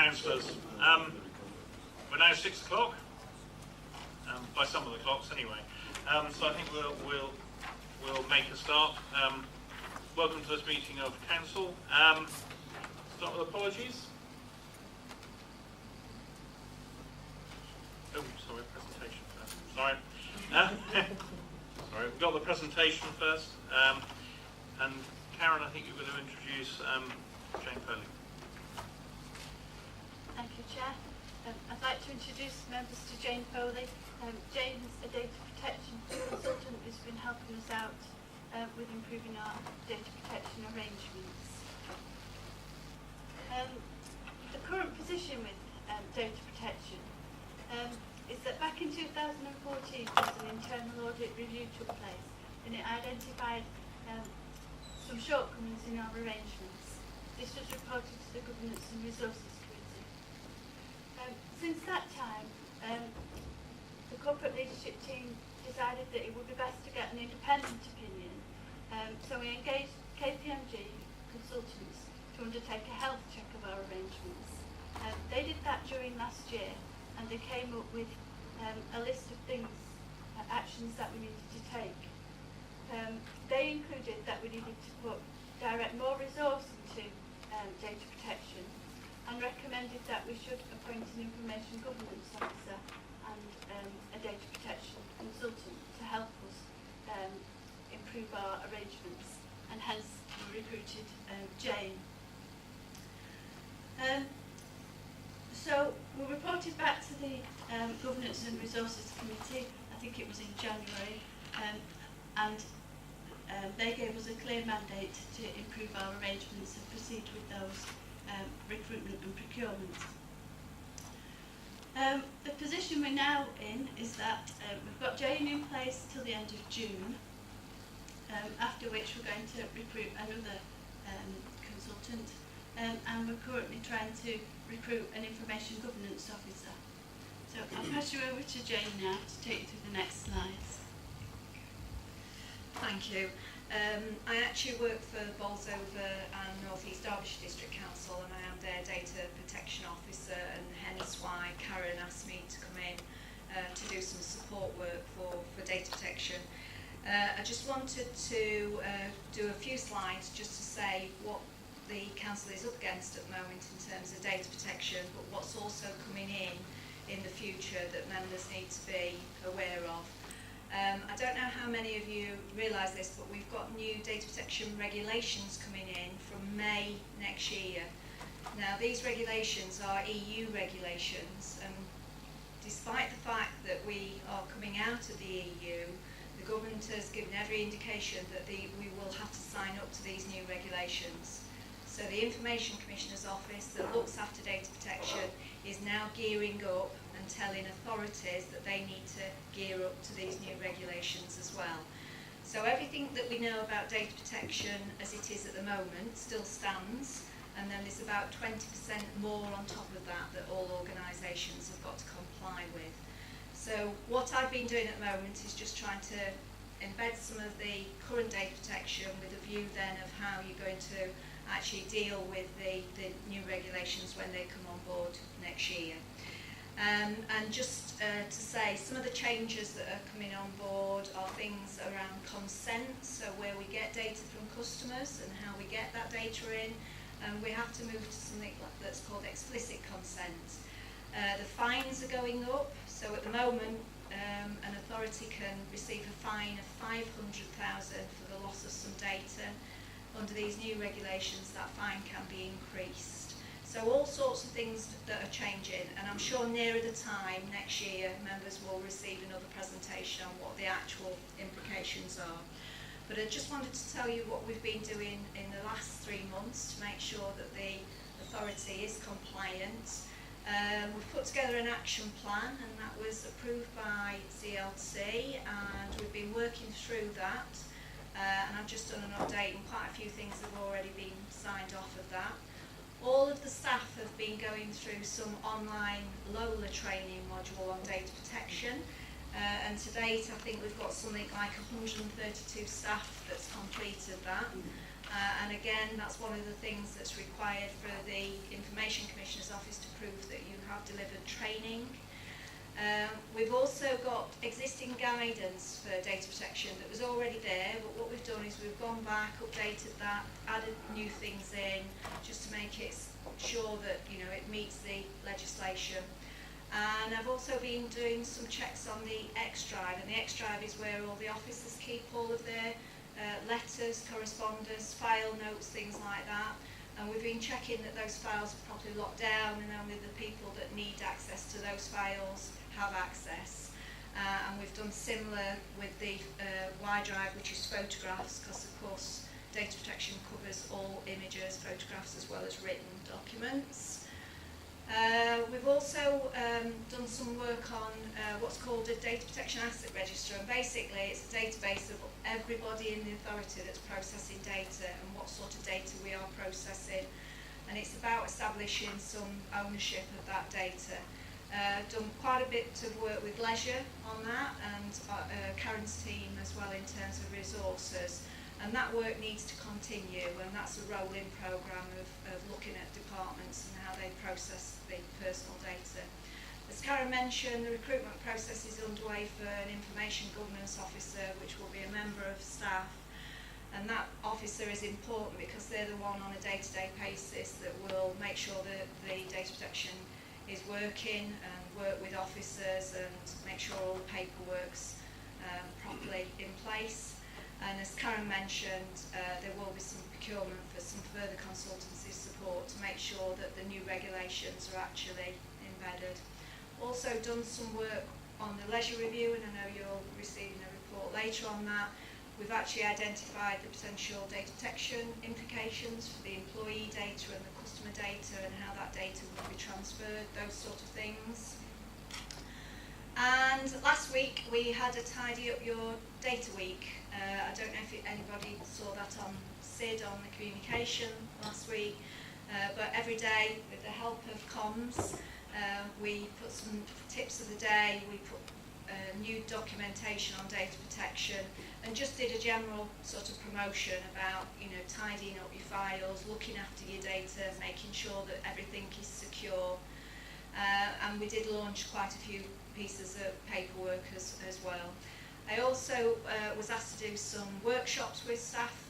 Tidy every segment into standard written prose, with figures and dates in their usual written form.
councillors. We're now 6 o'clock, by some of the clocks anyway. So I think we'll make a start. Welcome to this meeting of council. Start with apologies. Oh, sorry, presentation first. Sorry. Sorry, we've got the presentation first. And Karen, I think you're going to introduce Jane Foley. Thank you, Chair. I'd like to introduce members to Jane Foley. Jane is a data protection consultant who's been helping us out with improving our data protection arrangements. The current position with data protection is that back in 2014 an internal audit review took place and it identified some shortcomings in our arrangements. This was reported to the Governance and Resources Committee. Since that time, the corporate leadership team decided that it would be best to get an independent opinion, so we engaged KPMG consultants to undertake a health check of our arrangements. They did that during last year, and they came up with a list of things, actions that we needed to take. They included that we needed to direct more resource into data protection, and recommended that we should appoint an information governance officer and a data protection consultant to help us improve our arrangements, and hence we recruited Jane. So we reported back to the Governance and Resources Committee, I think it was in January, and they gave us a clear mandate to improve our arrangements and proceed with those recruitment and procurement. The position we're now in is that we've got Jane in place till the end of June, after which we're going to recruit another consultant, and we're currently trying to recruit an information governance officer. So I'll pass you over to Jane now to take you through the next slides. Thank you. I actually work for Bolsover and North East Derbyshire District Council, and I am their data protection officer, and hence why Karen asked me to come in to do some support work for data protection. I just wanted to do a few slides just to say what the council is up against at the moment in terms of data protection, but what's also coming in the future that members need to be aware of. I don't know how many of you realise this, but we've got new data protection regulations coming in from May next year. Now, these regulations are EU regulations, and despite the fact that we are coming out of the EU, the government has given every indication that we will have to sign up to these new regulations. So the Information Commissioner's Office that looks after data protection is now gearing up and telling authorities that they need to gear up to these new regulations as well. So everything that we know about data protection as it is at the moment still stands, and then there's about 20% more on top of that all organisations have got to comply with. So what I've been doing at the moment is just trying to embed some of the current data protection with a view then of how you're going to actually deal with the new regulations when they come on board next year. And just to say, some of the changes that are coming on board are things around consent, so where we get data from customers and how we get that data in, and we have to move to something that's called explicit consent. The fines are going up, so at the moment an authority can receive a fine of 500,000 for the loss of some data. Under these new regulations, that fine can be increased. So all sorts of things that are changing, and I'm sure nearer the time next year members will receive another presentation on what the actual implications are. But I just wanted to tell you what we've been doing in the last 3 months to make sure that the authority is compliant. We've put together an action plan, and that was approved by CLC, and we've been working through that. And I've just done an update, and quite a few things have already been signed off of that. All of the staff have been going through some online LOLA training module on data protection, and to date I think we've got something like 132 staff that's completed that. And again, that's one of the things that's required for the Information Commissioner's Office to prove that you have delivered training. We've also got existing guidance for data protection that was already there, but what we've done is we've gone back, updated that, added new things in, just to make it sure that it meets the legislation. And I've also been doing some checks on the X drive, and the X drive is where all the officers keep all of their letters, correspondence, file notes, things like that. And we've been checking that those files are properly locked down and only the people that need access to those files have access. And we've done similar with the Y drive, which is photographs, because of course data protection covers all images, photographs as well as written documents. We've also done some work on what's called a data protection asset register, and basically it's a database of everybody in the authority that's processing data and what sort of data we are processing, and it's about establishing some ownership of that data. Done quite a bit of work with leisure on that, and Karen's team as well in terms of resources. And that work needs to continue, and that's a rolling programme of looking at departments and how they process the personal data. As Karen mentioned, the recruitment process is underway for an information governance officer, which will be a member of staff. And that officer is important because they're the one on a day-to-day basis that will make sure that the data protection is working and work with officers and make sure all the paperwork's properly in place. And as Karen mentioned, there will be some procurement for some further consultancy support to make sure that the new regulations are actually embedded. Also done some work on the leisure review, and I know you're receiving a report later on that. We've actually identified the potential data protection implications for the employee data and the customer data and how that data will be transferred, those sort of things. And last week we had a Tidy Up Your Data Week. I don't know if anybody saw that on SID on the communication last week, but every day with the help of comms, we put some tips of the day, we put new documentation on data protection, and just did a general sort of promotion about tidying up your files, looking after your data, making sure that everything is secure. And we did launch quite a few pieces of paperwork as well. I also was asked to do some workshops with staff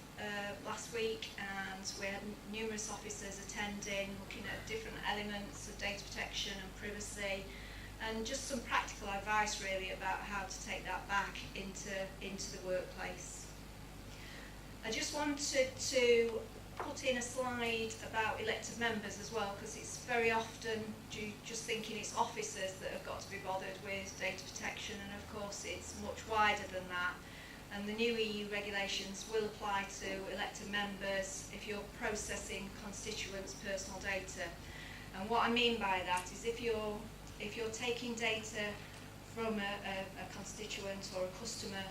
last week, and we had numerous officers attending, looking at different elements of data protection and privacy, and just some practical advice really about how to take that back into the workplace. I just wanted to put in a slide about elected members as well, because it's very often just thinking it's officers that have got to be bothered with data protection, and of course it's much wider than that. And the new EU regulations will apply to elected members if you're processing constituents' personal data. And what I mean by that is if you're taking data from a constituent or a customer,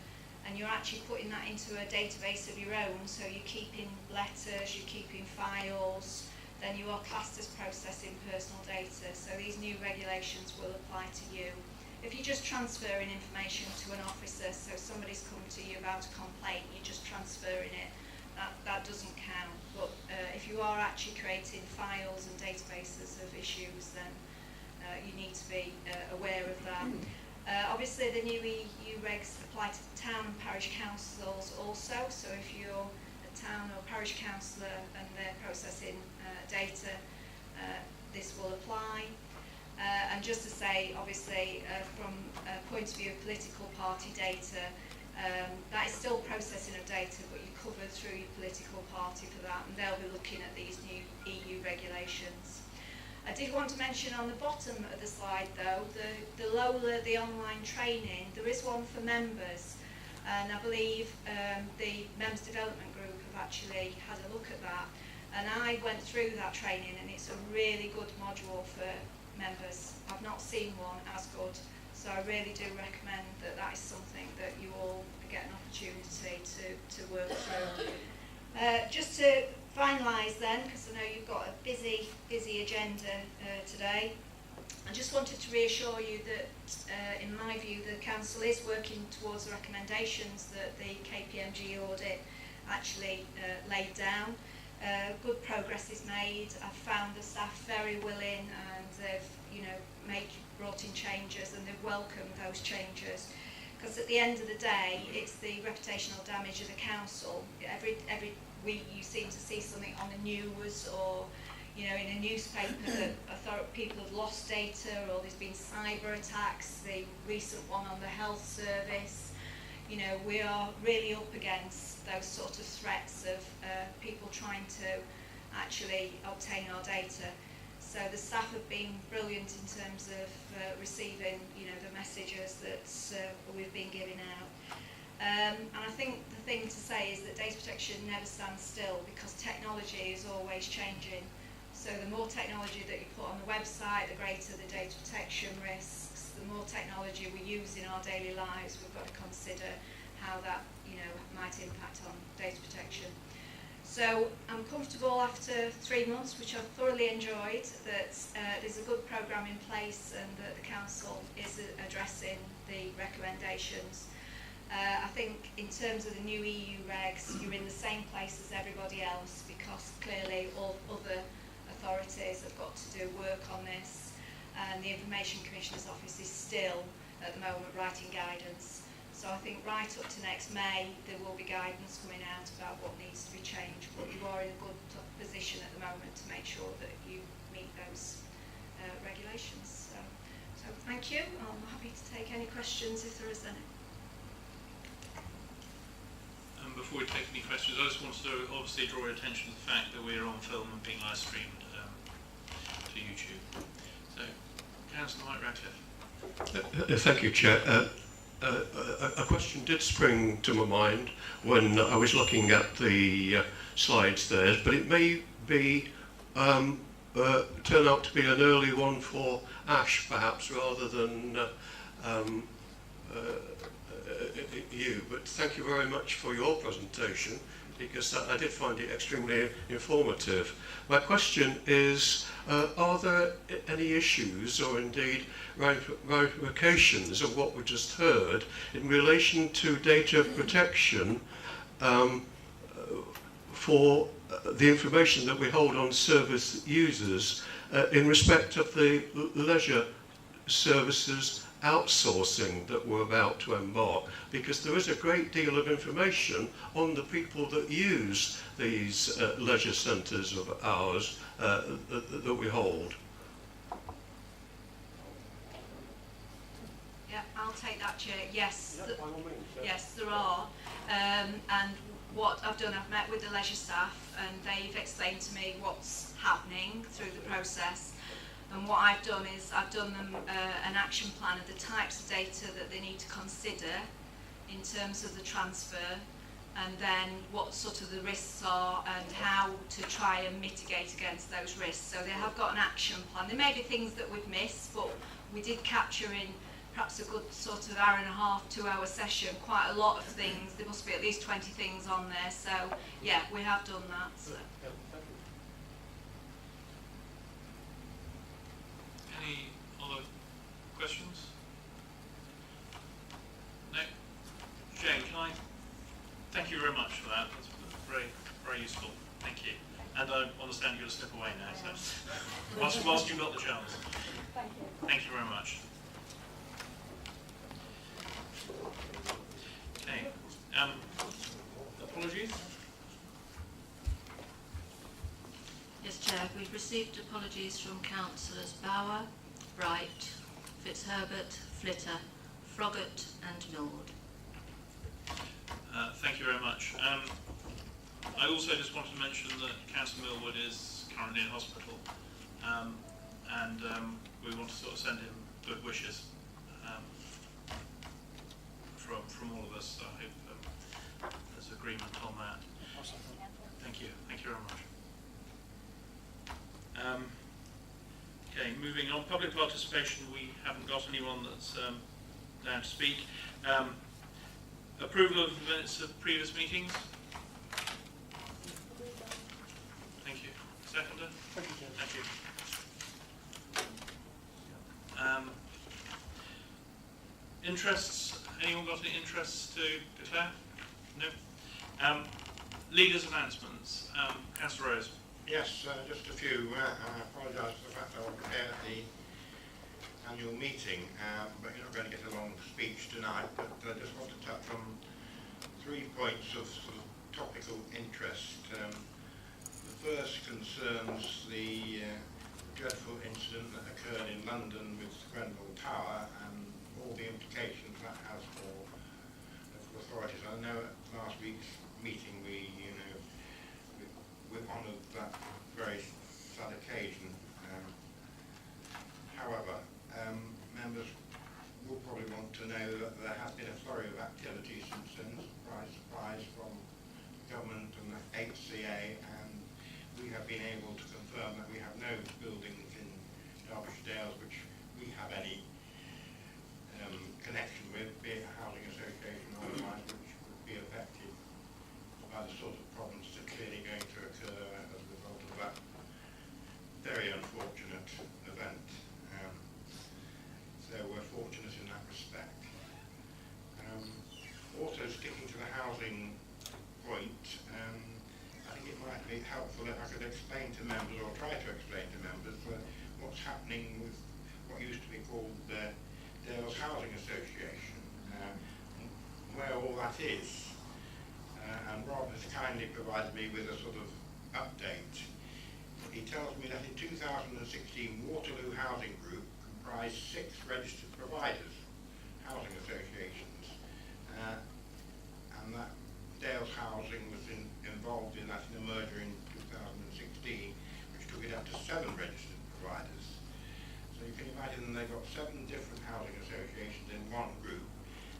and you're actually putting that into a database of your own, so you're keeping letters, you're keeping files, then you are classed as processing personal data. So these new regulations will apply to you. If you're just transferring information to an officer, so somebody's come to you about a complaint, you're just transferring it, that doesn't count. But if you are actually creating files and databases of issues, then you need to be aware of that. Obviously the new EU regs apply to town and parish councils also, so if you're a town or parish councillor and they're processing data, this will apply. And just to say, obviously from a point of view of political party data, that is still processing of data, but you're covered through your political party for that, and they'll be looking at these new EU regulations. I did want to mention on the bottom of the slide though, the LOLA, the online training, there is one for members, and I believe the Members Development Group have actually had a look at that, and I went through that training and it's a really good module for members. I've not seen one as good, so I really do recommend that is something that you all get an opportunity to work through. Just to finalise then, because I know you've got a busy agenda today, I just wanted to reassure you that in my view the Council is working towards the recommendations that the KPMG audit actually laid down. Good progress is made. I've found the staff very willing, and they've brought in changes, and they've welcomed those changes. Because at the end of the day, it's the reputational damage of the council. Every week you seem to see something on the news or in a newspaper that people have lost data, or there's been cyber attacks, the recent one on the health service. We are really up against those sort of threats of people trying to actually obtain our data. So the staff have been brilliant in terms of receiving, the messages that we've been giving out. And I think the thing to say is that data protection never stands still, because technology is always changing. So the more technology that you put on the website, the greater the data protection risks. The more technology we use in our daily lives, we've got to consider how that might impact on data protection. So I'm comfortable after 3 months, which I've thoroughly enjoyed, that there's a good programme in place and that the council is addressing the recommendations. I think in terms of the new EU regs, you're in the same place as everybody else, because clearly all other authorities have got to do work on this, and the Information Commissioner's Office is still at the moment writing guidance. So I think right up to next May there will be guidance coming out about what needs to be changed, but you are in a good position at the moment to make sure that you meet those regulations. So thank you. I'm happy to take any questions if there is any. Before we take any questions, I just wanted to obviously draw your attention to the fact that we're on film and being live streamed to YouTube. So, Councillor Mike Radcliffe. Thank you, Chair. A question did spring to my mind when I was looking at the slides there, but it may be turn out to be an early one for Ash, perhaps, rather than you. But thank you very much for your presentation, because I did find it extremely informative. My question is, are there any issues or indeed ramifications of what we just heard in relation to data protection for the information that we hold on service users in respect of the leisure services outsourcing that we're about to embark? Because there is a great deal of information on the people that use these leisure centres of ours that we hold. Yeah, I'll take that, Chair. Yes, yes, there are. And what I've done, I've met with the leisure staff, and they've explained to me what's happening through the process. And what I've done is I've done them an action plan of the types of data that they need to consider in terms of the transfer, and then what sort of the risks are and how to try and mitigate against those risks. So they have got an action plan. There may be things that we've missed, but we did capture in perhaps a good sort of hour and a half, 2 hour session, quite a lot of things. There must be at least 20 things on there. So yeah, we have done that. So. Any other questions? No? Jane, can I thank you very much for that. That's very, very useful. Thank you. And I understand you're going to step away now, so whilst you've got the chance. Thank you. Thank you very much. Okay. Apologies? Yes, Chair, we've received apologies from councillors Bauer, Bright, Fitzherbert, Flitter, Froggatt and Millward. Thank you very much. I also just wanted to mention that Councillor Millward is currently in hospital, and we want to sort of send him good wishes from all of us. I hope there's agreement on that. Thank you. Thank you very much. Okay, moving on. Public participation. We haven't got anyone that's down to speak. Approval of the minutes of previous meetings. Thank you. Seconder? Thank you. Interests? Anyone got any interests to declare? No? Leaders' announcements. Councillor Rose. Yes, just a few. I apologise for the fact I wasn't here at the annual meeting, but you're not going to get a long speech tonight. But I just want to touch on 3 points of sort of topical interest. The first concerns the dreadful incident that occurred in London with Grenville Tower and all the implications that has for local authorities. I know at last week's meeting we honoured that very sad occasion. However, members will probably want to know that there has been a flurry of activity since then, surprise, surprise, from government and the HCA, and we have been able to confirm that we have no buildings in Derbyshire Dales which we have any connection with, be it a housing association or otherwise, which would be affected by the sort of problems that are clearly going to occur as a result of that very unfortunate event. So we're fortunate in that respect. Also, sticking to the housing point, I think it might be helpful if I could explain to members, or try to explain to members, what's happening with what used to be called the Dales Housing Association, where all that is. And Rob has kindly provided me with a sort of update. He tells me that in 2016, Waterloo Housing Group comprised 6 registered providers, housing associations, and that Dales Housing was involved in that in a merger in 2016, which took it up to 7 registered providers. So you can imagine they've got 7 different housing associations in one group,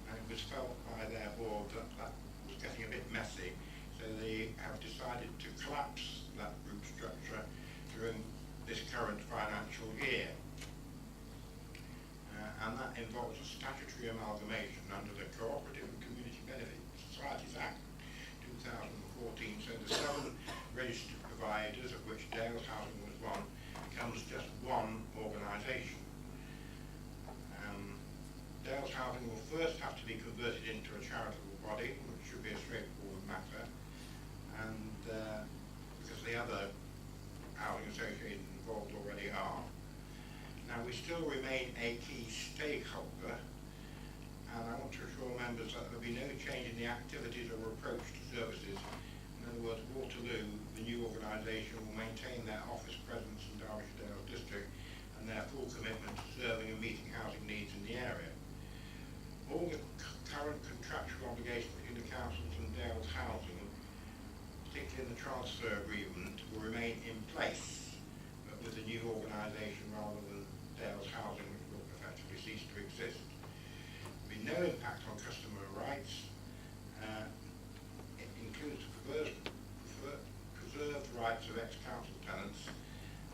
and it was felt by their board that that was getting a bit messy, so they have decided to collapse that group structure during this current financial year. And that involves a statutory amalgamation under the Cooperative and Community Benefit Societies Act 2014. So the 7 registered providers, of which Dales Housing was one, becomes just one organisation. Dales Housing will first have to be converted into a charitable body, which should be a straightforward matter, and because the other housing associations involved already are. Now, we still remain a key stakeholder, and I want to assure members that there will be no change in the activities or approach to services. In other words, Waterloo, the new organisation, will maintain their office presence in Derbyshire Dales District and their full commitment to serving and meeting housing needs in the area. All the current contractual obligations between the councils and Dales Housing, particularly in the transfer agreement, will remain in place, but with the new organisation rather than Dales Housing, which will effectively cease to exist. There will be no impact on customer rights. It includes preserved rights of ex-council tenants,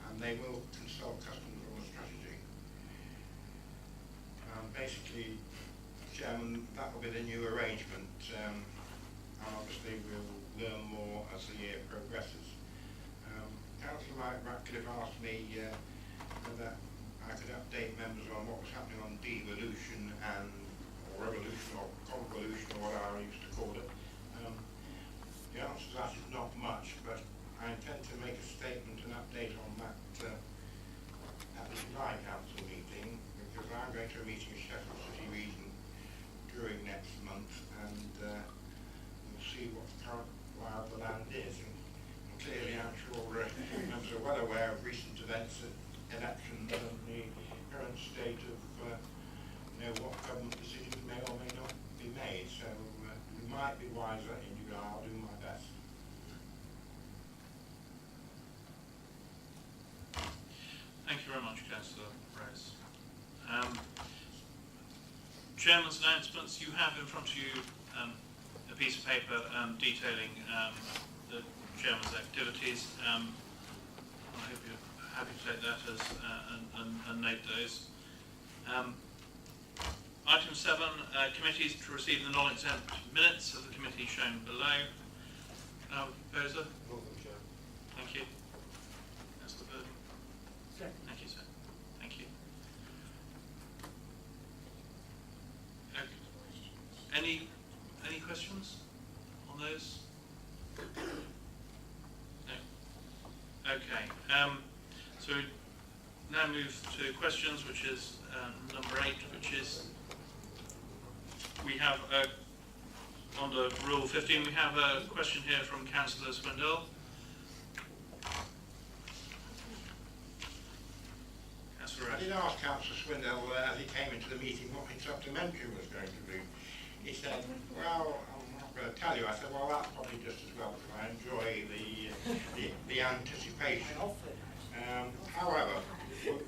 and they will consult customers on the strategy. Basically, Chairman, that will be the new arrangement, and obviously we'll learn more as the year progresses. Councillor Mike Ratcliffe asked me whether I could update members on what was happening on devolution or revolution or convolution, or whatever I used to call it. The answer to that is not much, but I intend to make a statement and update on that at the July Council meeting, because I'm going to a meeting in Sheffield City Region during next month, and we'll see what the current lie of the land is. And clearly, I'm sure members are well aware of recent events at elections and the current state of what government decisions may or may not be made. So we might be wiser in July. I'll do my best. Thank you very much, Councillor Rose. Chairman's announcements. You have in front of you a piece of paper detailing the Chairman's activities. I hope you're happy to take that as and note those. Item 7, committees to receive the non-exempt minutes of the committee shown below. Proposer? Thank you. Councillor Bird. Thank you, sir. Thank you. Any questions on those? No. Okay. So we now move to questions, which is number 8, which is we have under Rule 15. We have a question here from Councillor Swindell. I did ask Councillor Swindell as he came into the meeting what his supplementary was going to be. He said, well, I'm not going to tell you. I said, well, that's probably just as well because I enjoy the anticipation. However,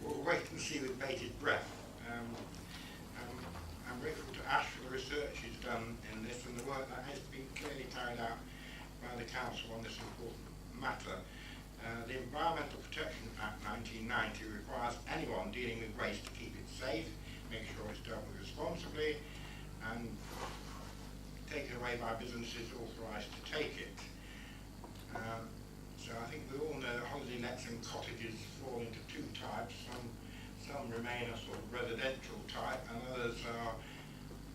we'll wait and see with bated breath. I'm grateful to Ash for the research he's done in this and the work that has been clearly carried out by the Council on this important matter. The Environmental Protection Act 1990 requires anyone dealing with waste to keep it safe, make sure it's dealt with responsibly, and taken away by businesses authorised to take it. So I think we all know that holiday lets and cottages fall into 2 types. Some remain a sort of residential type and others are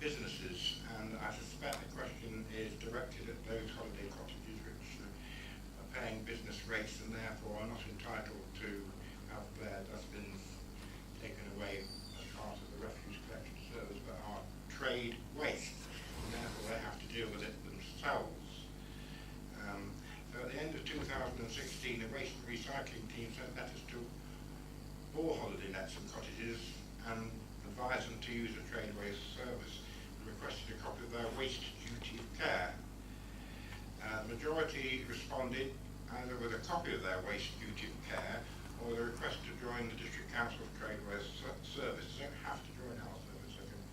businesses. And I suspect the question is directed at those holiday cottages which are paying business rates and therefore are not entitled to have their dustbins taken away as part of the refuse collection service but are trade waste and therefore they have to deal with it themselves. So at the end of 2016 the waste and recycling team sent letters to all holiday lets and cottages and advised them to use a trade waste service and requested a copy of their waste duty of care. The majority responded either with a copy of their waste duty of care or the request to join the District Council of Trade Waste Service. They don't have to join our service, they can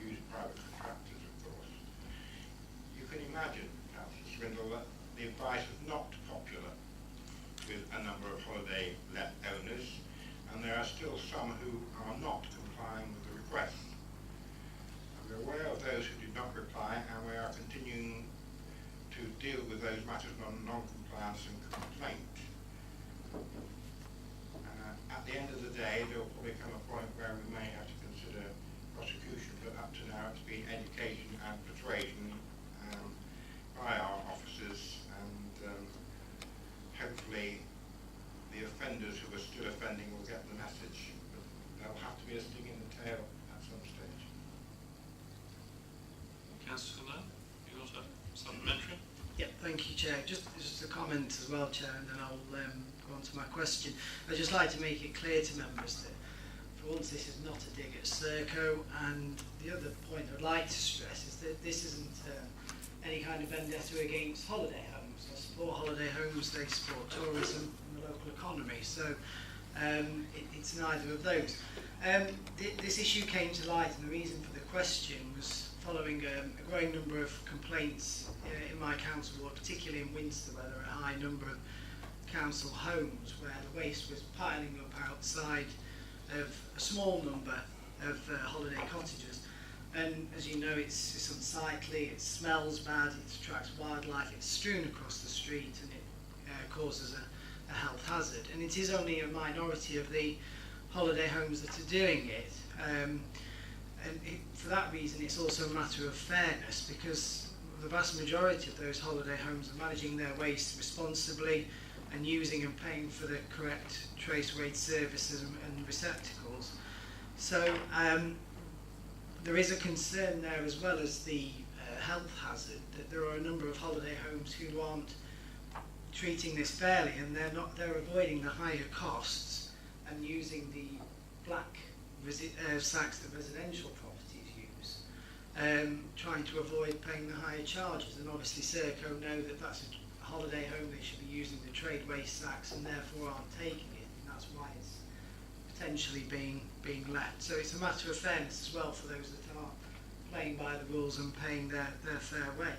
use private contractors, of course. You can imagine, Councillor Swindell, that the advice was not popular with a number of holiday let owners, and there are still some who are not complying with the request. We're aware of those who did not reply, and we are continuing to deal with those matters on non-compliance and complaint. At the end of the day, there will probably come a point where we may have to consider prosecution, but up to now it's been education and persuasion by our officers, and hopefully the offenders who are still offending will get the message, but there'll have to be a sting in the tail at some stage. Councillor, you got a supplementary? Yeah, thank you, Chair. Just a comment as well, Chair, and then I'll go on to my question. I'd just like to make it clear to members that for once this is not a dig at Serco, and the other point I'd like to stress is that this isn't any kind of vendetta against holiday homes. I support holiday homes, they support tourism and the local economy, so it's neither of those. This issue came to light, and the reason for the question was following a growing number of complaints in my council ward, particularly in Winster, where there are a high number of council homes where the waste was piling up outside of a small number of holiday cottages. And as you know, it's unsightly, it smells bad, it attracts wildlife, it's strewn across the street, and it causes a health hazard. And it is only a minority of the holiday homes that are doing it. For that reason, it's also a matter of fairness, because the vast majority of those holiday homes are managing their waste responsibly and using and paying for the correct trace waste services and receptacles. So there is a concern there, as well as the health hazard, that there are a number of holiday homes who aren't treating this fairly, and they're avoiding the higher costs and using the black sacks that residential properties use, trying to avoid paying the higher charges. And obviously Serco know that that's a holiday home, they should be using the trade waste sacks and therefore aren't taking it, and that's why it's potentially being let. So it's a matter of fairness as well for those that are playing by the rules and paying their fair way.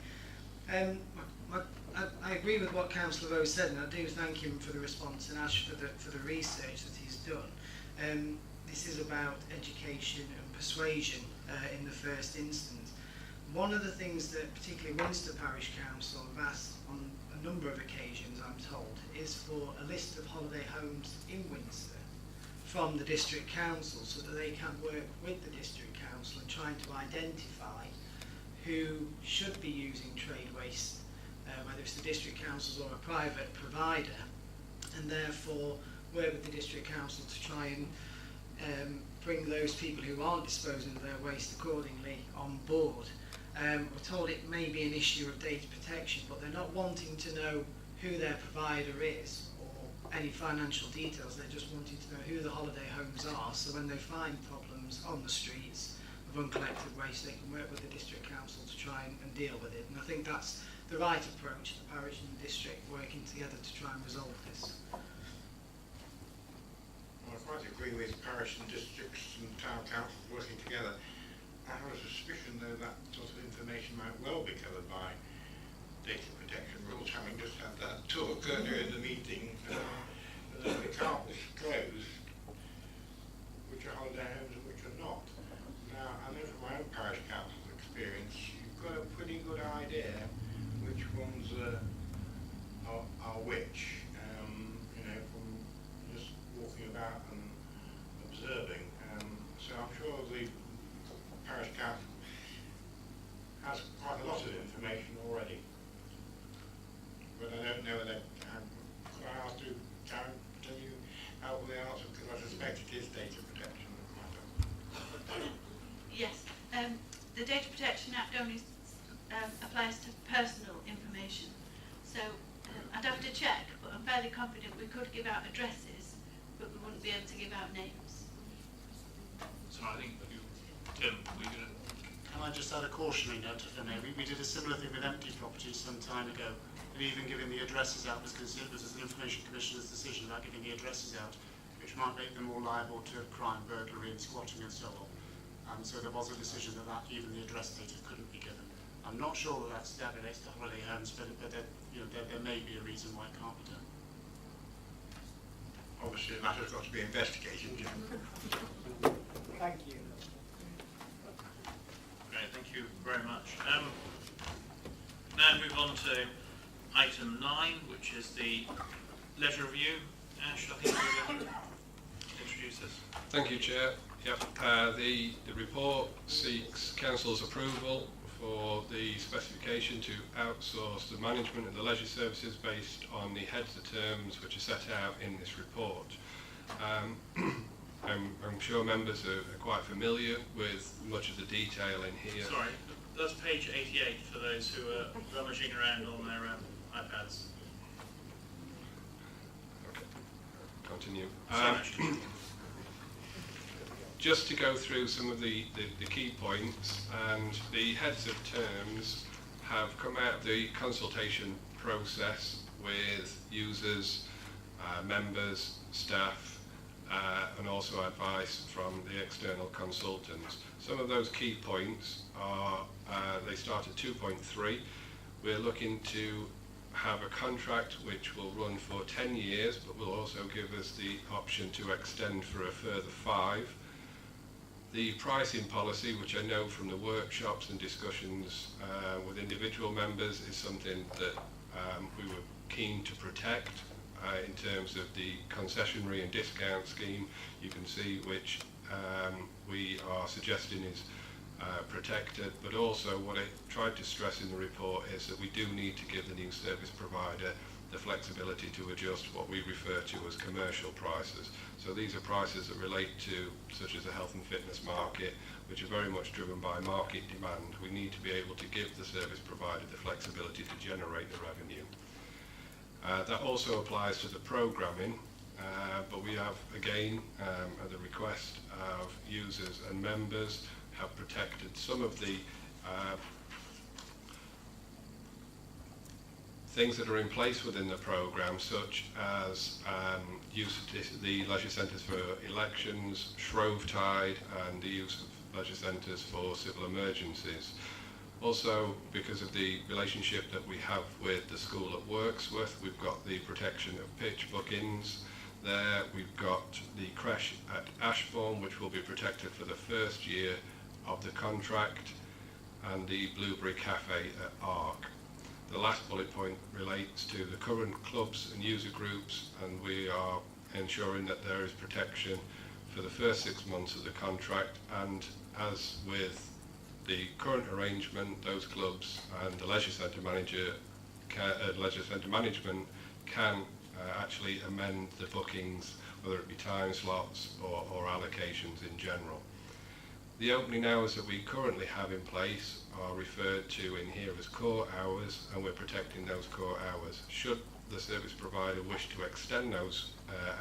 I agree with what Councillor Rose said, and I do thank him for the response and Ash for the research that he's done. This is about education and persuasion in the first instance. One of the things that particularly Winster Parish Council have asked on a number of occasions, I'm told, is for a list of holiday homes in Winster from the District Council, so that they can work with the District Council in trying to identify who should be using trade waste whether it's the district councils or a private provider, and therefore work with the district council to try and bring those people who aren't disposing of their waste accordingly on board. We're told it may be an issue of data protection, but they're not wanting to know who their provider is or any financial details. They're just wanting to know who the holiday homes are, so when they find problems on the streets of uncollected waste, they can work with the district council to try and deal with it. And I think that's the right approach, the parish and the district working together to try and resolve this. Well, I quite agree with parish and districts and town councils working together. I have a suspicion, though, that sort of information might well be covered by data protection rules, having just had that talk earlier in the meeting. We can't disclose which are holiday homes and which are not. Now, I know from my own parish council's experience, you've got a pretty good idea which ones are which, you know, from just walking about and observing. So I'm sure the parish council has quite a lot of information already, but I don't know whether could I ask you, Karen, can you help with the answer, because I suspect it is data protection matter. Yes, the Data Protection Act only applies to personal information, so I'd have to check, but I'm fairly confident we could give out addresses, but we wouldn't be able to give out names. So I think Tim, we're going to... Can I just add a cautionary note, if I may? We did a similar thing with empty properties some time ago, and even giving the addresses out was considered as an Information Commissioner's decision about giving the addresses out, which might make them more liable to crime, burglary and squatting and so on. So there was a decision that even the address data couldn't be given. I'm not sure that that relates to holiday homes, but there may be a reason why it can't be done. Obviously, the matter's got to be investigated. Thank you. Great, thank you very much. Now move on to item 9, which is the leisure review. Ash, I think you're going to introduce this. Thank you, Chair. Yep. The report seeks Council's approval for the specification to outsource the management of the leisure services based on the heads of terms which are set out in this report. I'm sure members are quite familiar with much of the detail in here. Sorry, that's page 88 for those who are rummaging around on their iPads. Okay. Continue. Sorry, Ash. Just to go through some of the key points, and the heads of terms have come out of the consultation process with users, members, staff, and also advice from the external consultants. Some of those key points are, they start at 2.3. We're looking to have a contract which will run for 10 years, but will also give us the option to extend for a further 5. The pricing policy, which I know from the workshops and discussions with individual members, is something that we were keen to protect in terms of the concessionary and discount scheme. You can see which we are suggesting is protected, but also what I tried to stress in the report is that we do need to give the new service provider the flexibility to adjust what we refer to as commercial prices. So these are prices that relate to, such as the health and fitness market, which are very much driven by market demand. We need to be able to give the service provider the flexibility to generate the revenue. That also applies to the programming, but we have, again, at the request of users and members, have protected some of the things that are in place within the programme, such as use of the leisure centres for elections, Shrovetide, and the use of leisure centres for civil emergencies. Also, because of the relationship that we have with the school at Wirksworth, we've got the protection of pitch bookings there. We've got the creche at Ashbourne, which will be protected for the first year of the contract, and the Blueberry Cafe at Arc. The last bullet point relates to the current clubs and user groups, and we are ensuring that there is protection for the first 6 months of the contract, and as with the current arrangement, those clubs and the leisure centre manager leisure centre management can actually amend the bookings, whether it be time slots or allocations in general. The opening hours that we currently have in place are referred to in here as core hours, and we're protecting those core hours. Should the service provider wish to extend those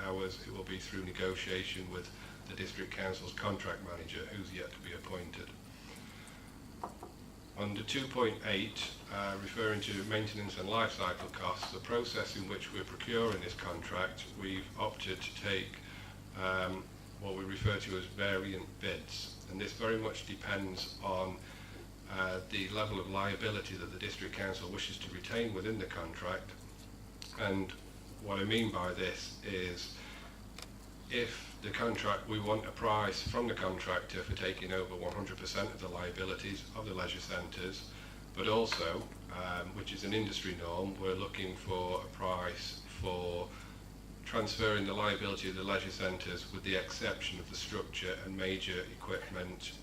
hours, it will be through negotiation with the District Council's contract manager, who's yet to be appointed. Under 2.8, referring to maintenance and life cycle costs, the process in which we're procuring this contract, we've opted to take what we refer to as variant bids, and this very much depends on the level of liability that the District Council wishes to retain within the contract. And what I mean by this is, if the contract, we want a price from the contractor for taking over 100% of the liabilities of the leisure centres, but also, which is an industry norm, we're looking for a price for transferring the liability of the leisure centres with the exception of the structure and major equipment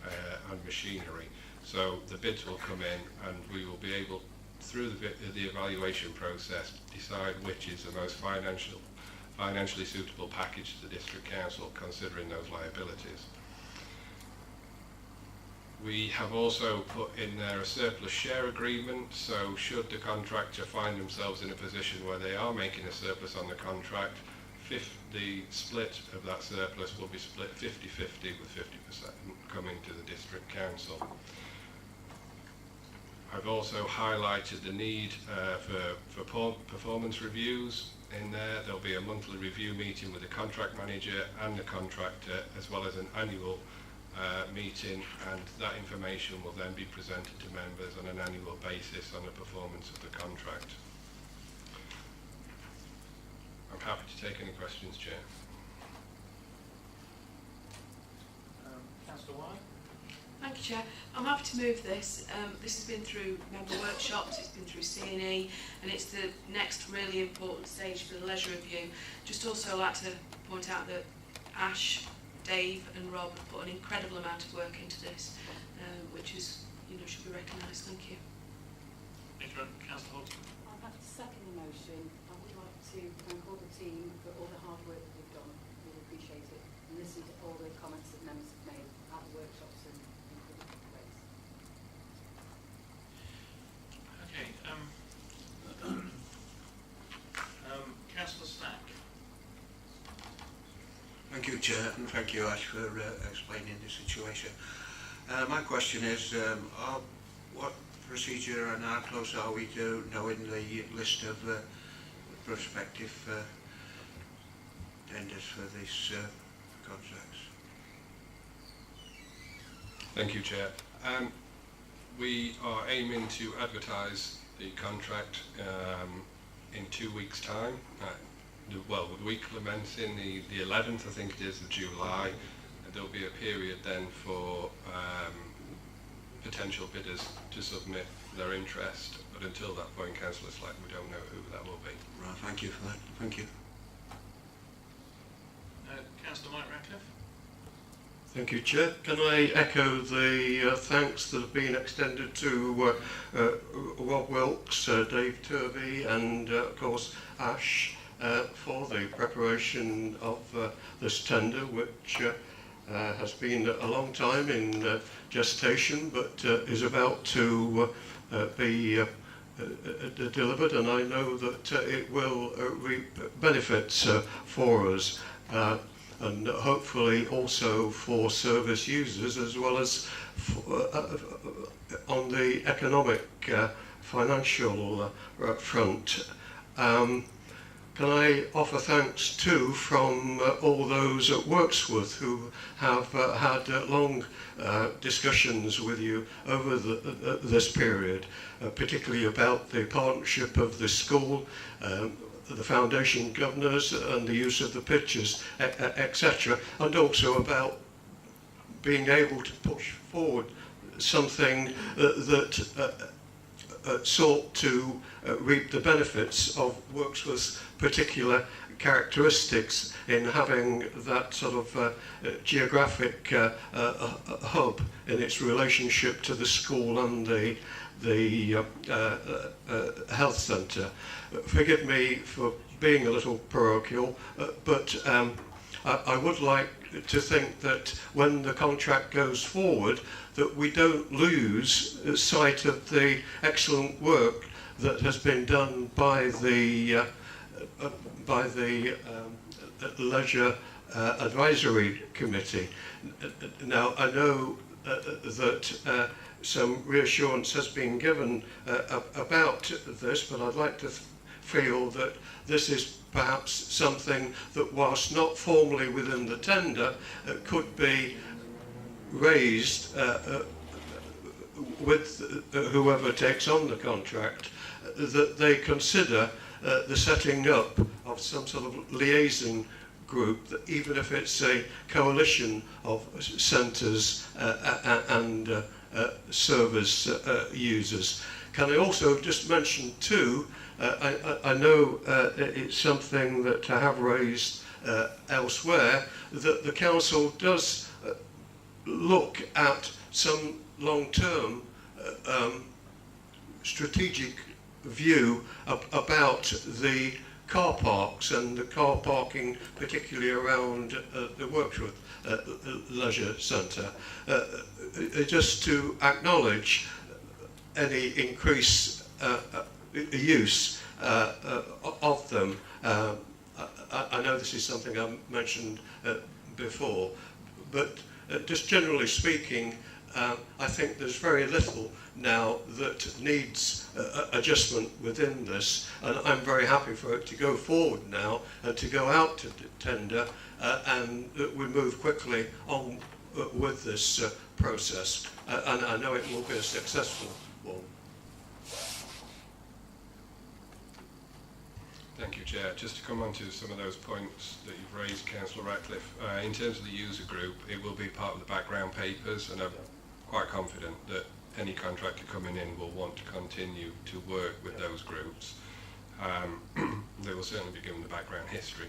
and machinery. So the bids will come in and we will be able, through the evaluation process, decide which is the most financially suitable package to the District Council considering those liabilities. We have also put in there a surplus share agreement, so should the contractor find themselves in a position where they are making a surplus on the contract, the split of that surplus will be split 50-50, with 50% coming to the District Council. I've also highlighted the need for performance reviews. In there, there'll be a monthly review meeting with the contract manager and the contractor, as well as an annual meeting, and that information will then be presented to members on an annual basis on the performance of the contract. I'm happy to take any questions, Chair. Councillor White? Thank you, Chair. I'm happy to move this. This has been through member workshops, it's been through C&E, and it's the next really important stage for the leisure review. Just also like to point out that Ash, Dave and Rob have put an incredible amount of work into this, which is, should be recognised. Thank you. Councillor Hodgson? I'd like to second the motion. I would like to thank all the team for all the hard work that they've done. Really appreciate it. And listen to all the comments that members have made at the workshops and in public ways. Okay. Councillor Stack? Thank you, Chair, and thank you, Ash, for explaining the situation. My question is, what procedure and how close are we to knowing the list of prospective tenders for these contracts? Thank you, Chair. We are aiming to advertise the contract in 2 weeks' time. The week commencing the 11th, I think it is, of July, and there'll be a period then for potential bidders to submit their interest, but until that point, Councillor Slack, we don't know who that will be. Right, thank you for that. Thank you. Councillor Mike Ratcliffe? Thank you, Chair. Can I echo the thanks that have been extended to Rob Wilkes, Dave Turvey and, of course, Ash for the preparation of this tender, which has been a long time in gestation, but is about to be delivered, and I know that it will reap benefits for us. And hopefully also for service users, as well as on the economic financial front. Can I offer thanks too from all those at Worksworth who have had long discussions with you over this period, particularly about the partnership of the school, the foundation governors and the use of the pictures, etc., and also about being able to push forward something that sought to reap the benefits of Wirksworth's particular characteristics in having that sort of geographic hub in its relationship to the school and the health centre. Forgive me for being a little parochial, but I would like to think that when the contract goes forward, that we don't lose sight of the excellent work that has been done by the Leisure Advisory Committee. Now, I know that some reassurance has been given about this, but I'd like to feel that this is perhaps something that, whilst not formally within the tender, could be raised with whoever takes on the contract, that they consider the setting up of some sort of liaison group, that even if it's a coalition of centres and service users. Can I also just mention too, I know it's something that I have raised elsewhere, that the council does look at some long-term strategic view about the car parks and the car parking, particularly around the Wirksworth Leisure Centre, just to acknowledge any increased use of them. I know this is something I mentioned before, but just generally speaking, I think there's very little now that needs adjustment within this, and I'm very happy for it to go forward now and to go out to tender, and that we move quickly on with this process, and I know it will be a successful one. Thank you, Chair. Just to come on to some of those points that you've raised, Councillor Ratcliffe, in terms of the user group, it will be part of the background papers, and I'm quite confident that any contractor coming in will want to continue to work with those groups. They will certainly be given the background history.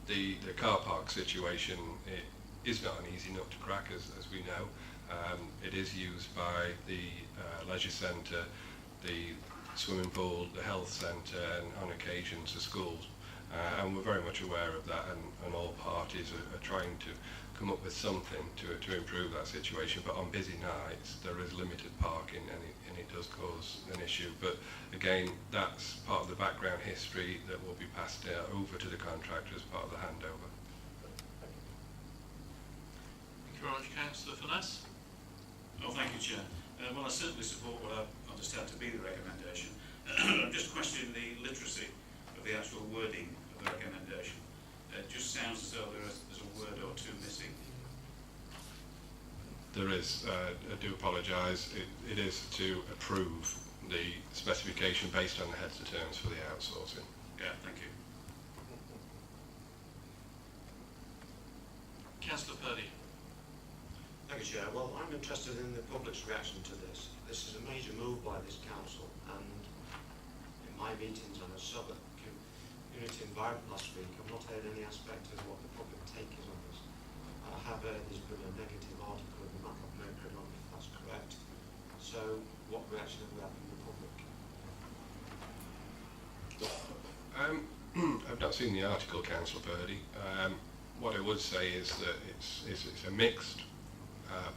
The car park situation, it is not an easy nut to crack, as we know. It is used by the leisure centre, the swimming pool, the health centre, and on occasions the schools. And we're very much aware of that, and all parties are trying to come up with something to improve that situation. But on busy nights there is limited parking, and it does cause an issue. But again, that's part of the background history that will be passed over to the contractor as part of the handover. Thank you very much, Councillor Finesse. Oh, thank you, Chair. Well, I certainly support what I understand to be the recommendation. I'm just questioning the literacy of the actual wording of the recommendation. It just sounds as though there's a word or two missing. There is. I do apologise. It is to approve the specification based on the heads of terms for the outsourcing. Yeah, thank you. Councillor Purdy. Thank you, Chair. Well, I'm interested in the public's reaction to this. This is a major move by this council, and in my meetings on a Southwark community environment last week, I've not heard any aspect of what the public take is on this. I have heard there's been a negative article in the Map-Up Mercury on if that's correct. So, what reaction have we had from the public? I've not seen the article, Councillor Purdy. What I would say is that it's a mixed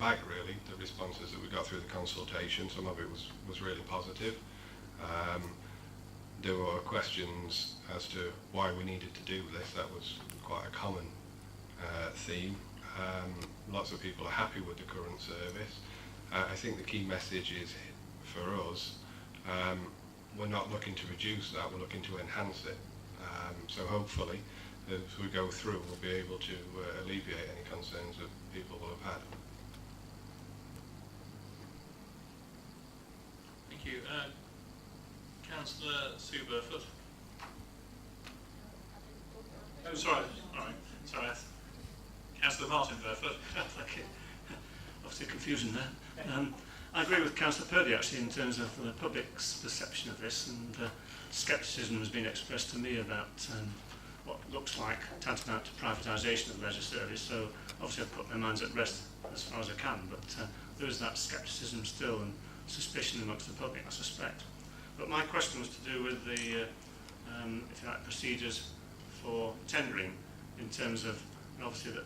bag, really. The responses that we got through the consultation, some of it was really positive. There were questions as to why we needed to do this. That was quite a common theme. Lots of people are happy with the current service. I think the key message is, for us, we're not looking to reduce that, we're looking to enhance it. So hopefully, as we go through, we'll be able to alleviate any concerns that people will have had. Thank you. Councillor Sue Burford. Oh, sorry. All right. Sorry. Councillor Martin Burford. Thank you. Obviously confusion there. I agree with Councillor Purdy actually in terms of the public's perception of this, and scepticism has been expressed to me about what looks like tantamount to privatisation of the leisure service. So obviously I've put my minds at rest as far as I can, but there is that scepticism still and suspicion amongst the public, I suspect. But my question was to do with the if you like, procedures for tendering, in terms of, and obviously that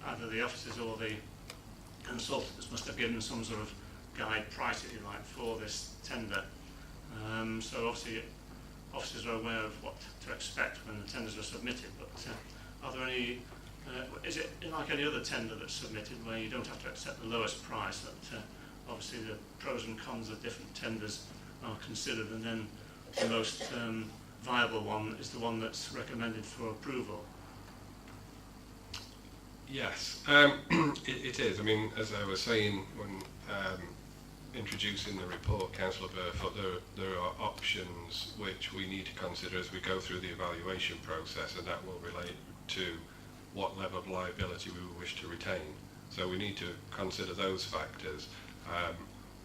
either the officers or the consultants must have given some sort of guide price, if you like, for this tender. So obviously officers are aware of what to expect when the tenders are submitted, but are there any, is it like any other tender that's submitted where you don't have to accept the lowest price, that obviously the pros and cons of different tenders are considered, and then the most viable one is the one that's recommended for approval? Yes, it is. I mean, as I was saying when introducing the report, Councillor Burfoot, there are options which we need to consider as we go through the evaluation process, and that will relate to what level of liability we wish to retain. So we need to consider those factors.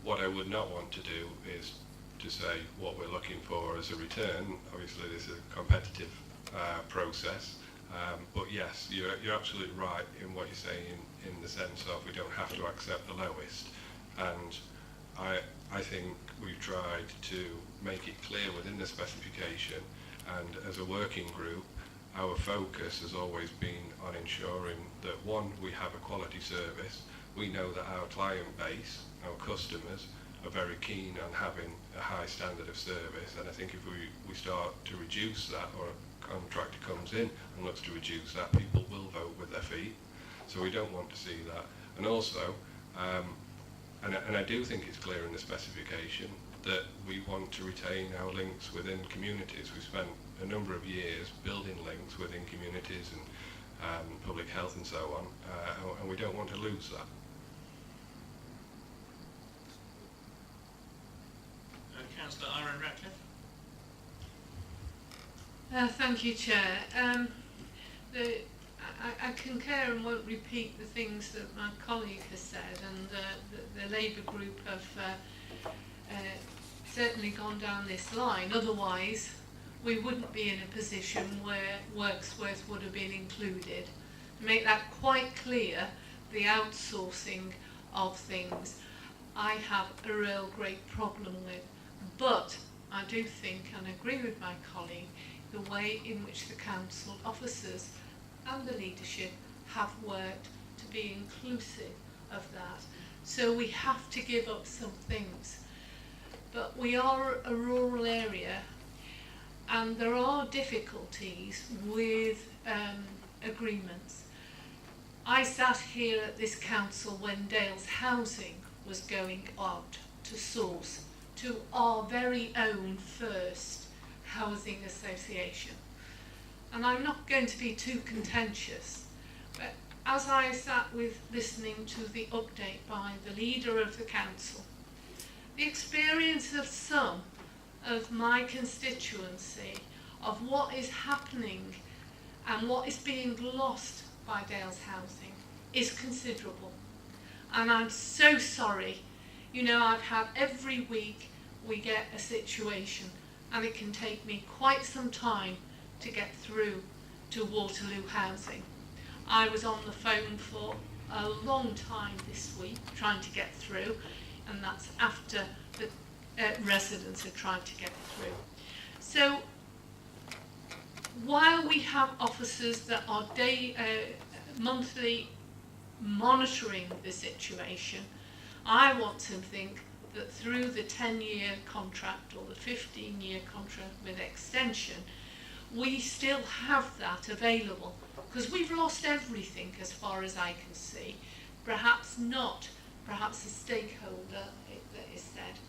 What I would not want to do is to say what we're looking for as a return. Obviously this is a competitive process, but yes, you're absolutely right in what you're saying, in the sense of we don't have to accept the lowest, and I think we've tried to make it clear within the specification, and as a working group our focus has always been on ensuring that, one, we have a quality service. We know that our client base, our customers, are very keen on having a high standard of service, and I think if we start to reduce that, or a contractor comes in and looks to reduce that, people will vote with their feet. So we don't want to see that. And also, and I do think it's clear in the specification that we want to retain our links within communities. We've spent a number of years building links within communities and public health and so on, and we don't want to lose that. Councillor Aaron Ratcliffe. Thank you, Chair. I concur and won't repeat the things that my colleague has said, and the Labour group have certainly gone down this line. Otherwise, we wouldn't be in a position where Worksworth would have been included. To make that quite clear, the outsourcing of things, I have a real great problem with. But I do think, and agree with my colleague, the way in which the council officers and the leadership have worked to be inclusive of that. So we have to give up some things. But we are a rural area, and there are difficulties with agreements. I sat here at this council when Dales Housing was going out to source to our very own first housing association. And I'm not going to be too contentious, but as I sat with listening to the update by the leader of the council, the experience of some of my constituency of what is happening and what is being lost by Dales Housing is considerable. And I'm so sorry. You know, I've had every week we get a situation, and it can take me quite some time to get through to Waterloo Housing. I was on the phone for a long time this week trying to get through, and that's after the residents have tried to get through. So while we have officers that are monthly monitoring the situation, I want to think that through the 10-year contract or the 15-year contract with extension, we still have that available, because we've lost everything as far as I can see. Perhaps not, perhaps a stakeholder that is said,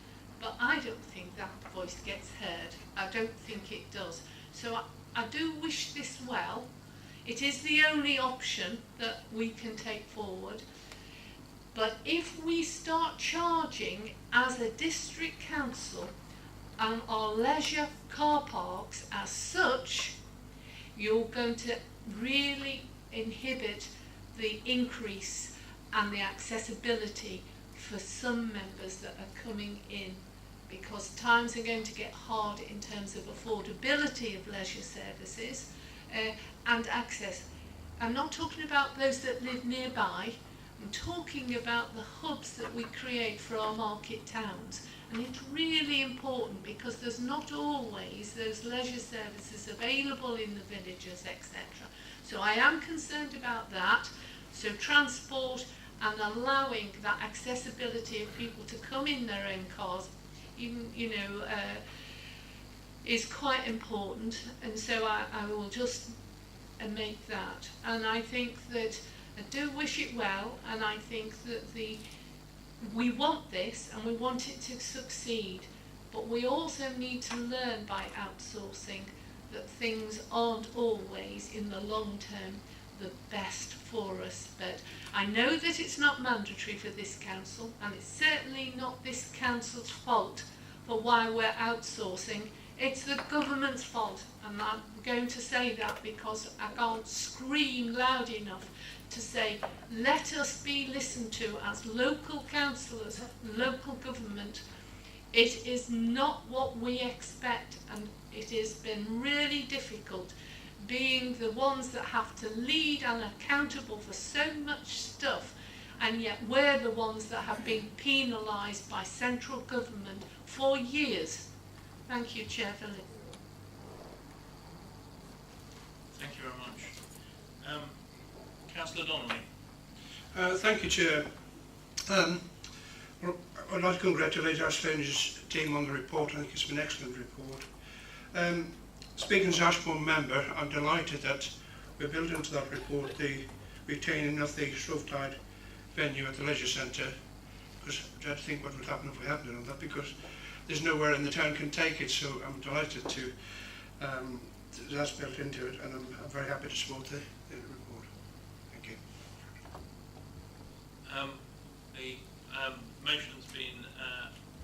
but I don't think that voice gets heard. I don't think it does. So I do wish this well. It is the only option that we can take forward. But if we start charging as a district council and our leisure car parks as such, you're going to really inhibit the increase and the accessibility for some members that are coming in, because times are going to get hard in terms of affordability of leisure services and access. I'm not talking about those that live nearby, I'm talking about the hubs that we create for our market towns. And it's really important because there's not always those leisure services available in the villages, etc. So I am concerned about that. So transport and allowing that accessibility of people to come in their own cars, even, is quite important. And so I will just make that. And I think that I do wish it well, and I think that we want this and we want it to succeed, but we also need to learn by outsourcing that things aren't always in the long term the best for us. But I know that it's not mandatory for this council, and it's certainly not this council's fault for why we're outsourcing. It's the government's fault, and I'm going to say that because I can't scream loud enough to say, let us be listened to as local councillors, local government. It is not what we expect, and it has been really difficult being the ones that have to lead and accountable for so much stuff, and yet we're the ones that have been penalised by central government for years. Thank you, Chair, for listening. Thank you very much. Councillor Donnelly. Thank you, Chair. Well, I'd like to congratulate Ashley and his team on the report. I think it's been an excellent report. Speaking as Ashbourne member, I'm delighted that we built into that report the retaining of the Shrovetide venue at the leisure centre, because I tried to think what would happen if we hadn't done that, because there's nowhere in the town can take it, so I'm delighted to that's built into it, and I'm very happy to support the report. Thank you. The motion's been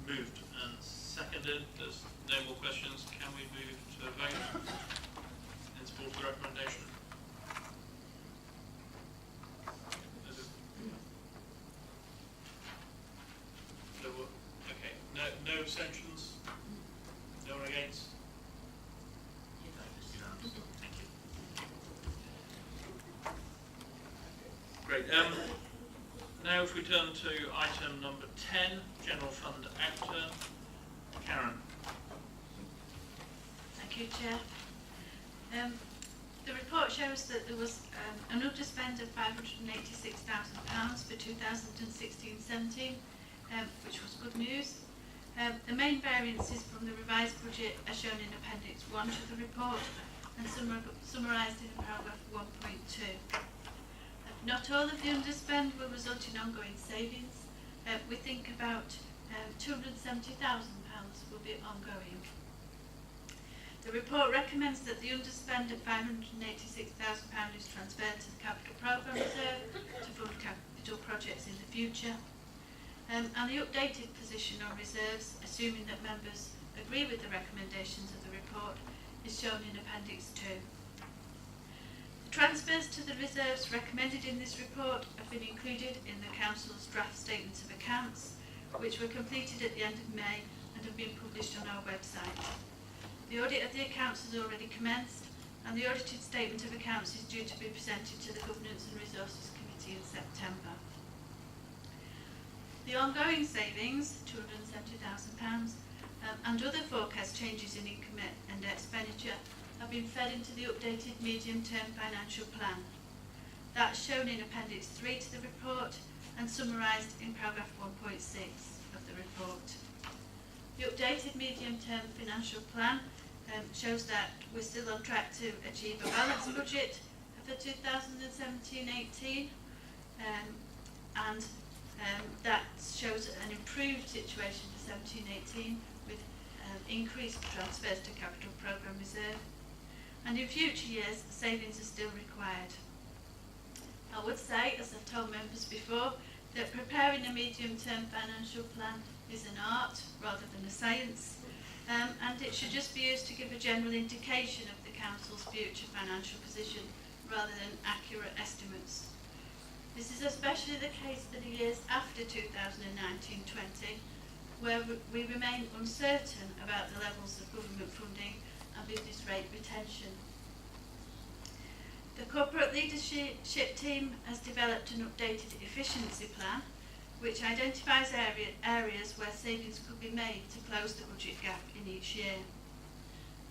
moved and seconded. There's no more questions. Can we move to a vote in support of the recommendation? Okay. No abstentions? No one against? Thank you. Great. Now if we turn to item number 10, General Fund Outturn. Karen. Thank you, Chair. The report shows that there was an underspend of £586,000 for 2016-17, which was good news. The main variances from the revised budget are shown in Appendix 1 to the report and summarised in paragraph 1.2. Not all of the underspend will result in ongoing savings. We think about £270,000 will be ongoing. The report recommends that the underspend of £586,000 is transferred to the Capital Programme Reserve to fund capital projects in the future. And the updated position on reserves, assuming that members agree with the recommendations of the report, is shown in Appendix 2. The transfers to the reserves recommended in this report have been included in the Council's draft statements of accounts, which were completed at the end of May and have been published on our website. The audit of the accounts has already commenced, and the audited statement of accounts is due to be presented to the Governance and Resources Committee in September. The ongoing savings, £270,000, and other forecast changes in income and expenditure have been fed into the updated medium-term financial plan. That's shown in Appendix 3 to the report and summarised in paragraph 1.6 of the report. The updated medium-term financial plan shows that we're still on track to achieve a balanced budget for 2017-18, and that shows an improved situation for 17-18 with increased transfers to Capital Programme Reserve. And in future years, savings are still required. I would say, as I've told members before, that preparing a medium-term financial plan is an art rather than a science, and it should just be used to give a general indication of the Council's future financial position rather than accurate estimates. This is especially the case for the years after 2019-20, where we remain uncertain about the levels of government funding and business rate retention. The corporate leadership team has developed an updated efficiency plan which identifies areas where savings could be made to close the budget gap in each year.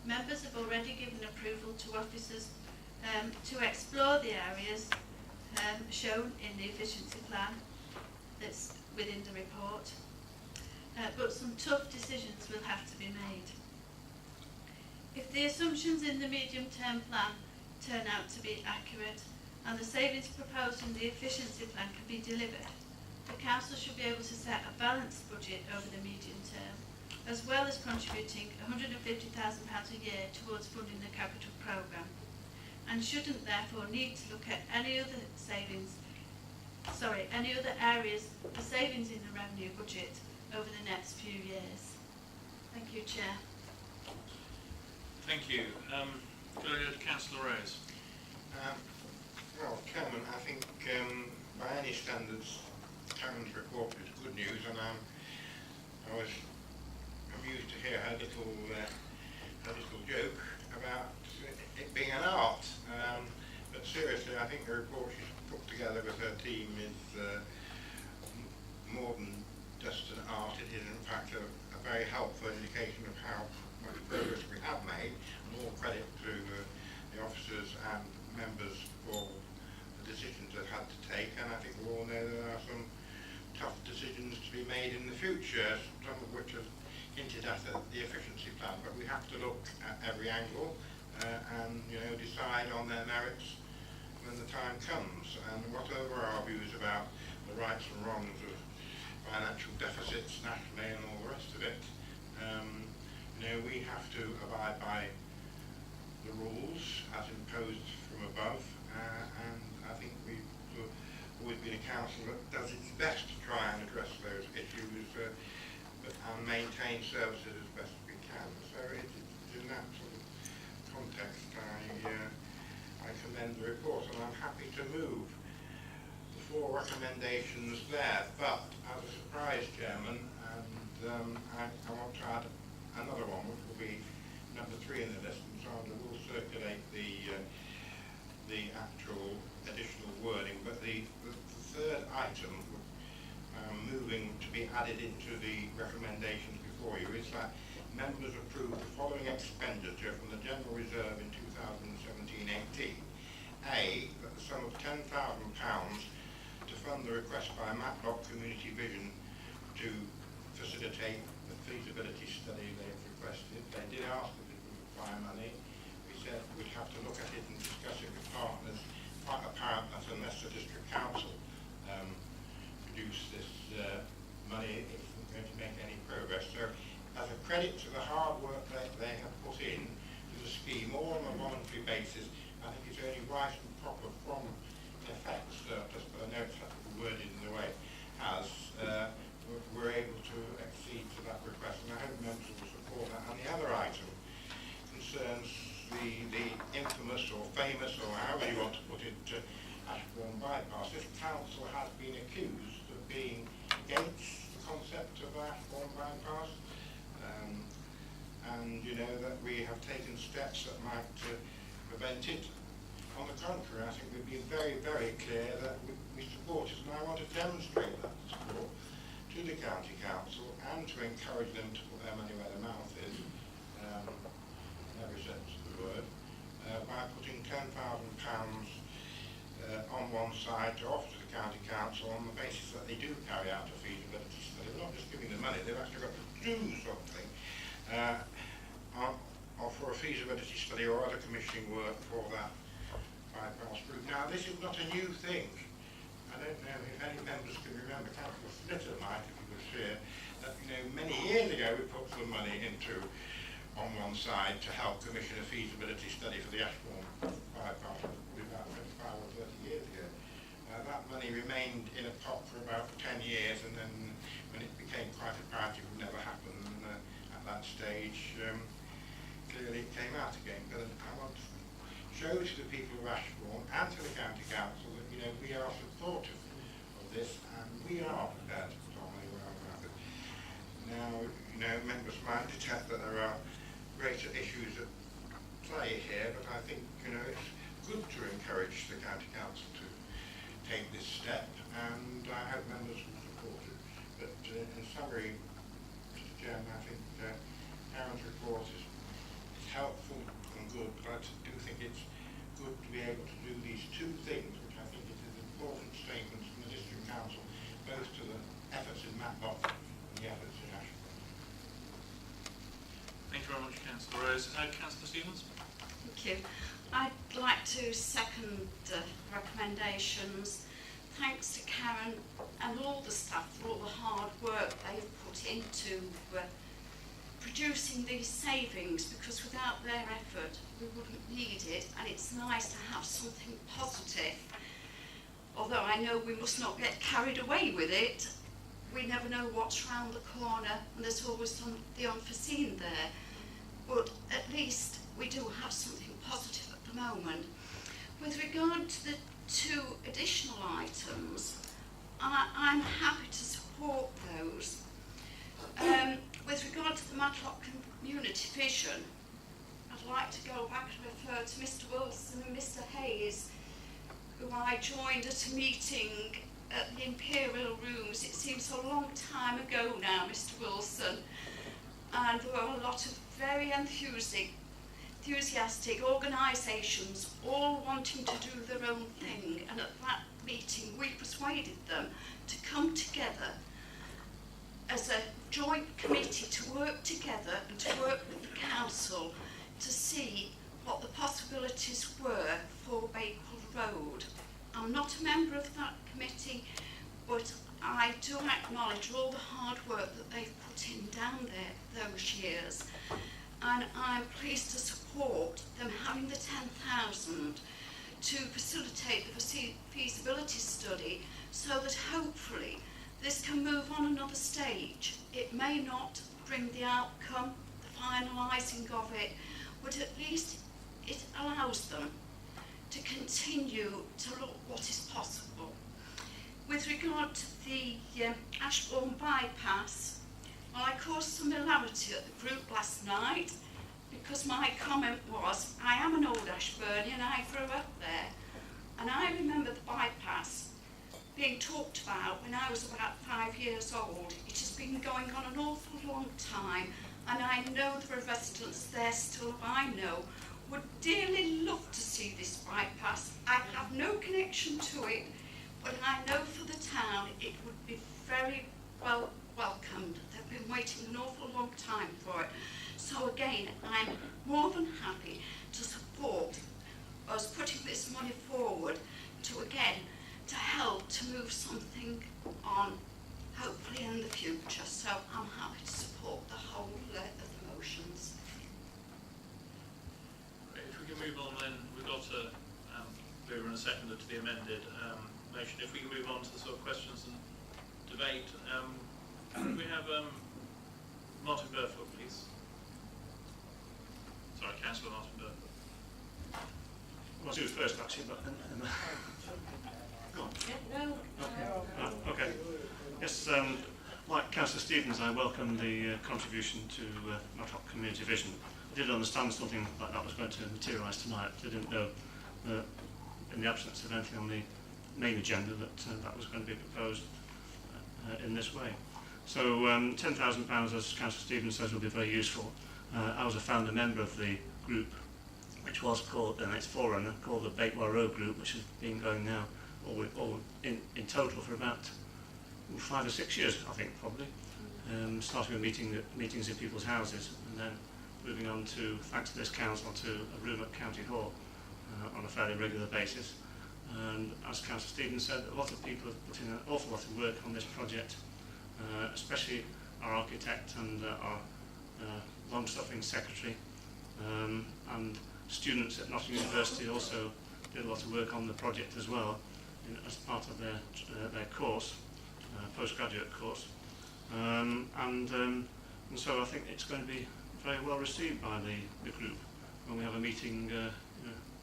Members have already given approval to officers to explore the areas shown in the efficiency plan that's within the report, but some tough decisions will have to be made. If the assumptions in the medium-term plan turn out to be accurate and the savings proposed in the efficiency plan can be delivered, the Council should be able to set a balanced budget over the medium term, as well as contributing £150,000 a year towards funding the capital programme, and shouldn't therefore need to look at any other areas for savings in the revenue budget over the next few years. Thank you, Chair. Thank you. Could I go to Councillor Rose? Well, Chairman, I think by any standards, Karen's report is good news, and I was amused to hear her little joke about it being an art. But seriously, I think the report she's put together with her team is more than just an art. It is in fact a very helpful indication of how much progress we have made, and all credit to the officers and members for the decisions they've had to take. And I think we all know there are some tough decisions to be made in the future, some of which are hinted at the efficiency plan, but we have to look at every angle and decide on their merits when the time comes. And whatever our views about the rights and wrongs of financial deficits nationally and all the rest of it, we have to abide by the rules as imposed from above, and I think we've always been a council that does its best to try and address those issues and maintain services as best we can. So it's in that sort of context I commend the report, and I'm happy to move the 4 recommendations there. But as a surprise, Chairman, and I want to add another one, which will be number 3 in the list, and so I will circulate the actual additional wording. But the third item, moving to be added into the recommendations before you, is that members approve the following expenditure from the General Reserve in 2017-18. A, that the sum of £10,000 to fund the request by Matlock Community Vision to facilitate the feasibility study they've requested. They did ask if it would require money. We said we'd have to look at it and discuss it with partners. Quite apparent that unless the District Council produce this money, it isn't going to make any progress. So as a credit to the hard work that they have put in to the scheme, all on a voluntary basis, I think it's only right and proper from in effect surplus, but I know it's worded in the way it has, we're able to accede to that request, and I hope members will support that. And the other item concerns the infamous or famous, or however you want to put it, Ashbourne bypass. This council has been accused of being against the concept of Ashbourne bypass, and that we have taken steps that might prevent it. On the contrary, I think we've been very, very clear that we support it, and I want to demonstrate that support to the County Council and to encourage them to put their money where their mouth is, in every sense of the word, by putting £10,000 on one side to offer to the County Council on the basis that they do carry out a feasibility study. They're not just giving the money, they've actually got to do something for a feasibility study or other commissioning work for that bypass route. Now, this is not a new thing. I don't know if any members can remember, Councillor Flitter might, if he was here, that many years ago we put some money into on one side to help commission a feasibility study for the Ashbourne bypass, about 25 or 30 years ago. That money remained in a pot for about 10 years, and then when it became quite apparent it would never happen at that stage, clearly it came out again. But I want show to the people of Ashbourne and to the County Council that, you know, we are supportive of this and we are prepared to put on a well it. Now, you know, members might detect that there are greater issues at play here, but I think, you know, it's good to encourage the County Council to take this step, and I hope members will support it. But in summary, Mr. Chairman, I think Karen's report is helpful and good, but I do think it's good to be able to do these two things, which I think is important statements from the District Council, both to the efforts in Matlock and the efforts in Ashbourne. Thank you very much, Councillor Rose. Councillor Stevens? Thank you. I'd like to second the recommendations. Thanks to Karen and all the staff for all the hard work they've put into producing these savings, because without their effort we wouldn't need it, and it's nice to have something positive. Although I know we must not get carried away with it, we never know what's round the corner and there's always the unforeseen there. But at least we do have something positive at the moment. With regard to the two additional items, I'm happy to support those. With regard to the Matlock Community Vision, I'd like to go back and refer to Mr Wilson and Mr Hayes, who I joined at a meeting at the Imperial Rooms. It seems a long time ago now, Mr Wilson, and there were a lot of very enthusiastic organisations all wanting to do their own thing, and at that meeting we persuaded them to come together as a joint committee to work together and to work with the council to see what the possibilities were for Bakewell Road. I'm not a member of that committee, but I do acknowledge all the hard work that they've put in down there those years, and I'm pleased to support them having the 10,000 to facilitate the feasibility study, so that hopefully this can move on another stage. It may not bring the outcome, the finalising of it, but at least it allows them to continue to look what is possible. With regard to the Ashbourne bypass, well, I caused some hilarity at the group last night because my comment was, I am an old Ashburnian, I grew up there, and I remember the bypass being talked about when I was about 5 years old. It has been going on an awful long time, and I know there are residents there still who I know would dearly love to see this bypass. I have no connection to it, but I know for the town it would be very well welcomed. They've been waiting an awful long time for it. So again, I'm more than happy to support us putting this money forward to help to move something on, hopefully in the future. So I'm happy to support the whole of the motions. Great. If we can move on then, we've got a mover and a seconder to the amended motion. If we can move on to the sort of questions and debate. We have Martin Burfoot, please. Sorry, Councillor Martin Burfoot. Well, she was first actually, but go on. No. Okay. Yes, like Councillor Stevens, I welcome the contribution to Matlock Community Vision. I did understand something like that was going to materialise tonight. I didn't know in the absence of anything on the main agenda that that was going to be proposed in this way. So £10,000, as Councillor Stevens says, will be very useful. I was a founder member of the group, which was called, and its forerunner, called the Bakewell Road Group, which has been going now all in total for about 5 or 6 years, I think, probably. Starting with meetings in people's houses, and then moving on to, thanks to this council, to a room at County Hall on a fairly regular basis. And as Councillor Stevens said, a lot of people have put in an awful lot of work on this project, especially our architect and our long-suffering secretary, and students at Nottingham University also did a lot of work on the project as well, as part of their course, postgraduate course, and so I think it's going to be very well received by the group when we have a meeting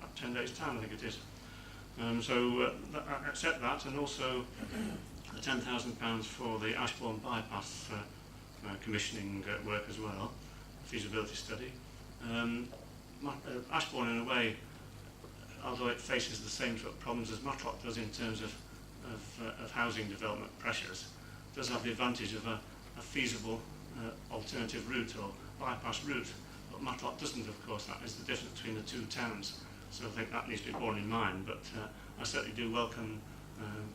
at about 10 days' time, I think it is. I accept that, and also the £10,000 for the Ashbourne bypass commissioning work as well, feasibility study. Ashbourne, in a way, although it faces the same sort of problems as Matlock does in terms of housing development pressures, does have the advantage of a feasible alternative route or bypass route. But Matlock doesn't, of course. That is the difference between the two towns. So I think that needs to be borne in mind. But I certainly do welcome,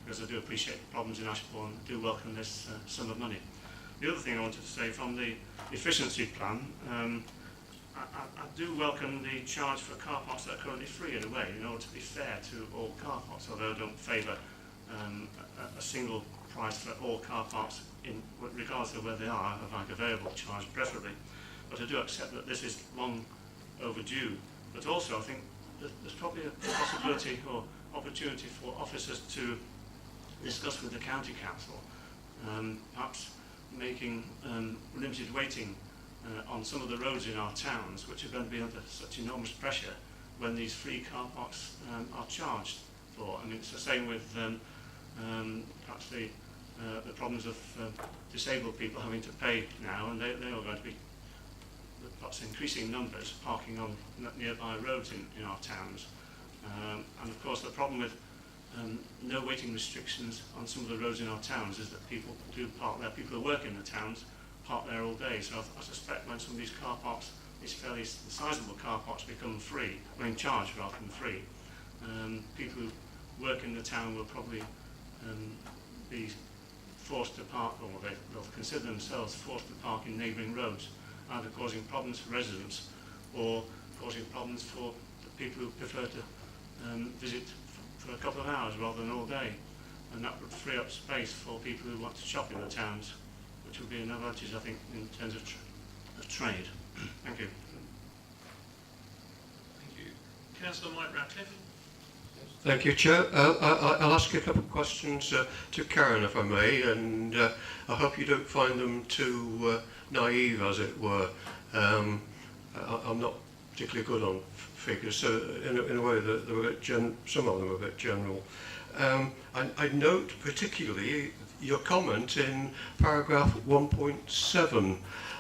because I do appreciate the problems in Ashbourne, I do welcome this sum of money. The other thing I wanted to say, from the efficiency plan, I do welcome the charge for car parks that are currently free, in a way, in order to be fair to all car parks, although I don't favour a single price for all car parks, regardless of where they are, of like a variable charge preferably. But I do accept that this is long overdue. But also I think that there's probably a possibility or opportunity for officers to discuss with the county council, perhaps making limited waiting on some of the roads in our towns, which are going to be under such enormous pressure when these free car parks are charged for. I mean, it's the same with perhaps the problems of disabled people having to pay now, and they are going to be perhaps increasing numbers parking on nearby roads in our towns. And of course the problem with no waiting restrictions on some of the roads in our towns is that people do park there, people who work in the towns park there all day. So I suspect when some of these car parks, these fairly sizable car parks, become free, or in charge rather than free, people who work in the town will probably be forced to park, or they'll consider themselves forced to park in neighbouring roads, either causing problems for residents or causing problems for the people who prefer to visit for a couple of hours rather than all day. And that would free up space for people who want to shop in the towns, which would be an advantage, I think, in terms of trade. Thank you. Thank you. Councillor Mike Ratcliffe. Thank you, Chair. I'll ask a couple of questions to Karen, if I may, and I hope you don't find them too naive, as it were. I'm not particularly good on figures, so in a way that they're a bit some of them are a bit general. I note particularly your comment in paragraph 1.7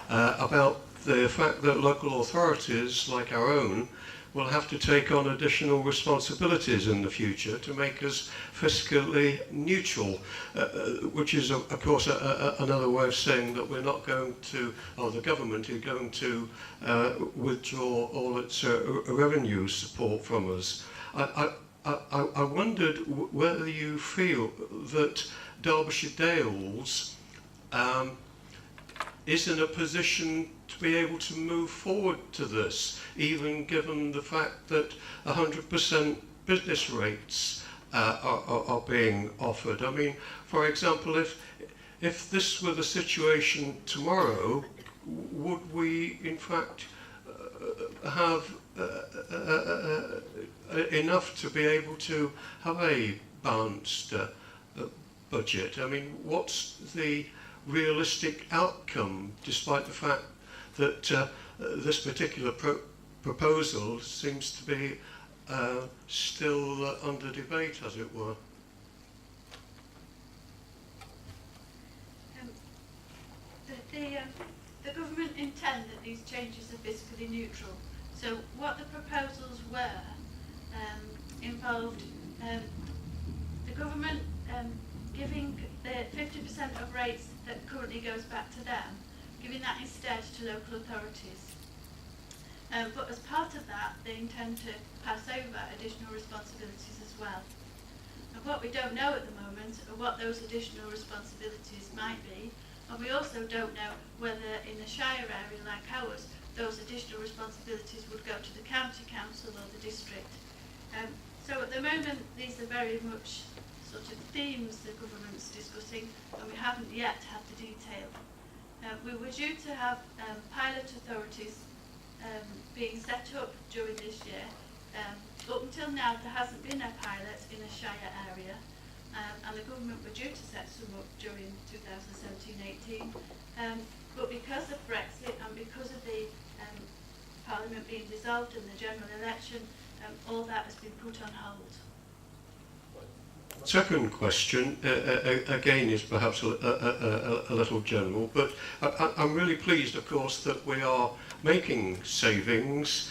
about the fact that local authorities, like our own, will have to take on additional responsibilities in the future to make us fiscally neutral, which is, of course, another way of saying that we're not going to, or the government is going to withdraw all its revenue support from us. I wondered whether you feel that Derbyshire Dales is in a position to be able to move forward to this, even given the fact that 100% business rates are being offered. I mean, for example, if this were the situation tomorrow, would we in fact have enough to be able to have a balanced budget? I mean, what's the realistic outcome, despite the fact that this particular proposal seems to be still under debate, as it were? The government intend that these changes are fiscally neutral. So what the proposals were involved the government giving the 50% of rates that currently goes back to them, giving that instead to local authorities. But as part of that, they intend to pass over additional responsibilities as well. And what we don't know at the moment are what those additional responsibilities might be, and we also don't know whether in a shire area like ours, those additional responsibilities would go to the county council or the district. So at the moment, these are very much sort of themes the government's discussing, and we haven't yet had the detail. We were due to have pilot authorities being set up during this year. Up until now, there hasn't been a pilot in a shire area, and the government were due to set some up during 2017-18. But because of Brexit and because of the Parliament being dissolved and the general election, all that has been put on hold. Second question, again, is perhaps a little general, but I'm really pleased, of course, that we are making savings,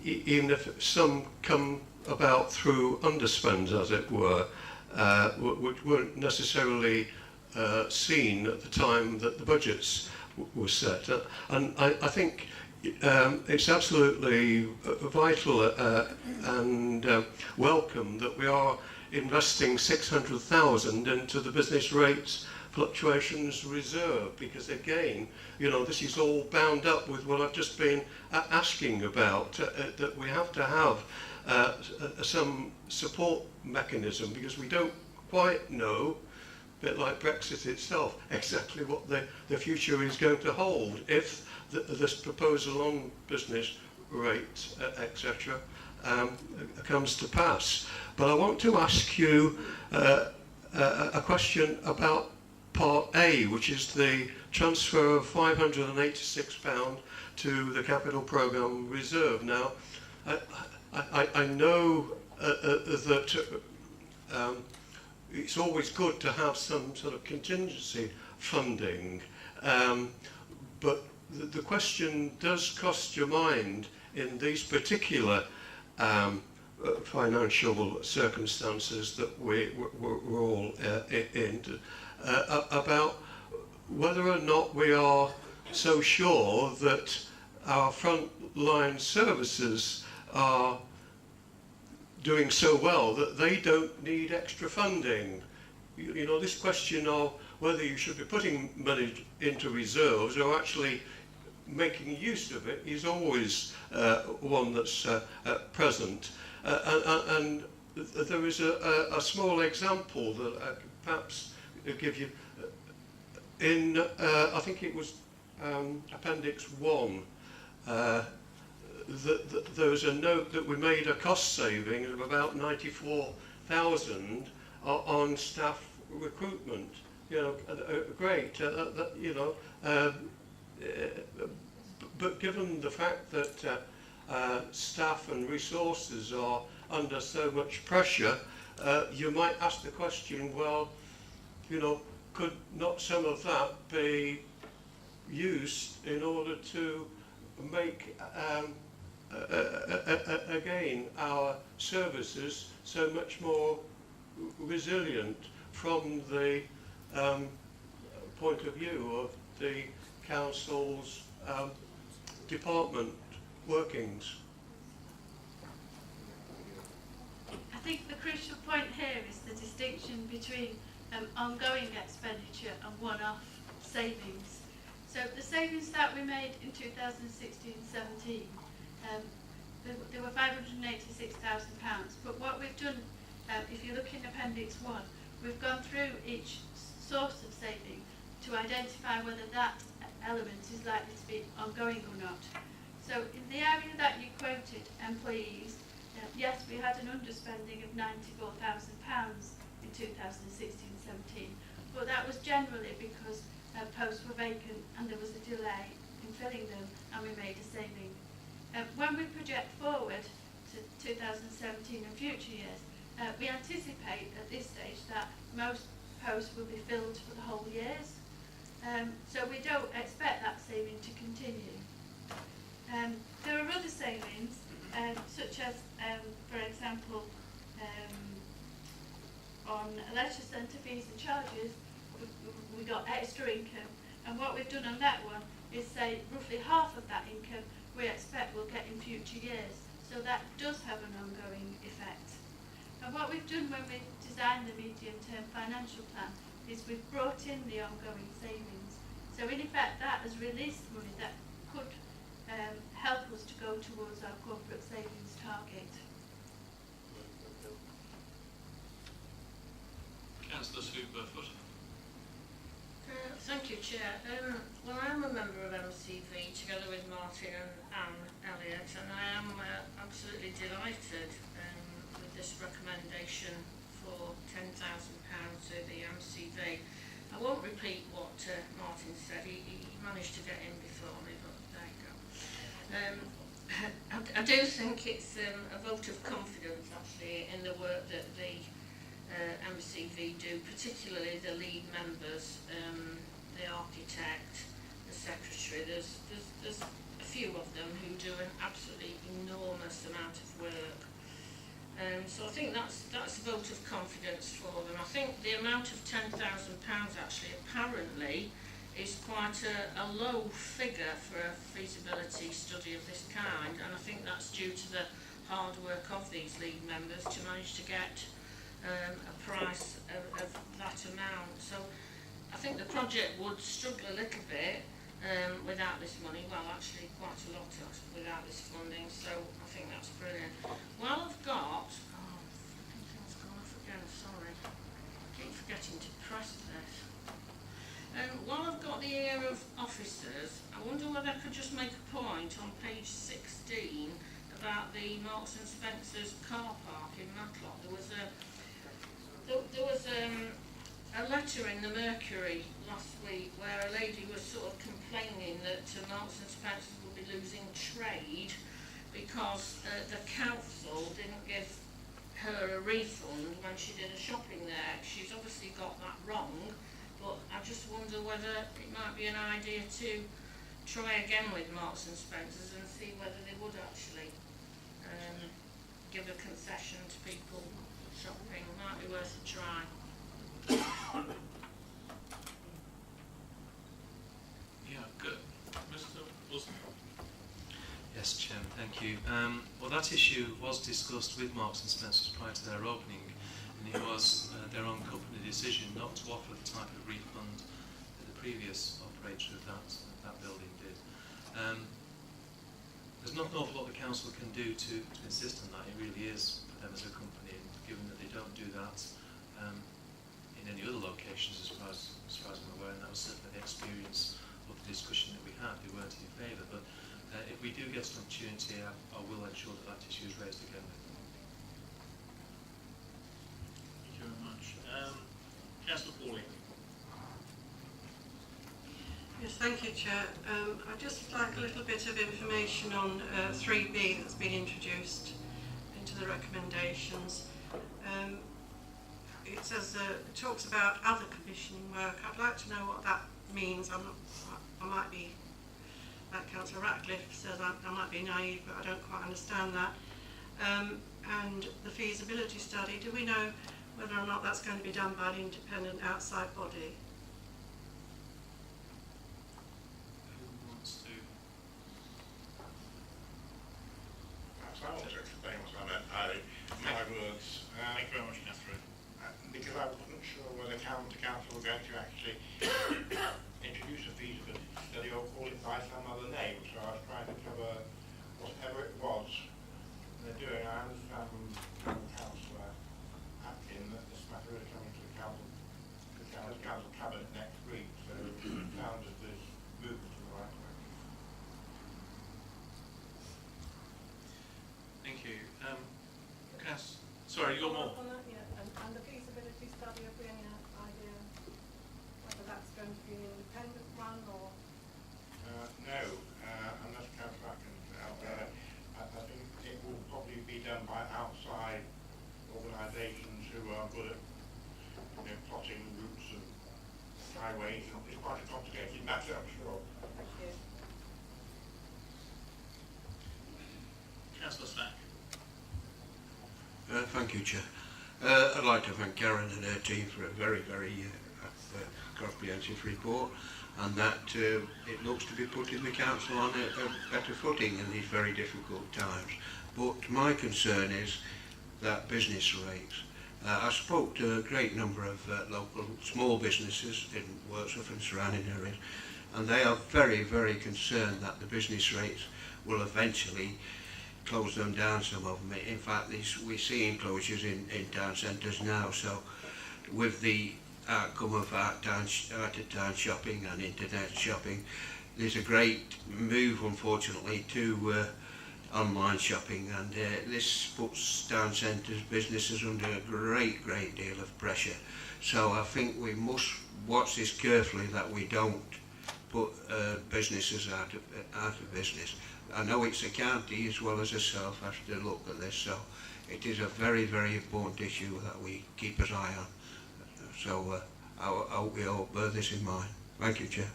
even if some come about through underspends, as it were, which weren't necessarily seen at the time that the budgets were set. And I think it's absolutely vital and welcome that we are investing 600,000 into the business rates fluctuations reserve, because again, you know, this is all bound up with what I've just been asking about, that we have to have some support mechanism, because we don't quite know, a bit like Brexit itself, exactly what the future is going to hold if this proposal on business rates, etc., comes to pass. But I want to ask you a question about Part A, which is the transfer of £586 to the Capital Programme Reserve. Now, I know that it's always good to have some sort of contingency funding, but the question does cross your mind in these particular financial circumstances that we're all in, about whether or not we are so sure that our frontline services are doing so well that they don't need extra funding. You know, this question of whether you should be putting money into reserves or actually making use of it is always one that's present. And there is a small example that I could perhaps give you. In, I think it was Appendix 1, there was a note that we made a cost saving of about 94,000 on staff recruitment. You know, great, you know, but given the fact that staff and resources are under so much pressure, you might ask the question, well, you know, could not some of that be used in order to make, again, our services so much more resilient from the point of view of the council's department workings? I think the crucial point here is the distinction between ongoing expenditure and one-off savings. So the savings that we made in 2016-17, there were £586,000, but what we've done, if you look in Appendix 1, we've gone through each source of saving to identify whether that element is likely to be ongoing or not. So in the area that you quoted, employees, yes, we had an underspending of £94,000 in 2016-17, but that was generally because posts were vacant and there was a delay in filling them, and we made a saving. When we project forward to 2017 and future years, we anticipate at this stage that most posts will be filled for the whole years. So we don't expect that saving to continue. There are other savings, such as, for example, on leisure centre fees and charges, we got extra income, and what we've done on that one is say roughly half of that income we expect we'll get in future years. So that does have an ongoing effect. And what we've done when we designed the medium-term financial plan is we've brought in the ongoing savings. So in effect that has released money that could help us to go towards our corporate savings target. Councillor Scoop-Burfoot. Thank you, Chair. Well, I am a member of MCV together with Martin and Anne Elliott, and I am absolutely delighted with this recommendation for £10,000 to the MCV. I won't repeat what Martin said. He managed to get in before me, but there you go. I do think it's a vote of confidence actually in the work that the MCV do, particularly the lead members, the architect, the secretary. There's a few of them who do an absolutely enormous amount of work. So I think that's a vote of confidence for them. I think the amount of £10,000 actually apparently is quite a low figure for a feasibility study of this kind, and I think that's due to the hard work of these league members to manage to get a price of that amount. So I think the project would struggle a little bit without this money, well actually quite a lot without this funding, so I think that's brilliant. Well, I've got, flipping thing's gone off again, sorry, I keep forgetting to press this. While I've got the ear of officers, I wonder whether I could just make a point on page 16 about the Marks and Spencer's car park in Matlock. There was a letter in the Mercury last week where a lady was sort of complaining that Marks and Spencer's would be losing trade because the council didn't give her a refund when she did a shopping there. She's obviously got that wrong. But I just wonder whether it might be an idea to try again with Marks and Spencer's and see whether they would actually give a concession to people shopping. Might be worth a try. Yeah, good. Mr. Wilson. Yes, Chairman, thank you. Well, that issue was discussed with Marks and Spencer's prior to their opening, and it was their own company decision not to offer the type of refund that the previous operator of that building did. There's not an awful lot the council can do to insist on that. It really is for them as a company, and given that they don't do that in any other locations as far as I'm aware, and that was certainly the experience of the discussion that we had. They weren't in favour, but if we do get an opportunity, I will ensure that issue is raised again with them. Thank you very much. Councillor Pauling. Yes, thank you, Chair. I'd just like a little bit of information on 3B that's been introduced into the recommendations. It says it talks about other commissioning work. I'd like to know what that means. I might be, like Councillor Ratcliffe says, I might be naive, but I don't quite understand that. And the feasibility study, do we know whether or not that's going to be done by an independent outside body? Who wants to? Perhaps I want to explain what I meant. My words. Thank you very much, Catherine. Because I wasn't sure whether the council were going to actually introduce a feasibility study or call it by some other name. So I was trying to cover whatever it was they're doing. I understand from Councillor Atkin that this matter is coming to the council cabinet next week. So it sounds as this moves in the right direction. Thank you. Cass, sorry, you got more? And the feasibility study, have we any idea whether that's going to be an independent one or? No, unless Councillor Atkin can help there. I think it will probably be done by outside organisations who are good at plotting routes and highways. It's quite a complicated matter, I'm sure. Thank you. Councillor Stack. Thank you, Chair. I'd like to thank Karen and her team for a very, very comprehensive report, and that it looks to be putting the council on a better footing in these very difficult times. But my concern is that business rates. I spoke to a great number of local small businesses in Worksworth and surrounding areas, and they are very, very concerned that the business rates will eventually close them down, some of them. In fact, we're seeing closures in town centres now, so with the outcome of out-of-town shopping and internet shopping, there's a great move, unfortunately, to online shopping, and this puts town centres, businesses under a great deal of pressure. So I think we must watch this carefully, that we don't put businesses out of business. I know it's a county as well as yourself has to look at this, so it is a very, very important issue that we keep an eye on. So I hope we all bear this in mind. Thank you, Chair.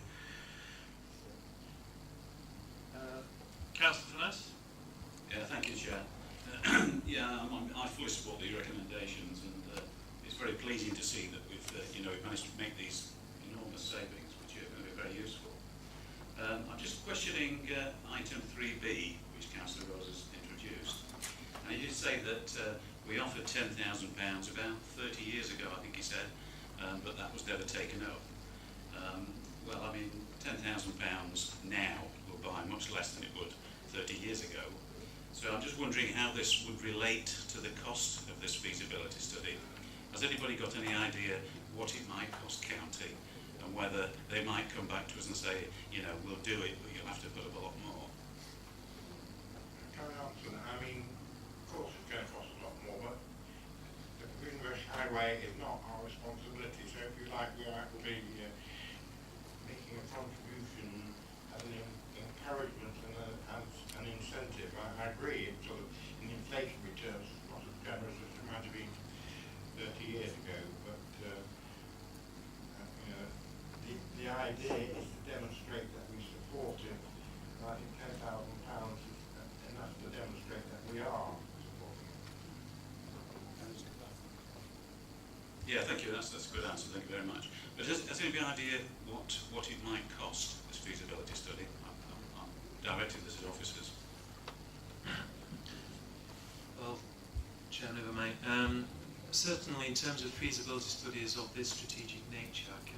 Councillor Finesse? Yeah, thank you, Chair. I fully support these recommendations, and it's very pleasing to see that we've managed to make these enormous savings, which are going to be very useful. I'm just questioning item 3B, which Councillor Rose has introduced. And he did say that we offered £10,000 about 30 years ago, I think he said, but that was never taken up. Well, I mean, £10,000 now will buy much less than it would 30 years ago. So I'm just wondering how this would relate to the cost of this feasibility study. Has anybody got any idea what it might cost county, and whether they might come back to us and say, we'll do it, but you'll have to put up a lot more? Can I answer that? I mean, of course it's going to cost a lot more, but the Greenbush Highway is not our responsibility. So if you like, we are actually making a contribution as an encouragement and an incentive. I agree, it's sort of, in inflationary terms, it's not as generous as it might have been 30 years ago, but the idea is to demonstrate that we support it. And I think £10,000 is enough to demonstrate that we are supporting it. Yeah, thank you. That's a good answer. Thank you very much. But has anybody an idea what it might cost, this feasibility study? I'm directing this at officers. Well, Chairman, if I may, certainly in terms of feasibility studies of this strategic nature, I can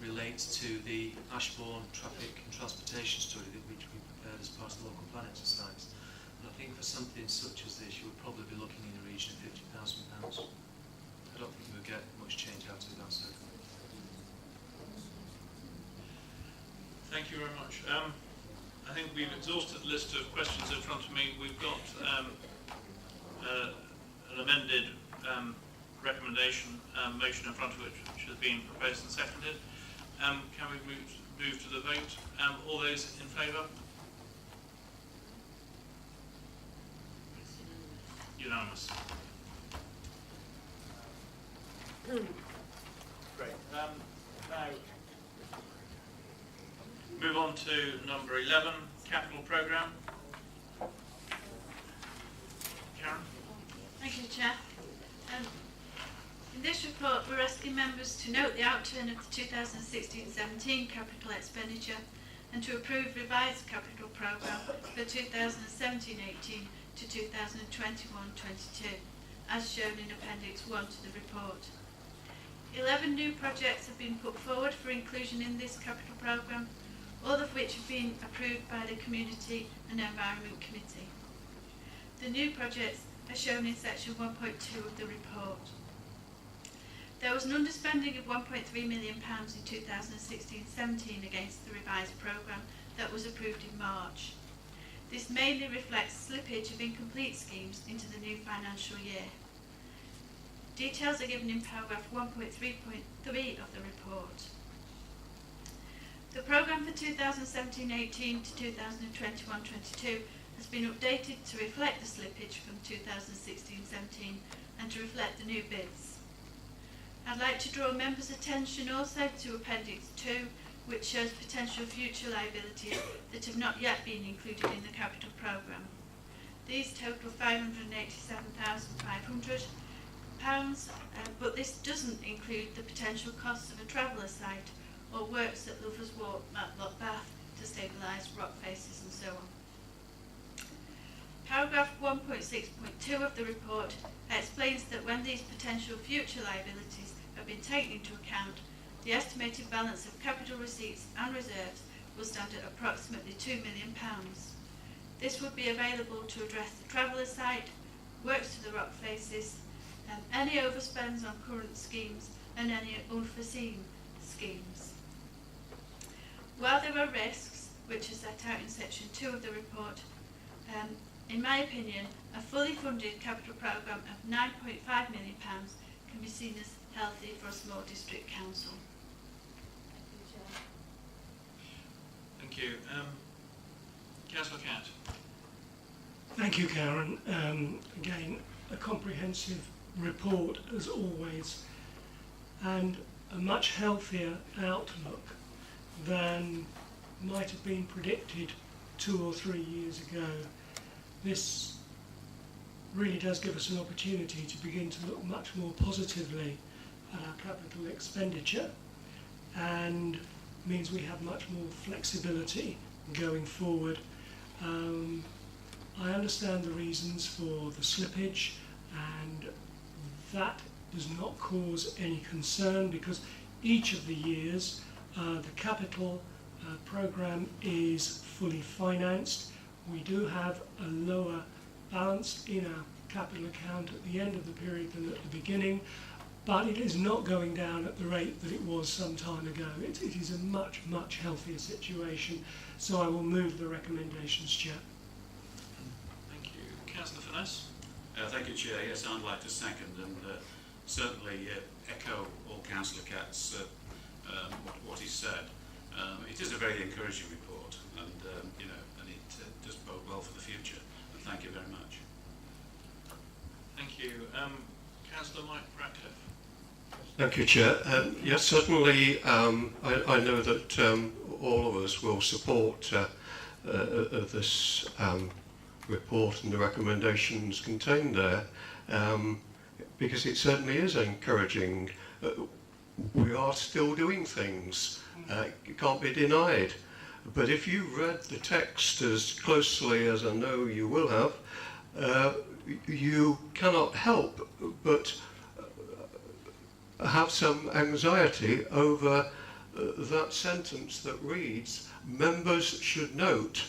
relate to the Ashbourne Traffic and Transportation study which we prepared as part of the local plan exercise. And I think for something such as this, you would probably be looking in the region of £50,000. I don't think we would get much change out of that, so. Thank you very much. I think we've exhausted the list of questions in front of me. We've got an amended recommendation motion in front of which has been proposed and seconded. Can we move to the vote? All those in favour? Unanimous. Great. Now, move on to number 11, capital programme. Karen? Thank you, Chair. In this report, we're asking members to note the outturn of the 2016-17 capital expenditure and to approve revised capital programme for 2017-18 to 2021-22, as shown in Appendix 1 to the report. 11 new projects have been put forward for inclusion in this capital programme, all of which have been approved by the Community and Environment Committee. The new projects are shown in section 1.2 of the report. There was an underspending of £1.3 million in 2016-17 against the revised programme that was approved in March. This mainly reflects slippage of incomplete schemes into the new financial year. Details are given in paragraph 1.3.3 of the report. The programme for 2017-18 to 2021-22 has been updated to reflect the slippage from 2016-17 and to reflect the new bids. I'd like to draw members' attention also to Appendix 2, which shows potential future liabilities that have not yet been included in the capital programme. These total £587,500, but this doesn't include the potential costs of a traveller site or works at Lovers Walk, Matlock Bath to stabilise rock faces and so on. Paragraph 1.6.2 of the report explains that when these potential future liabilities have been taken into account, the estimated balance of capital receipts and reserves will stand at approximately £2 million. This would be available to address the traveller site, works to the rock faces, any overspends on current schemes and any unforeseen schemes. While there are risks, which are set out in section 2 of the report, in my opinion, a fully funded capital programme of £9.5 million can be seen as healthy for a small district council. you. Councillor Catt. Thank you, Karen. Again, a comprehensive report as always, and a much healthier outlook than might have been predicted 2 or 3 years ago. This really does give us an opportunity to begin to look much more positively at our capital expenditure, and means we have much more flexibility going forward. I understand the reasons for the slippage, and that does not cause any concern because each of the years the capital programme is fully financed. We do have a lower balance in our capital account at the end of the period than at the beginning, but it is not going down at the rate that it was some time ago. It is a much, much healthier situation, so I will move the recommendations, Chair. Thank you. Councillor Finesse. Thank you, Chair. Yes, I'd like to second and certainly echo all Councillor Catt's what he said. It is a very encouraging report, and and it does bode well for the future. And thank you very much. Thank you. Councillor Mike Ratcliffe. Thank you, Chair. Yes, certainly I know that all of us will support this report and the recommendations contained there, because it certainly is encouraging. We are still doing things. It can't be denied. But if you read the text as closely as I know you will have, you cannot help but have some anxiety over that sentence that reads, members should note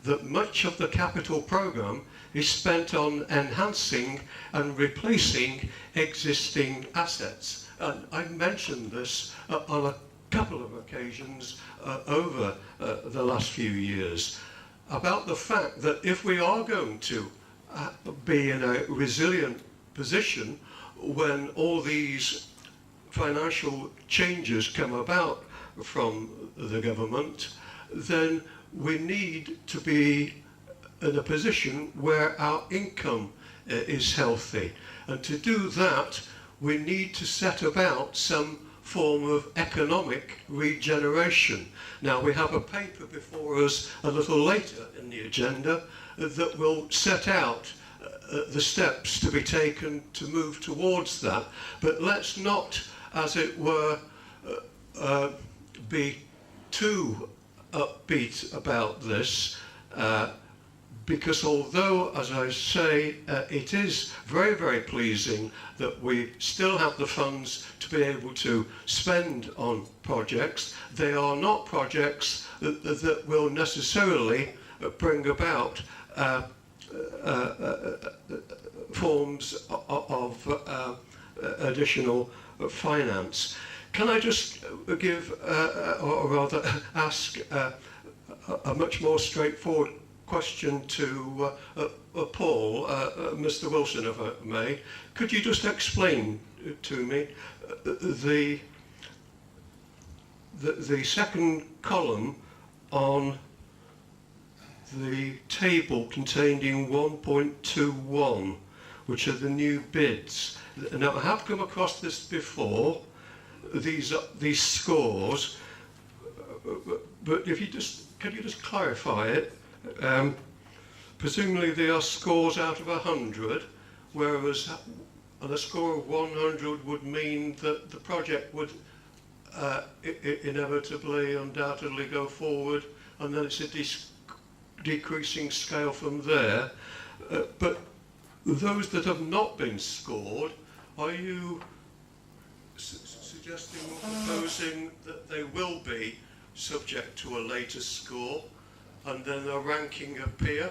that much of the capital programme is spent on enhancing and replacing existing assets. And I've mentioned this on a couple of occasions over the last few years about the fact that if we are going to be in a resilient position when all these financial changes come about from the government, then we need to be in a position where our income is healthy. And to do that, we need to set about some form of economic regeneration. Now, we have a paper before us a little later in the agenda that will set out the steps to be taken to move towards that. But let's not, as it were, be too upbeat about this, because although, as I say, it is very, very pleasing that we still have the funds to be able to spend on projects, they are not projects that will necessarily bring about forms of additional finance. Can I just give, or rather ask, a much more straightforward question to Paul, Mr. Wilson, if I may? Could you just explain to me the second column on the table contained in 1.21, which are the new bids? Now, I have come across this before, these scores, but if you just, can you just clarify it? Presumably they are scores out of 100, whereas a score of 100 would mean that the project would inevitably, undoubtedly go forward, and then it's a decreasing scale from there. But those that have not been scored, are you suggesting or proposing that they will be subject to a later score and then a ranking appear?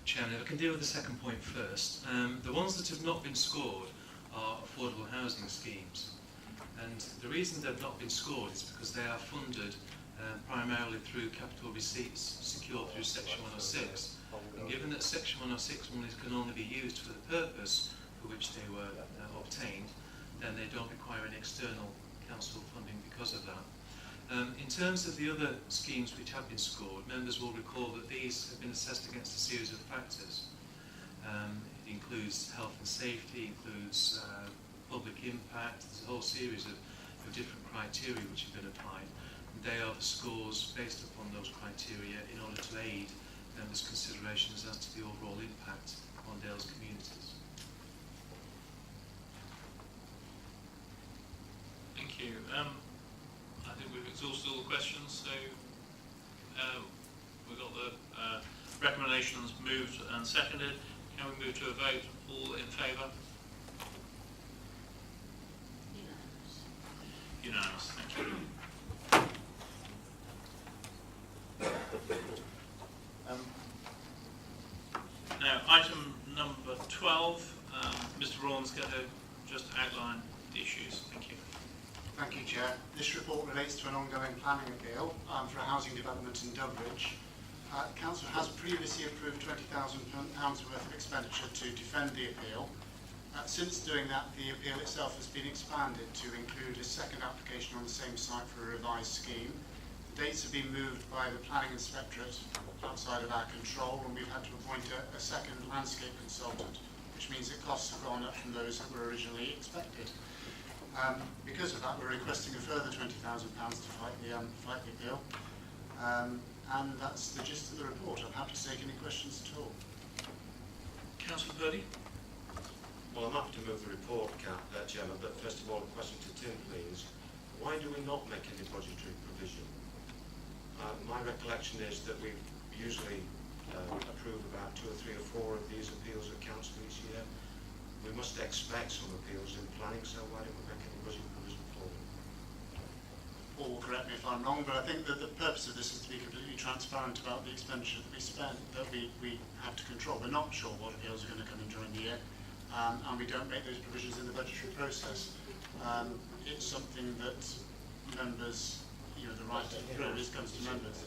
Chairman, if I can deal with the second point first. The ones that have not been scored are affordable housing schemes, and the reason they've not been scored is because they are funded primarily through capital receipts secured through Section 106, and given that Section 106 monies can only be used for the purpose for which they were obtained, then they don't require any external council funding because of that. In terms of the other schemes which have been scored, members will recall that these have been assessed against a series of factors. It includes health and safety, includes public impact. There's a whole series of different criteria which have been applied. And they are the scores based upon those criteria in order to aid members' considerations as to the overall impact on Dales communities. Thank you. I think we've exhausted all the questions, so we've got the recommendations moved and seconded. Can we move to a vote? All in favour? Unanimous. Thank you. Now, item number 12, Mr. Rawn's going to just outline the issues. Thank you. Thank you, Chair. This report relates to an ongoing planning appeal for a housing development in Derbyshire. Council has previously approved £20,000 worth of expenditure to defend the appeal. Since doing that, the appeal itself has been expanded to include a second application on the same site for a revised scheme. The dates have been moved by the planning inspectorate outside of our control, and we've had to appoint a second landscape consultant, which means that costs have gone up from those that were originally expected. Because of that, we're requesting a further £20,000 to fight the appeal. And that's the gist of the report. I'm happy to take any questions at all. Councillor Purdy? Well, I'm happy to move the report, Chairman, but first of all, a question to Tim, please. Why do we not make any budgetary provision? My recollection is that we usually approve about 2 or 3 or 4 of these appeals at council each year. We must expect some appeals in planning, so why don't we make any budget provision for them? Paul will correct me if I'm wrong, but I think that the purpose of this is to be completely transparent about the expenditure that we spend, that we have to control. We're not sure what appeals are going to come in during the year, and we don't make those provisions in the budgetary process. It's something that members, the right to approve comes to members.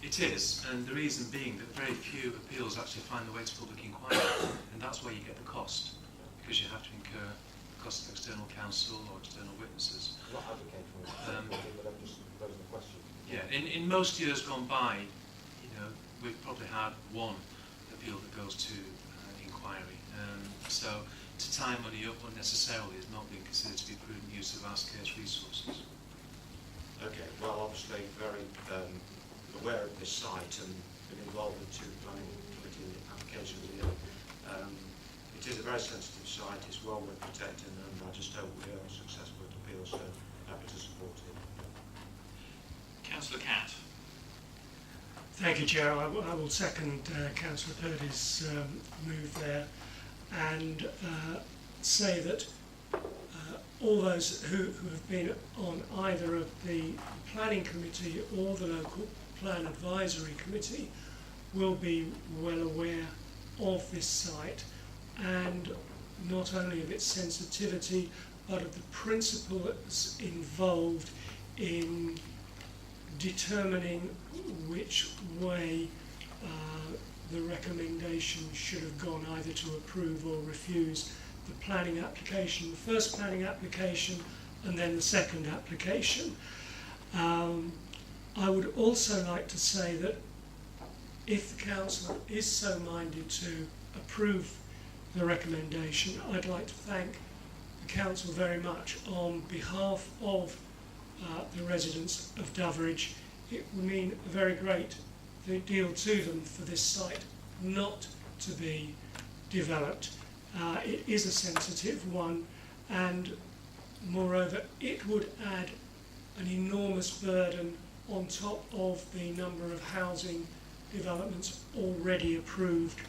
It is, and the reason being that very few appeals actually find their way to public inquiry, and that's where you get the cost, because you have to incur the cost of external counsel or external witnesses. I'm not advocating but I'm just posing a question. Yeah, in most years gone by, we've probably had one appeal that goes to inquiry. So to tie money up unnecessarily is not being considered to be prudent use of our scarce resources. Okay, well, obviously very aware of this site and been involved in 2 planning committee applications here. It is a very sensitive site, it's well worth protecting, and I just hope we are successful at appeals, so happy to support it. Councillor Catt. Thank you, Chair. I will second Councillor Purdy's move there, and say that all those who have been on either of the planning committee or the local plan advisory committee will be well aware of this site, and not only of its sensitivity but of the principles involved in determining which way the recommendation should have gone, either to approve or refuse the planning application, the first planning application and then the second application. I would also like to say that if the council is so minded to approve the recommendation, I'd like to thank the council very much on behalf of the residents of Doveridge. It would mean a very great deal to them for this site not to be developed. It is a sensitive one, and moreover it would add an enormous burden on top of the number of housing developments already approved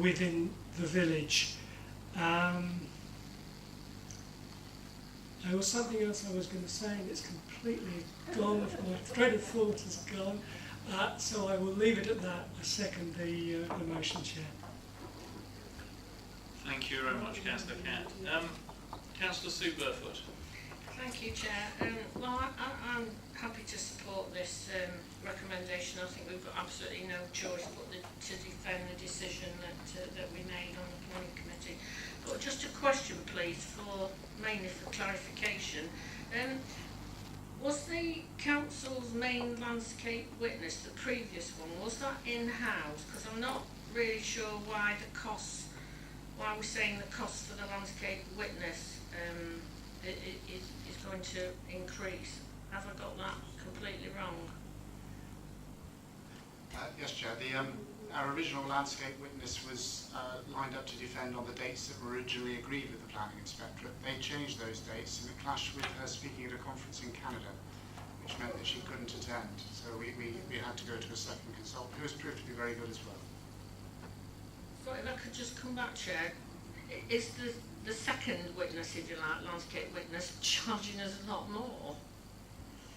within the village. There was something else I was going to say, and it's completely gone. My train of thought is gone. So I will leave it at that. I second the motion, Chair. Thank you very much, Councillor Catt. Councillor Sue Burfoot. Thank you, Chair. Well, I'm happy to support this recommendation. I think we've got absolutely no choice but to defend the decision that we made on the planning committee. But just a question, please, mainly for clarification. Was the council's main landscape witness, the previous one, was that in-house? Because I'm not really sure why we're saying the cost for the landscape witness is going to increase. Have I got that completely wrong? Yes, Chair. Our original landscape witness was lined up to defend on the dates that were originally agreed with the Planning Inspectorate. They changed those dates and it clashed with her speaking at a conference in Canada, which meant that she couldn't attend. So we had to go to a second consultant, who has proved to be very good as well. So if I could just come back, Chair, is the second witness, if you like, landscape witness, charging us a lot more?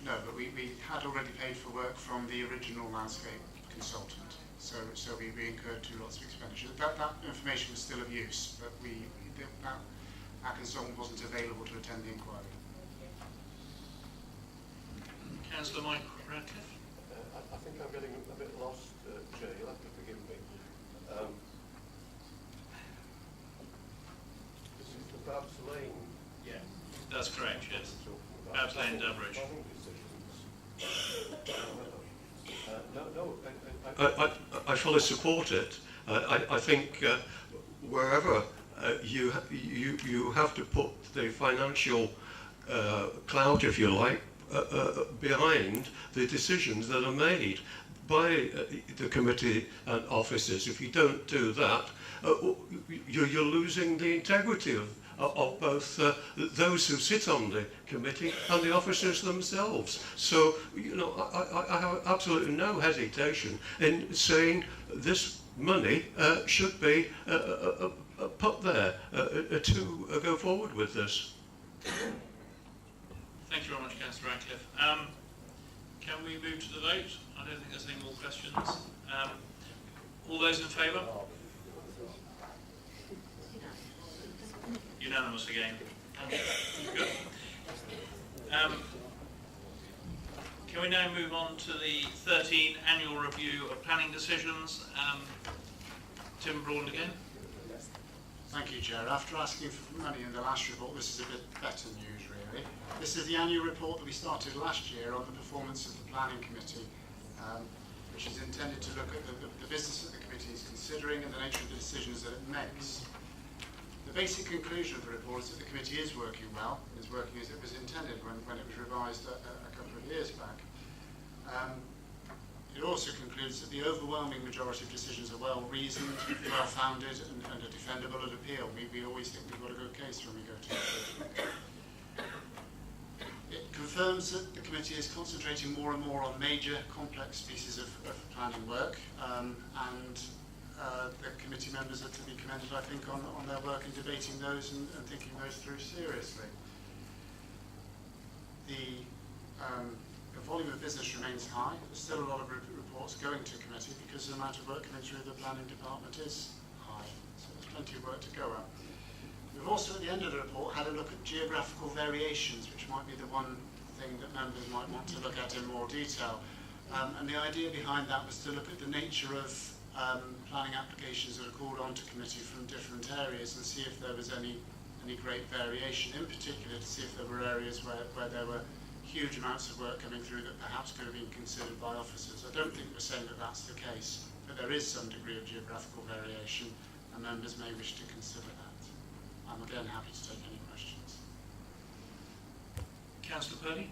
No, but we had already paid for work from the original landscape consultant. So we incurred 2 lots of expenditure. That information was still of use, but our consultant wasn't available to attend the inquiry. Councillor Mike Radcliffe? I think I'm getting a bit lost, Jay. You'll have to forgive me. This is the Babs Lane. Yeah, that's correct, yes. Babs Lane, Durbridge. I fully support it. I think wherever you have to put the financial clout, if you like, behind the decisions that are made by the committee and officers. If you don't do that, you're losing the integrity of both those who sit on the committee and the officers themselves. So, you know, I have absolutely no hesitation in saying this money should be put there to go forward with this. Thank you very much, Councillor Radcliffe. Can we move to the vote? I don't think there's any more questions. All those in favour? Unanimous again. Good. Can we now move on to the 13th annual review of planning decisions? Tim Braun again. Thank you, Chair. After asking for money in the last report, this is a bit better news, really. This is the annual report that we started last year on the performance of the Planning Committee, which is intended to look at the business that the committee is considering and the nature of the decisions that it makes. The basic conclusion of the report is that the committee is working well, is working as it was intended when it was revised a couple of years back. It also concludes that the overwhelming majority of decisions are well-reasoned, well-founded and are defendable at appeal. We always think we've got a good case when we go to appeal. It confirms that the committee is concentrating more and more on major, complex pieces of planning work, and the committee members are to be commended, I think, on their work in debating those and thinking those through seriously. The volume of business remains high. There's still a lot of reports going to committee because the amount of work coming through the planning department is high. So there's plenty of work to go at. We've also, at the end of the report, had a look at geographical variations, which might be the one thing that members might want to look at in more detail. And the idea behind that was to look at the nature of planning applications that are called onto committee from different areas and see if there was any great variation, in particular to see if there were areas where there were huge amounts of work coming through that perhaps could have been considered by officers. I don't think we're saying that that's the case, but there is some degree of geographical variation and members may wish to consider that. I'm again happy to take any questions. Councillor Purdy?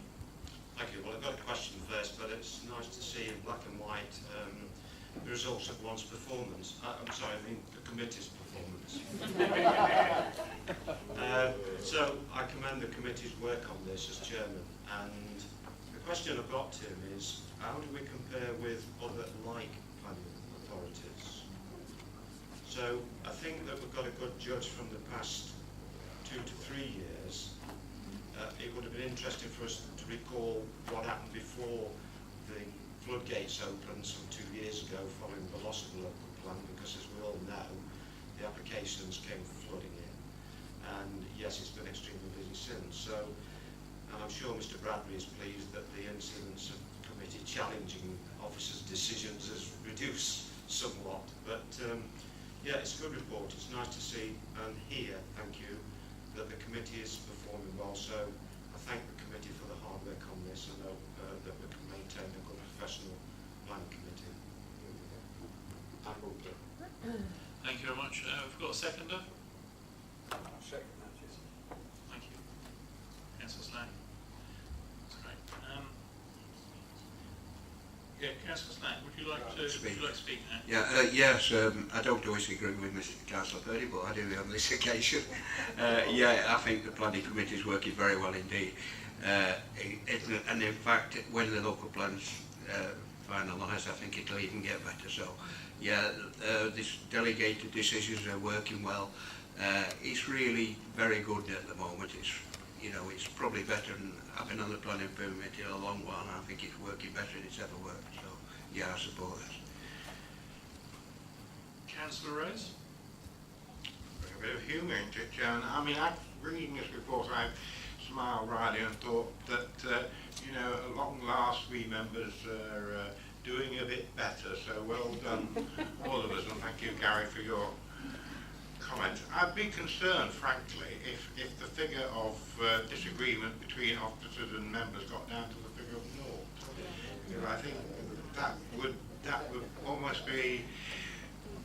Thank you. Well, I've got a question first, but it's nice to see in black and white the results of one's performance. I'm sorry, I mean the committee's performance. So I commend the committee's work on this as chairman. And the question I've got to him is, how do we compare with other like planning authorities? So I think that we've got a good judge from the past 2 to 3 years. It would have been interesting for us to recall what happened before the floodgates opened some 2 years ago following the loss of the local plan, because as we all know, the applications came flooding in. And yes, it's been extremely busy since. So I'm sure Mr Bradbury is pleased that the incidence of the committee challenging officers' decisions has reduced somewhat. But yeah, it's a good report. It's nice to see and hear, thank you, that the committee is performing well. So I thank the committee Thank you very much. We've got a seconder. I'll second that, yes. Thank you. Councillor Slack. That's great. Yeah, Councillor Slack, would you like to speak now? Yeah, yes, I don't always agree with Mr. Councillor Purdy, but I do on this occasion. Yeah, I think the planning committee is working very well indeed. And in fact, when the local plans finalised, I think it'll even get better. So, yeah, these delegated decisions are working well. It's really very good at the moment. It's, you know, it's probably better than having on the planning permit in a long while. And I think it's working better than it's ever worked. So, yeah, I support it. Councillor Rose? A bit of humour into it, Chairman. I mean, reading this report, I smiled rightly and thought that, you know, at long last we members are doing a bit better. So well done, all of us, and thank you, Gary, for your comment. I'd be concerned, frankly, if the figure of disagreement between officers and members got down to the figure of 0. Because I think that would almost be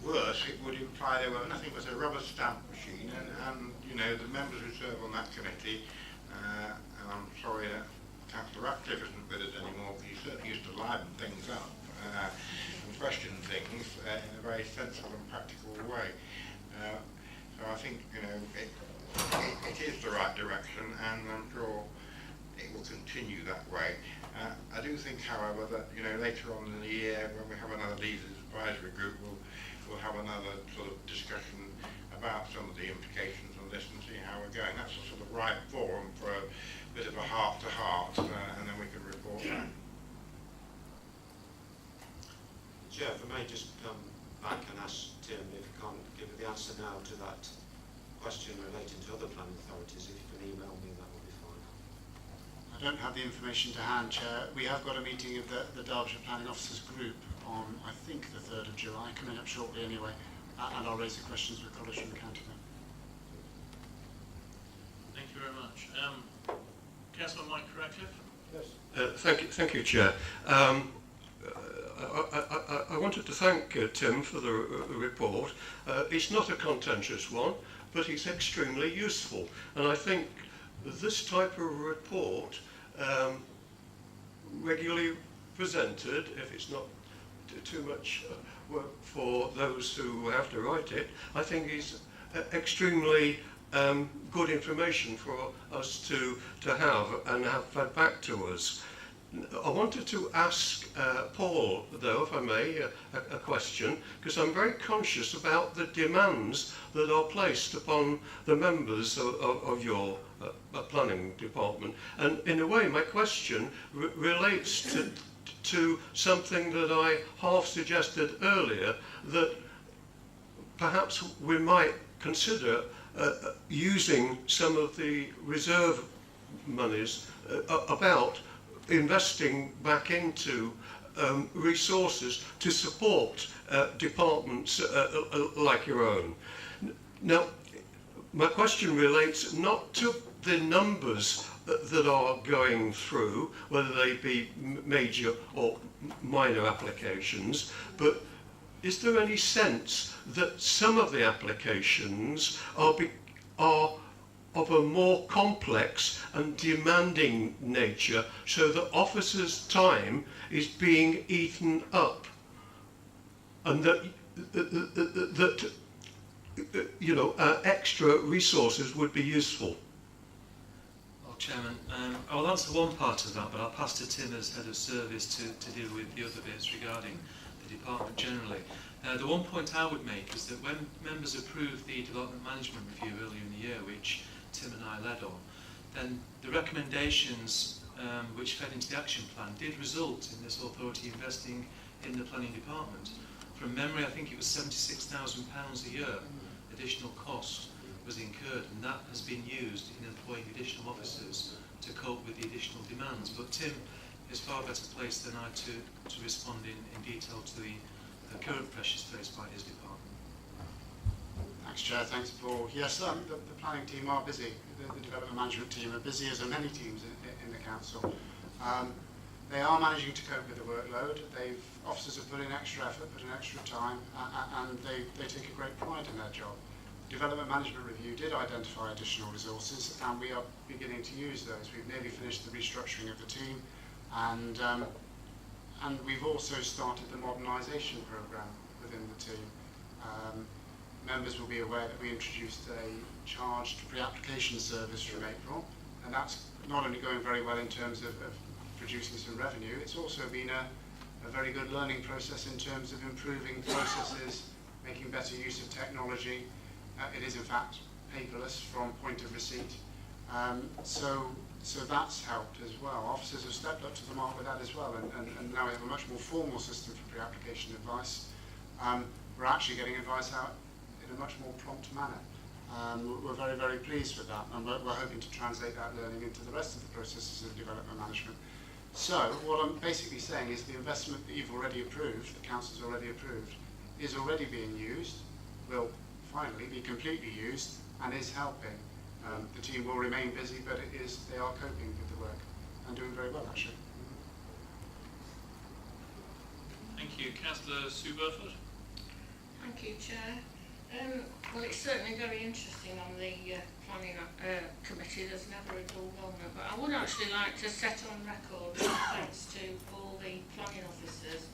worse. It would imply there were nothing but a rubber stamp machine, and you know, the members who serve on that committee, and I'm sorry that Councillor Ratcliffe isn't with us anymore, but he certainly used to liven things up and question things in a very sensible and practical way. So I think, you know, it is the right direction, and I'm sure it will continue that way. I do think, however, that, you know, later on in the year, when we have another leaders advisory group, we'll have another sort of discussion about some of the implications of this and see how we're going. That's the sort of right forum for a bit of a heart-to-heart, and then we can report back. Chair, if I may just come back and ask Tim if you can't give the answer now to that question relating to other planning authorities. If you can email me, that would be fine. I don't have the information to hand, Chair. We have got a meeting of the Derbyshire Planning Officers Group on, I think, the 3rd of July, coming up shortly anyway, and I'll raise the questions with colleagues from the county then. Thank you very much. Councillor Mike Ratcliffe? Yes. Thank you, Chair. I wanted to thank Tim for the report. It's not a contentious one, but it's extremely useful. And I think this type of report, regularly presented, if it's not too much work for those who have to write it, I think is extremely good information for us to have and have fed back to us. I wanted to ask Paul, though, if I may, a question, because I'm very conscious about the demands that are placed upon the members of your planning department. And in a way, my question relates to something that I half suggested earlier, that perhaps we might consider using some of the reserve monies about investing back into resources to support departments like your own. Now, my question relates not to the numbers that are going through, whether they be major or minor applications, but is there any sense that some of the applications are of a more complex and demanding nature, so that officers' time is being eaten up, and that you know, extra resources would be useful? Well, Chairman, I'll answer one part of that, but I'll pass to Tim as Head of Service to deal with the other bits regarding the department generally. The one point I would make is that when members approved the development management review earlier in the year, which Tim and I led on, then the recommendations which fed into the action plan did result in this authority investing in the planning department. From memory, I think it was £76,000 a year additional cost was incurred, and that has been used in employing additional officers to cope with the additional demands. But Tim is far better placed than I to respond in detail to the current pressures faced by his department. Thanks, Chair. Thanks, Paul. Yes, the planning team are busy. The development management team are busy, as are many teams in the council. They are managing to cope with the workload. Officers have put in extra effort, put in extra time, and they take a great pride in their job. Development Management Review did identify additional resources, and we are beginning to use those. We've nearly finished the restructuring of the team, and we've also started the modernisation programme within the team. Members will be aware that we introduced a charged pre-application service from April, and that's not only going very well in terms of producing some revenue, it's also been a very good learning process in terms of improving processes, making better use of technology. It is in fact paperless from point of receipt. So that's helped as well. Officers have stepped up to the mark with that as well, and now we have a much more formal system for pre-application advice. We're actually getting advice out in a much more prompt manner. We're very, very pleased with that, and we're hoping to translate that learning into the rest of the processes of development management. So what I'm basically saying is the investment that you've already approved, the council's already approved, is already being used, will finally be completely used, and is helping. The team will remain busy, but they are coping with the work and doing very well, actually. Thank you. Councillor Sue Burford. Thank you, Chair. Well, it's certainly very interesting on the planning committee. There's never a dull moment, but I would actually like to set on record thanks to all the planning officers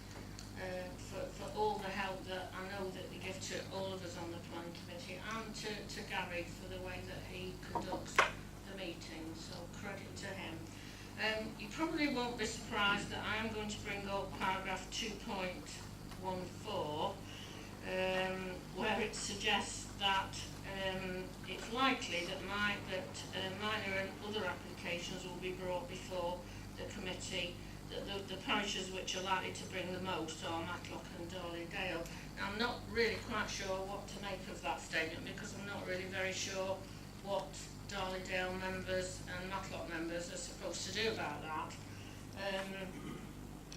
for all the help that I know that they give to all of us on the planning committee, and to Gary for the way that he conducts the meetings, so credit to him. You probably won't be surprised that I am going to bring up paragraph 2.14, where it suggests that it's likely that minor and other applications will be brought before the committee, that the parishes which are likely to bring the most are Matlock and Derbyshire Dales. Now, I'm not really quite sure what to make of that statement, because I'm not really very sure what Derbyshire Dales members and Matlock members are supposed to do about that.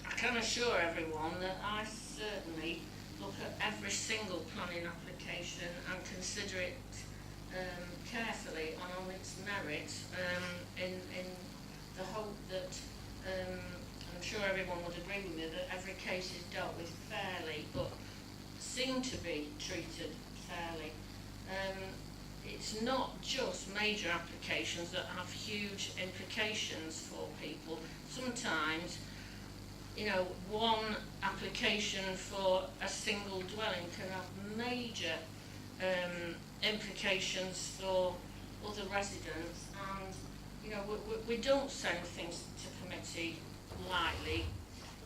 I can assure everyone that I certainly look at every single planning application and consider it carefully and on its merits, in the hope that I'm sure everyone would agree with me that every case is dealt with fairly, but seem to be treated fairly. It's not just major applications that have huge implications for people. Sometimes, you know, one application for a single dwelling can have major implications for other residents, and you know, we don't send things to committee lightly.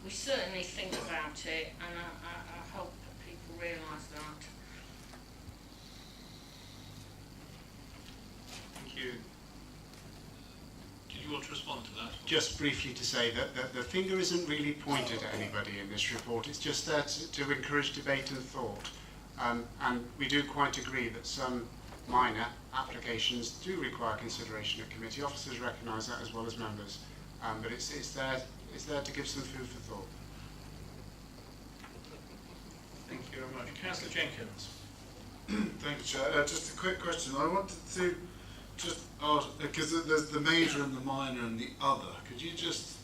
We certainly think about it, and I hope that people realise that. Thank you. Did you want to respond to that? Just briefly to say that the finger isn't really pointed at anybody in this report. It's just there to encourage debate and thought. And we do quite agree that some minor applications do require consideration at committee. Officers recognise that as well as members. But it's there to give some food for thought. Thank you very much. Councillor Jenkins. Thank you, Chair. Just a quick question. I wanted to just ask, because there's the major and the minor and the other. Could you just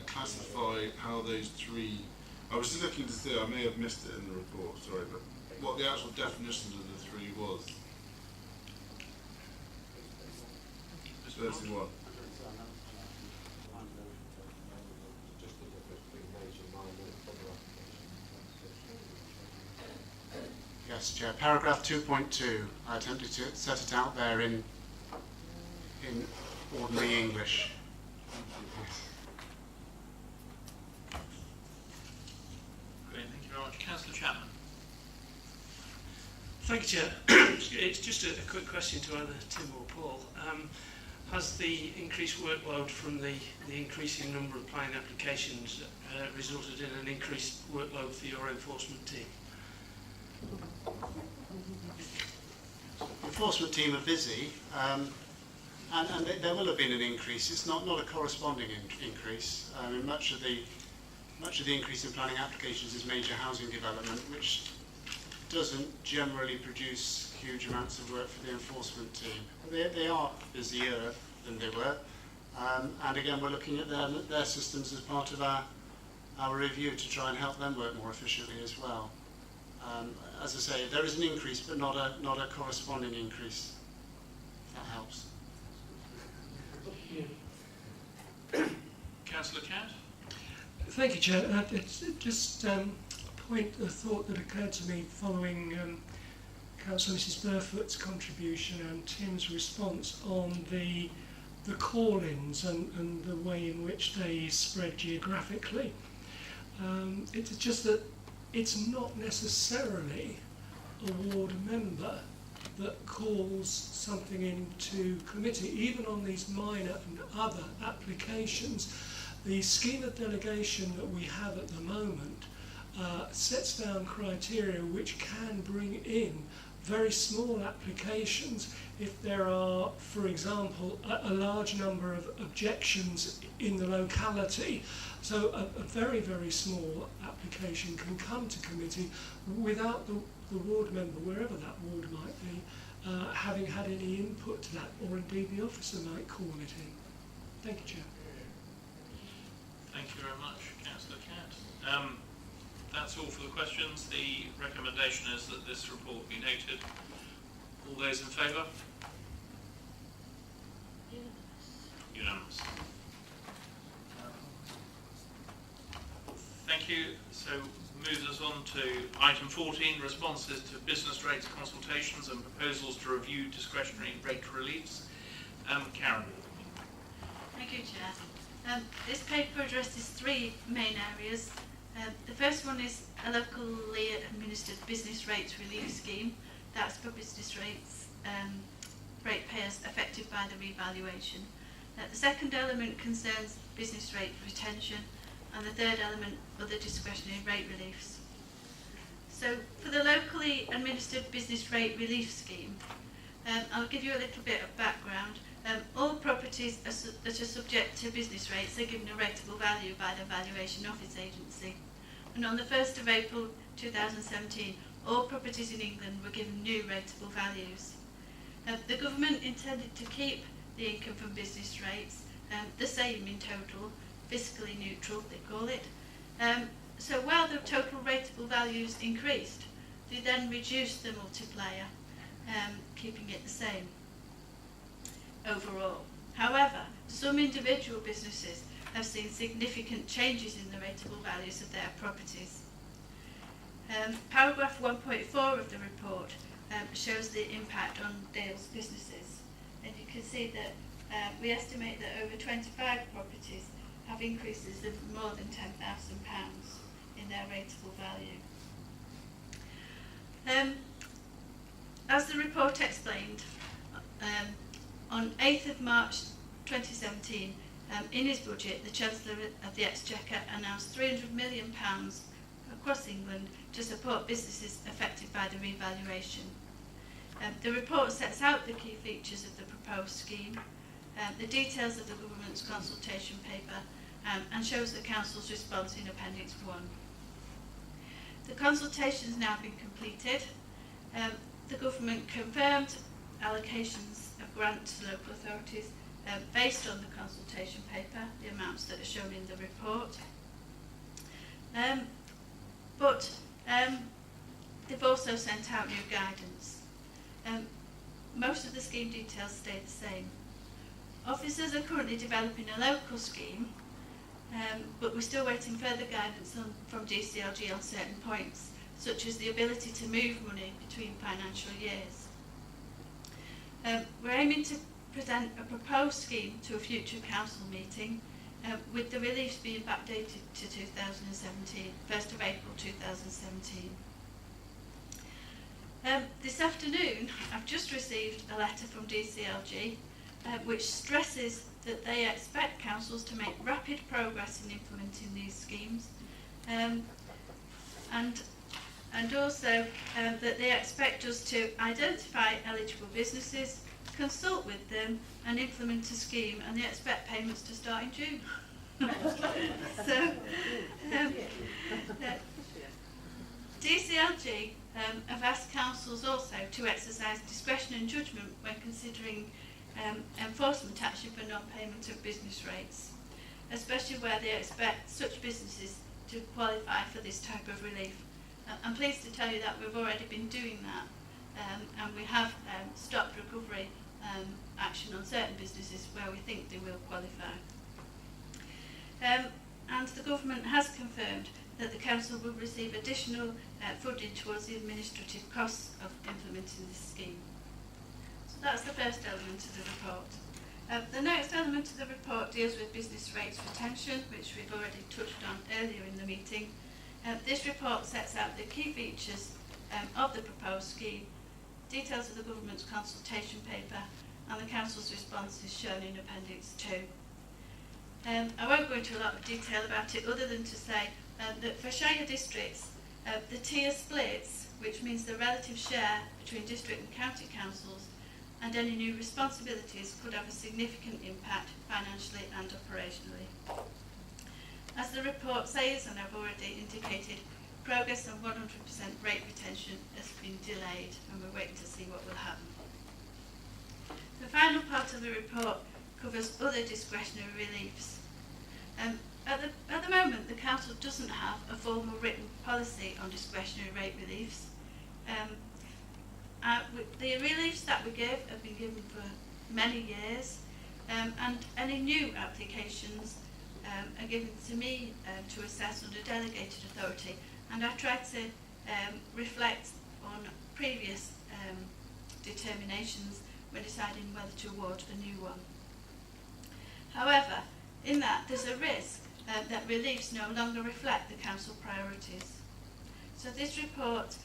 classify how those three, I was just looking to see, I may have missed it in the report, sorry, but what the actual definition of the three was. 31. Yes, Chair. Paragraph 2.2. I attempted to set it out there in ordinary English. Great, thank you very much. Councillor Chapman. Thank you, Chair. It's just a quick question to either Tim or Paul. Has the increased workload from the increasing number of planning applications resulted in an increased workload for your enforcement team? The enforcement team are busy, and there will have been an increase. It's not a corresponding increase. Much of the increase in planning applications is major housing development, which doesn't generally produce huge amounts of work for the enforcement team. They are busier than they were, And again, we're looking at their systems as part of our review to try and help them work more efficiently as well. As I say, there is an increase, but not a corresponding increase. If that helps. Councillor Cat? Thank you, Chair. It's just a thought that occurred to me following Councillor Mrs. Burfoot's contribution and Tim's response on the call-ins and the way in which they spread geographically. It's just that it's not necessarily a ward member that calls something into committee, even on these minor and other applications. The scheme of delegation that we have at the moment sets down criteria which can bring in very small applications if there are, for example, a large number of objections in the locality. So a very, very small application can come to committee without the ward member, wherever that ward might be, having had any input to that, or indeed the officer might call it in. Thank you, Chair. Thank you very much, Councillor Cat. That's all for the questions. The recommendation is that this report be noted. All those in favour? Unanimous. Thank you. So moves us on to item 14, responses to business rates consultations and proposals to review discretionary rate reliefs. Karen. Thank you, Chair. This paper addresses three main areas. The first one is a locally administered business rates relief scheme. That's for business rates, ratepayers affected by the revaluation. The second element concerns business rate retention, and the third element, other discretionary rate reliefs. So for the locally administered business rate relief scheme, I'll give you a little bit of background. All properties that are subject to business rates are given a rateable value by the Valuation Office Agency. And on the 1st of April 2017, all properties in England were given new rateable values. The government intended to keep the income from business rates the same in total, fiscally neutral they call it. So while the total rateable values increased, they then reduced the multiplier, keeping it the same overall. However, some individual businesses have seen significant changes in the rateable values of their properties. Paragraph 1.4 of the report shows the impact on Dales businesses, and you can see that we estimate that over 25 properties have increases of more than £10,000 in their rateable value. As the report explained, on 8th of March 2017, in his budget, the Chancellor of the Exchequer announced £300 million across England to support businesses affected by the revaluation. The report sets out the key features of the proposed scheme, the details of the government's consultation paper, and shows the Council's response in Appendix 1. The consultation has now been completed. The government confirmed allocations of grants to local authorities based on the consultation paper, the amounts that are shown in the report. But they've also sent out new guidance. Most of the scheme details stay the same. Officers are currently developing a local scheme, but we're still waiting further guidance from DCLG on certain points, such as the ability to move money between financial years. We're aiming to present a proposed scheme to a future council meeting, with the reliefs being backdated to 2017, 1st of April 2017. This afternoon, I've just received a letter from DCLG which stresses that they expect councils to make rapid progress in implementing these schemes, and also that they expect us to identify eligible businesses, consult with them and implement a scheme, and they expect payments to start in June. So, DCLG have asked councils also to exercise discretion and judgment when considering enforcement action for non-payment of business rates, especially where they expect such businesses to qualify for this type of relief. I'm pleased to tell you that we've already been doing that, and we have stopped recovery action on certain businesses where we think they will qualify. And the government has confirmed that the council will receive additional funding towards the administrative costs of implementing this scheme. So that's the first element of the report. The next element of the report deals with business rates retention, which we've already touched on earlier in the meeting. This report sets out the key features of the proposed scheme, details of the government's consultation paper, and the council's response is shown in Appendix 2. I won't go into a lot of detail about it other than to say that for shire districts, the tier splits, which means the relative share between district and county councils, and any new responsibilities could have a significant impact financially and operationally. As the report says, and I've already indicated, progress on 100% rate retention has been delayed, and we're waiting to see what will happen. The final part of the report covers other discretionary reliefs. At the moment, the council doesn't have a formal written policy on discretionary rate reliefs. The reliefs that we give have been given for many years, and any new applications are given to me to assess under delegated authority, and I try to reflect on previous determinations when deciding whether to award a new one. However, in that there's a risk that reliefs no longer reflect the council priorities. So this report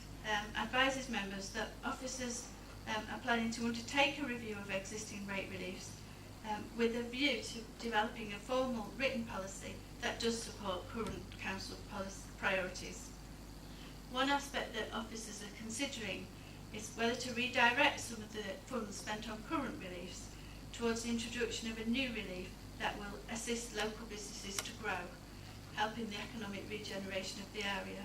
advises members that officers are planning to undertake a review of existing rate reliefs with a view to developing a formal written policy that does support current council policy priorities. One aspect that officers are considering is whether to redirect some of the funds spent on current reliefs towards the introduction of a new relief that will assist local businesses to grow, helping the economic regeneration of the area.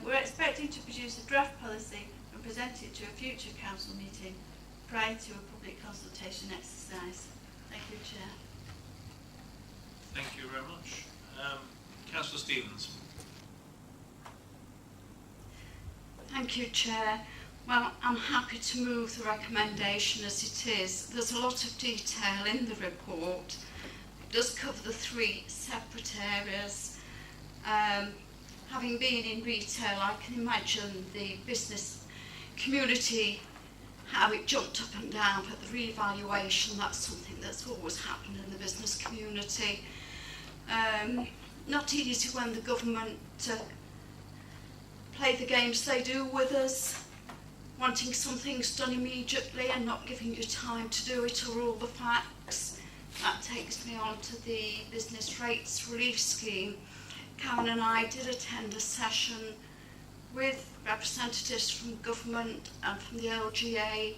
We're expecting to produce a draft policy and present it to a future council meeting prior to a public consultation exercise. Thank you, Chair. Thank you very much. Councillor Stevens. Thank you, Chair. Well, I'm happy to move the recommendation as it is. There's a lot of detail in the report. It does cover the three separate areas. Having been in retail, I can imagine the business community, how it jumped up and down, but the reevaluation, that's something that's always happened in the business community. Not easy when the government play the games they do with us, wanting some things done immediately and not giving you time to do it or all the facts. That takes me on to the business rates relief scheme. Karen and I did attend a session with representatives from government and from the LGA.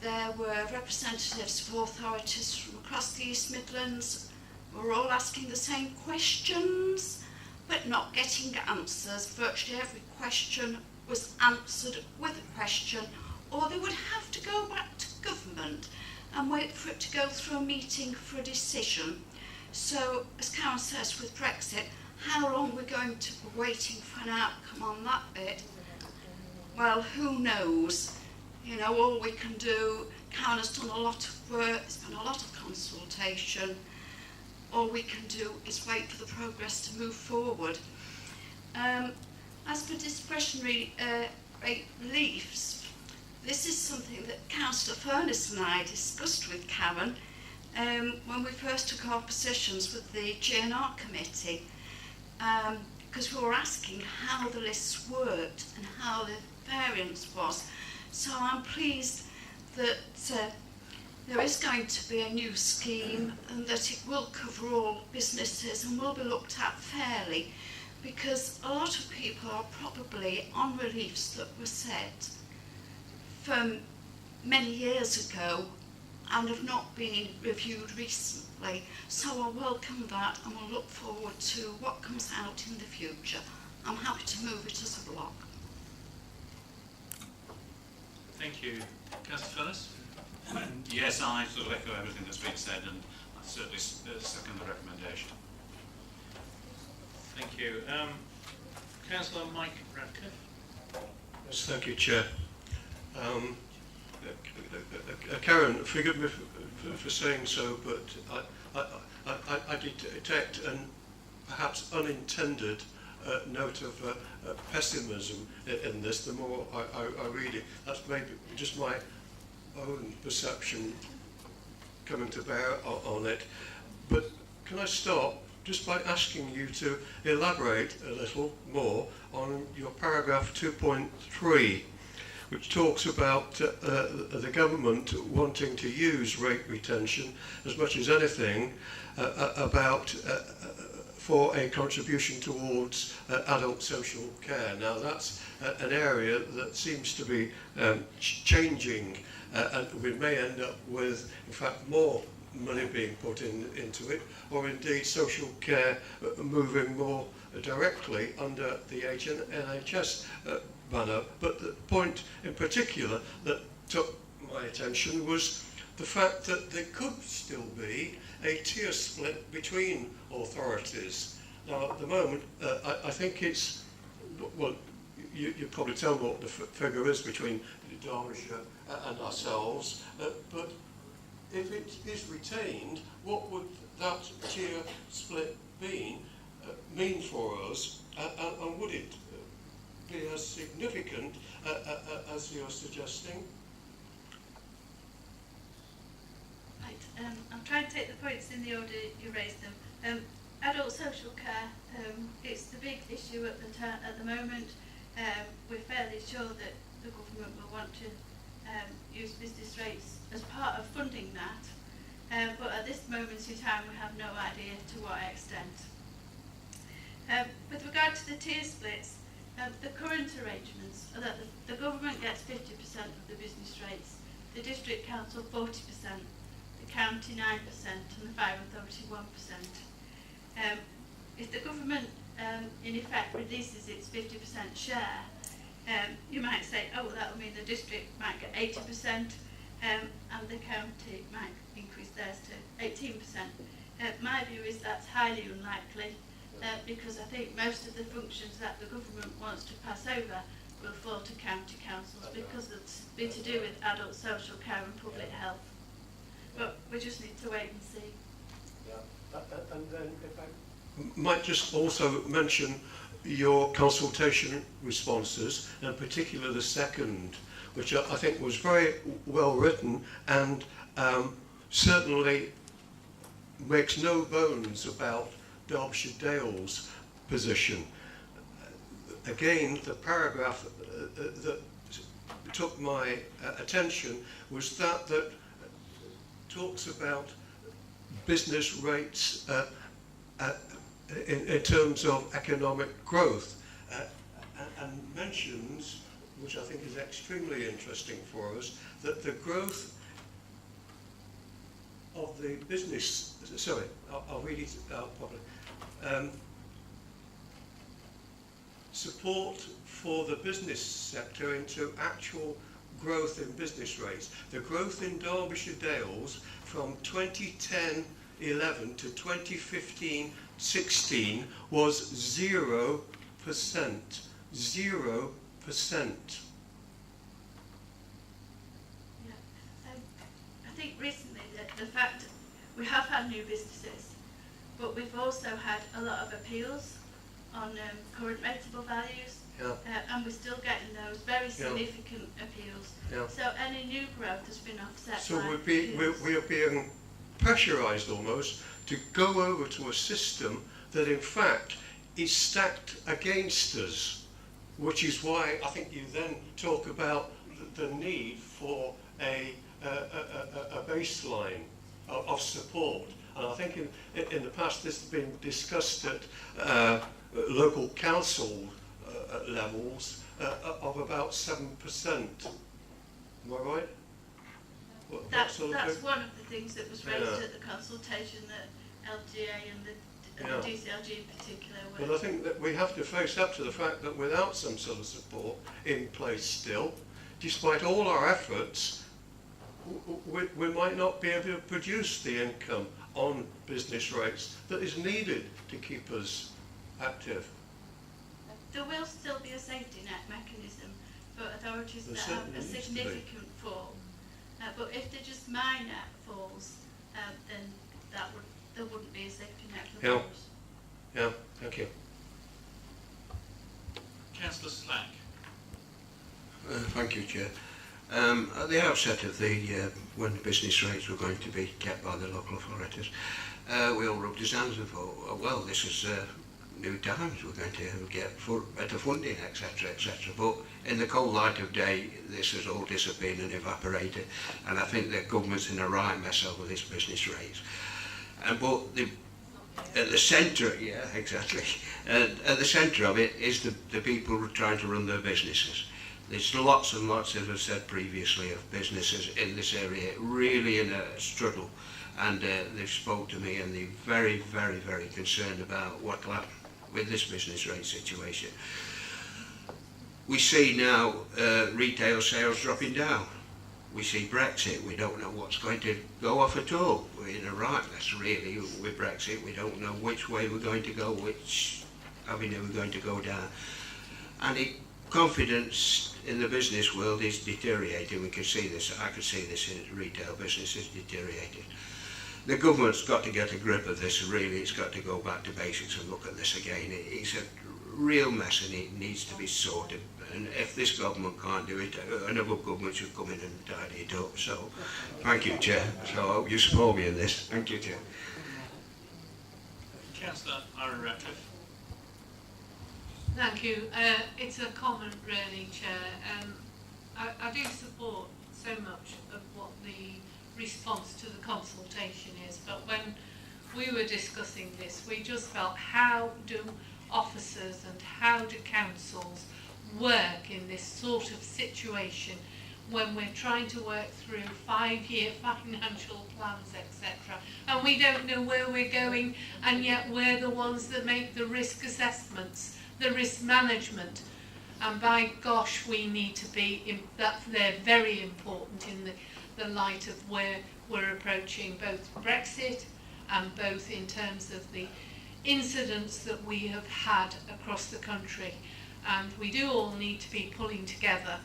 There were representatives of authorities from across the East Midlands. We were all asking the same questions, but not getting answers. Virtually every question was answered with a question, or they would have to go back to government and wait for it to go through a meeting for a decision. So, as Karen says with Brexit, how long we're going to be waiting for an outcome on that bit? Well, who knows? You know, all we can do, Karen has done a lot of work, there's been a lot of consultation. All we can do is wait for the progress to move forward. As for discretionary rate reliefs, this is something that Councillor Furness and I discussed with Karen when we first took our positions with the GNR committee, because we were asking how the lists worked and how the variance was. So I'm pleased that there is going to be a new scheme and that it will cover all businesses and will be looked at fairly, because a lot of people are probably on reliefs that were set from many years ago and have not been reviewed recently. So I welcome that and will look forward to what comes out in the future. I'm happy to move it as a block. Thank you. Councillor Furness. Yes, I sort of echo everything that's been said, and I certainly second the recommendation. Thank you. Councillor Mike Radcliffe. Yes, thank you, Chair. Karen, forgive me for saying so, but I detect an perhaps unintended note of pessimism in this. The more I read it, that's maybe just my own perception coming to bear on it. But can I start just by asking you to elaborate a little more on your paragraph 2.3, which talks about the government wanting to use rate retention as much as anything for a contribution towards adult social care. Now that's an area that seems to be changing, and we may end up with, in fact, more money being put into it, or indeed social care moving more directly under the NHS banner. But the point in particular that took my attention was the fact that there could still be a tier split between authorities. Now at the moment I think it's, well, you probably tell me what the figure is between Derbyshire and ourselves, but if it is retained, what would that tier split mean for us, and would it be as significant as you're suggesting? Right, I'm trying to take the points in the order you raised them. Adult social care, it's the big issue at the moment. We're fairly sure that the government will want to use business rates as part of funding that, but at this moment in time we have no idea to what extent. With regard to the tier splits, the current arrangements are that the government gets 50% of the business rates, the district council 40%, the county 9% and the fire authority 1%. If the government in effect reduces its 50% share, you might say, oh, well, that will mean the district might get 80%, and the county might increase theirs to 18%. My view is that's highly unlikely, because I think most of the functions that the government wants to pass over will fall to county councils because it's been to do with adult social care and public health. But we just need to wait and see. And then if I might just also mention your consultation responses, and in particular the second, which I think was very well written and certainly makes no bones about Derbyshire Dales' position. Again, the paragraph that took my attention was that talks about business rates in terms of economic growth, and mentions, which I think is extremely interesting for us, that the growth of the business, sorry, I'll read it out properly. Support for the business sector into actual growth in business rates. The growth in Derbyshire Dales from 2010-11 to 2015-16 was 0%. 0%. I think recently the fact we have had new businesses, but we've also had a lot of appeals on current rateable values, and we're still getting those very significant appeals. So any new growth has been offset. So by we are being pressurised almost to go over to a system that in fact is stacked against us, which is why I think you then talk about the need for a baseline of support. And I think in the past this has been discussed at local council levels of about 7%. Am I right? That's one of the things that was raised at the consultation that LGA and the DCLG in particular were. But I think that we have to face up to the fact that without some sort of support in place still, despite all our efforts, we might not be able to produce the income on business rates that is needed to keep us active. There will still be a safety net mechanism for authorities There that have certainly a needs to be. significant fall. But if they're just minor falls, then there wouldn't be a safety net for Yeah. those. Yeah, thank you. Councillor Slack. Thank you, Chair. At the outset of when the business rates were going to be kept by the local authorities, we all rubbed our hands and thought, oh, well, this is new times, we're going to get better funding, etc., etc. But in the cold light of day, this has all disappeared and evaporated, and I think the government's in a right mess over this business rates. But at the centre, yeah, exactly, at the centre of it is the people who are trying to run their businesses. There's lots and lots, as I've said previously, of businesses in this area really in a struggle, and they've spoke to me and they're very, very, very concerned about what will happen with this business rate situation. We see now retail sales dropping down. We see Brexit, we don't know what's going to go off at all. We're in a right mess really with Brexit. We don't know which way we're going to go, which avenue we're going to go down. And confidence in the business world is deteriorating. We can see this, I can see this in retail business is deteriorating. The government's got to get a grip of this really, it's got to go back to basics and look at this again. It's a real mess and it needs to be sorted. And if this government can't do it, another government should come in and tidy it up. So, thank you, Chair. So I hope you support me in this. Thank you, Chair. Councillor Aaron Ratcliffe. Thank you. It's a comment really, Chair. I do support so much of what the response to the consultation is, but when we were discussing this, we just felt, how do officers and how do councils work in this sort of situation when we're trying to work through 5-year financial plans, etc., and we don't know where we're going, and yet we're the ones that make the risk assessments, the risk management, and by gosh, we need to be they're very important in the light of where we're approaching both Brexit and both in terms of the incidents that we have had across the country, and we do all need to be pulling together.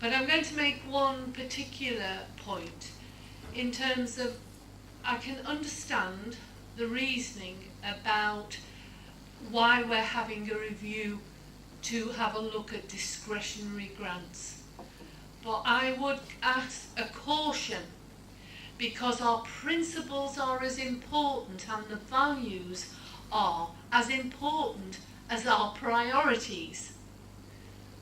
But I'm going to make one particular point in terms of, I can understand the reasoning about why we're having a review to have a look at discretionary grants. But I would ask a caution, because our principles are as important and the values are as important as our priorities.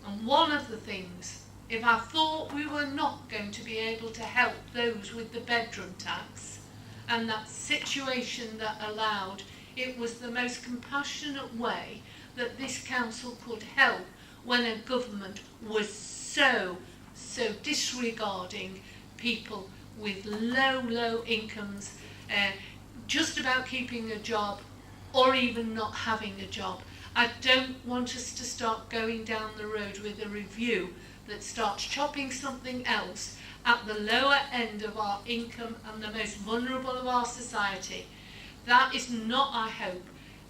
And one of the things, if I thought we were not going to be able to help those with the bedroom tax and that situation that allowed, it was the most compassionate way that this council could help when a government was so disregarding people with low incomes, just about keeping a job or even not having a job. I don't want us to start going down the road with a review that starts chopping something else at the lower end of our income and the most vulnerable of our society. That is not, I hope,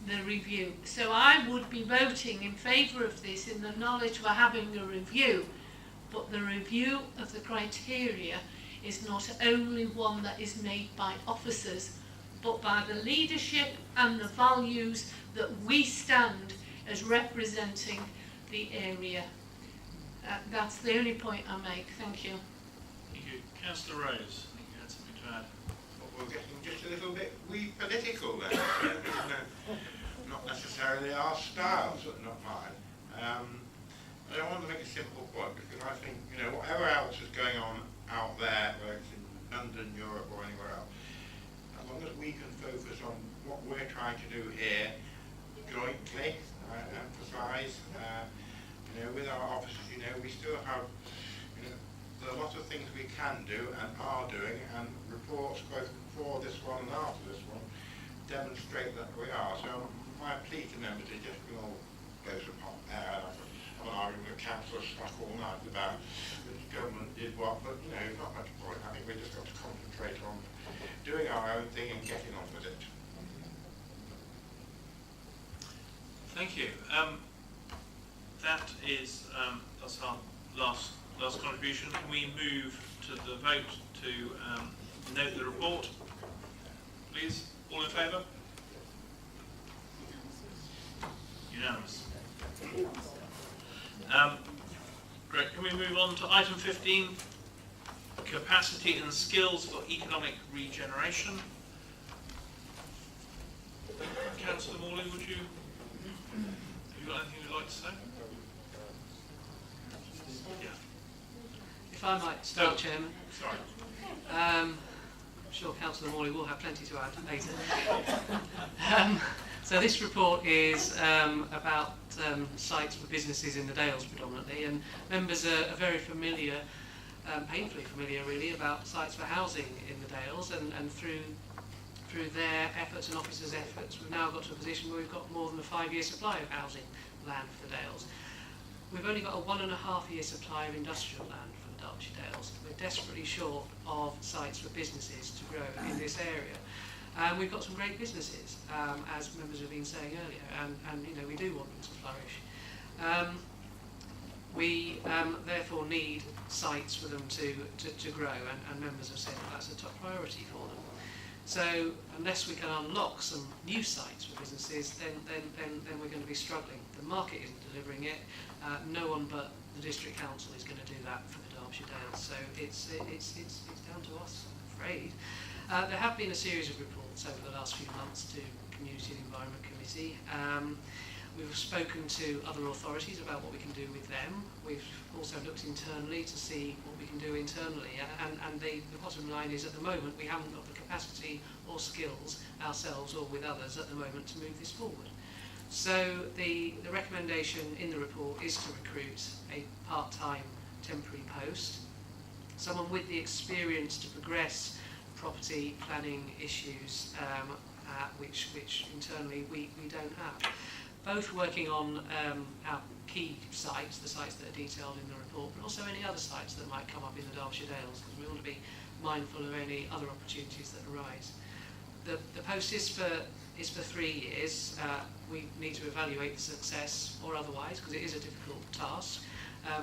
the review. So I would be voting in favour of this in the knowledge we're having a review, but the review of the criteria is not only one that is made by officers, but by the leadership and the values that we stand as representing the area. That's the only point I make. Thank you. Thank you. Councillor Rose, I think you had something to add. Well, we're getting just a little bit political there. Not necessarily our style, but not mine. I want to make a simple point, because I think, whatever else is going on out there, whether it's in London, Europe or anywhere else, as long as we can focus on what we're trying to do here jointly, emphasise, with our officers, we still have, there are a lot of things we can do and are doing, and reports both before this one and after this one demonstrate that we are. So my plea to members is just we all go to pot there. I'm arguing with councillors stuck all night about government did what, but you know, not much point. I think we've just got to concentrate on doing our own thing and getting on with it. Thank you. That is that's our last contribution. Can we move to the vote to note the report, please? All in favour? Unanimous. Great. Can we move on to item 15? Capacity and skills for economic regeneration. Councillor Morley, have you got anything you'd like to say? Yeah. If I might start, Chairman. Sorry. I'm sure Councillor Morley will have plenty to add later. So this report is about sites for businesses in the Dales predominantly, and members are very familiar, painfully familiar really, about sites for housing in the Dales, and through their efforts and officers' efforts, we've now got to a position where we've got more than a 5-year supply of housing land for the Dales. We've only got a 1.5-year supply of industrial land for the Derbyshire Dales. We're desperately short of sites for businesses to grow in this area. We've got some great businesses, as members have been saying earlier, and you know, we do want them to flourish. We therefore need sites for them to grow, and members have said that that's a top priority for them. So unless we can unlock some new sites for businesses, then we're going to be struggling. The market isn't delivering it. No one but the district council is going to do that for the Derbyshire Dales. So it's down to us, I'm afraid. There have been a series of reports over the last few months to Community and Environment Committee. We've spoken to other authorities about what we can do with them. We've also looked internally to see what we can do internally. And the bottom line is, at the moment, we haven't got the capacity or skills ourselves or with others at the moment to move this forward. So the recommendation in the report is to recruit a part-time temporary post, someone with the experience to progress property planning issues, which internally we don't have. Both working on our key sites, the sites that are detailed in the report, but also any other sites that might come up in the Derbyshire Dales, because we want to be mindful of any other opportunities that arise. The post is for 3 years. We need to evaluate the success or otherwise, because it is a difficult task.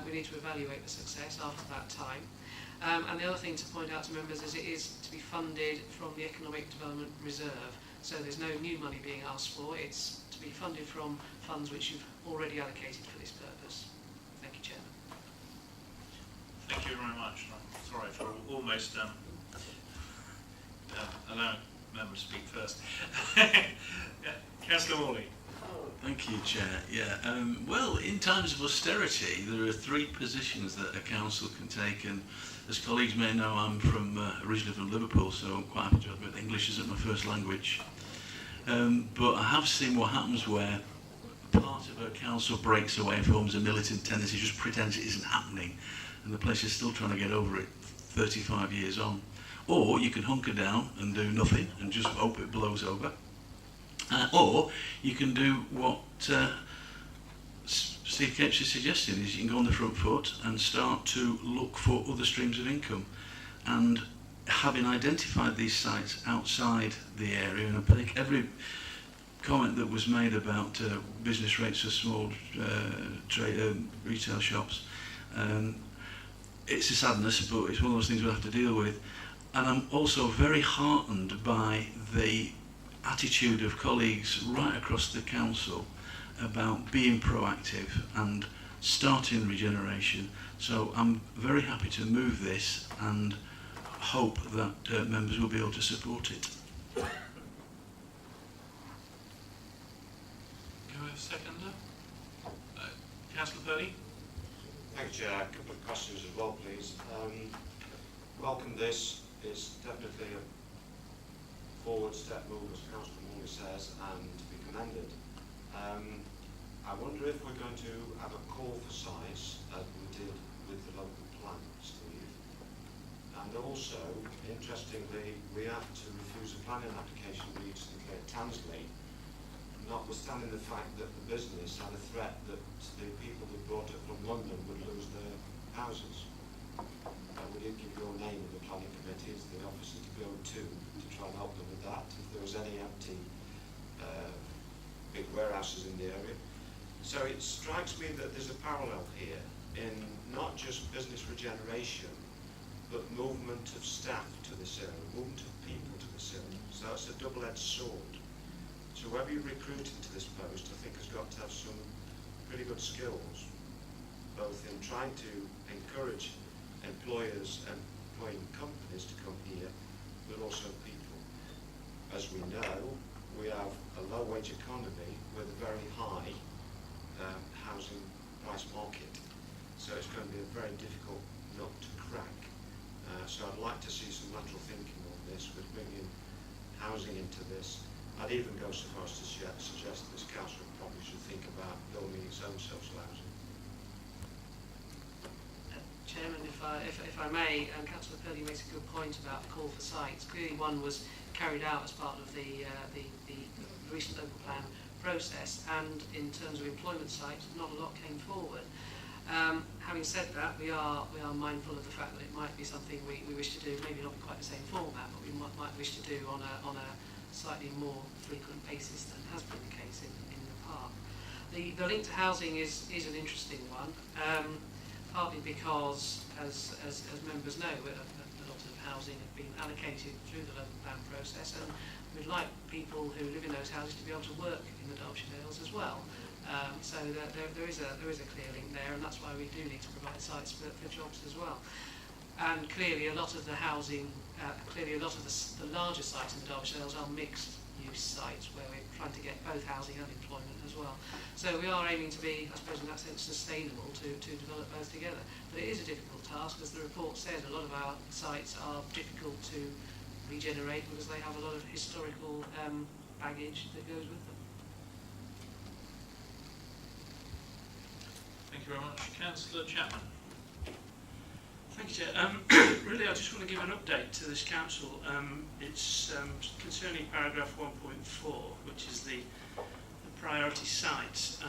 We need to evaluate the success after that time. And the other thing to point out to members is it is to be funded from the Economic Development Reserve. So there's no new money being asked for. It's to be funded from funds which you've already allocated for this purpose. Thank you, Chairman. Thank you very much. I'm sorry for almost allowing members to speak first. Yeah. Councillor Morley. Thank you, Chair. Yeah. Well, in times of austerity, there are 3 positions that a council can take, and as colleagues may know, I'm originally from Liverpool, so I'm quite happy to admit English isn't my first language. But I have seen what happens where part of a council breaks away, forms a militant tendency, just pretends it isn't happening, and the place is still trying to get over it 35 years on. Or you can hunker down and do nothing and just hope it blows over. Or you can do what Steve Capes is suggesting, is you can go on the front foot and start to look for other streams of income. And having identified these sites outside the area, and I think every comment that was made about business rates for small retail shops, it's a sadness, but it's one of those things we'll have to deal with. And I'm also very heartened by the attitude of colleagues right across the council about being proactive and starting regeneration. So I'm very happy to move this and hope that members will be able to support it. Can we have a seconder? Councillor Purley. Thank you, Chair. A couple of questions as well, please. Welcome this. It's definitely a forward step move, as Councillor Morley says, and to be commended. I wonder if we're going to have a call for sites, as we did with the local plan, Steve. And also, interestingly, we have to refuse a planning application reached in Great Tansley, notwithstanding the fact that the business had a threat that the people that brought it from London would lose their houses. we didn't give your name in the planning committee as the officer to go to try and help them with that, if there was any empty big warehouses in the area. So it strikes me that there's a parallel here in not just business regeneration, but movement of staff to this area, movement of people to this area. So it's a double-edged sword. So whoever you recruit into this post, I think, has got to have some pretty good skills, both in trying to encourage employers and employing companies to come here, but also people. As we know, we have a low-wage economy with a very high housing price market. So it's going to be a very difficult nut to crack. So I'd like to see some lateral thinking on this, with bringing housing into this. I'd even go so far as to suggest this council probably should think about building its own social housing. Chairman, if I may, Councillor Purley makes a good point about the call for sites. Clearly one was carried out as part of the recent local plan process, and in terms of employment sites, not a lot came forward. Having said that, we are mindful of the fact that it might be something we wish to do, maybe not quite the same format, but we might wish to do on a slightly more frequent basis than has been the case in the past. The link to housing is an interesting one, partly because, as members know, a lot of housing have been allocated through the local plan process, and we'd like people who live in those houses to be able to work in the Derbyshire Dales as well. So there is a clear link there, and that's why we do need to provide sites for jobs as well. And clearly a lot of the housing, the larger sites in the Derbyshire Dales are mixed use sites where we're trying to get both housing and employment as well. So we are aiming to be, I suppose in that sense, sustainable to develop both together. But it is a difficult task, as the report said. A lot of our sites are difficult to regenerate because they have a lot of historical baggage that goes with them. Thank you very much. Councillor Chapman. Thank you, Chair. Really, I just want to give an update to this council. It's concerning paragraph 1.4, which is the priority sites.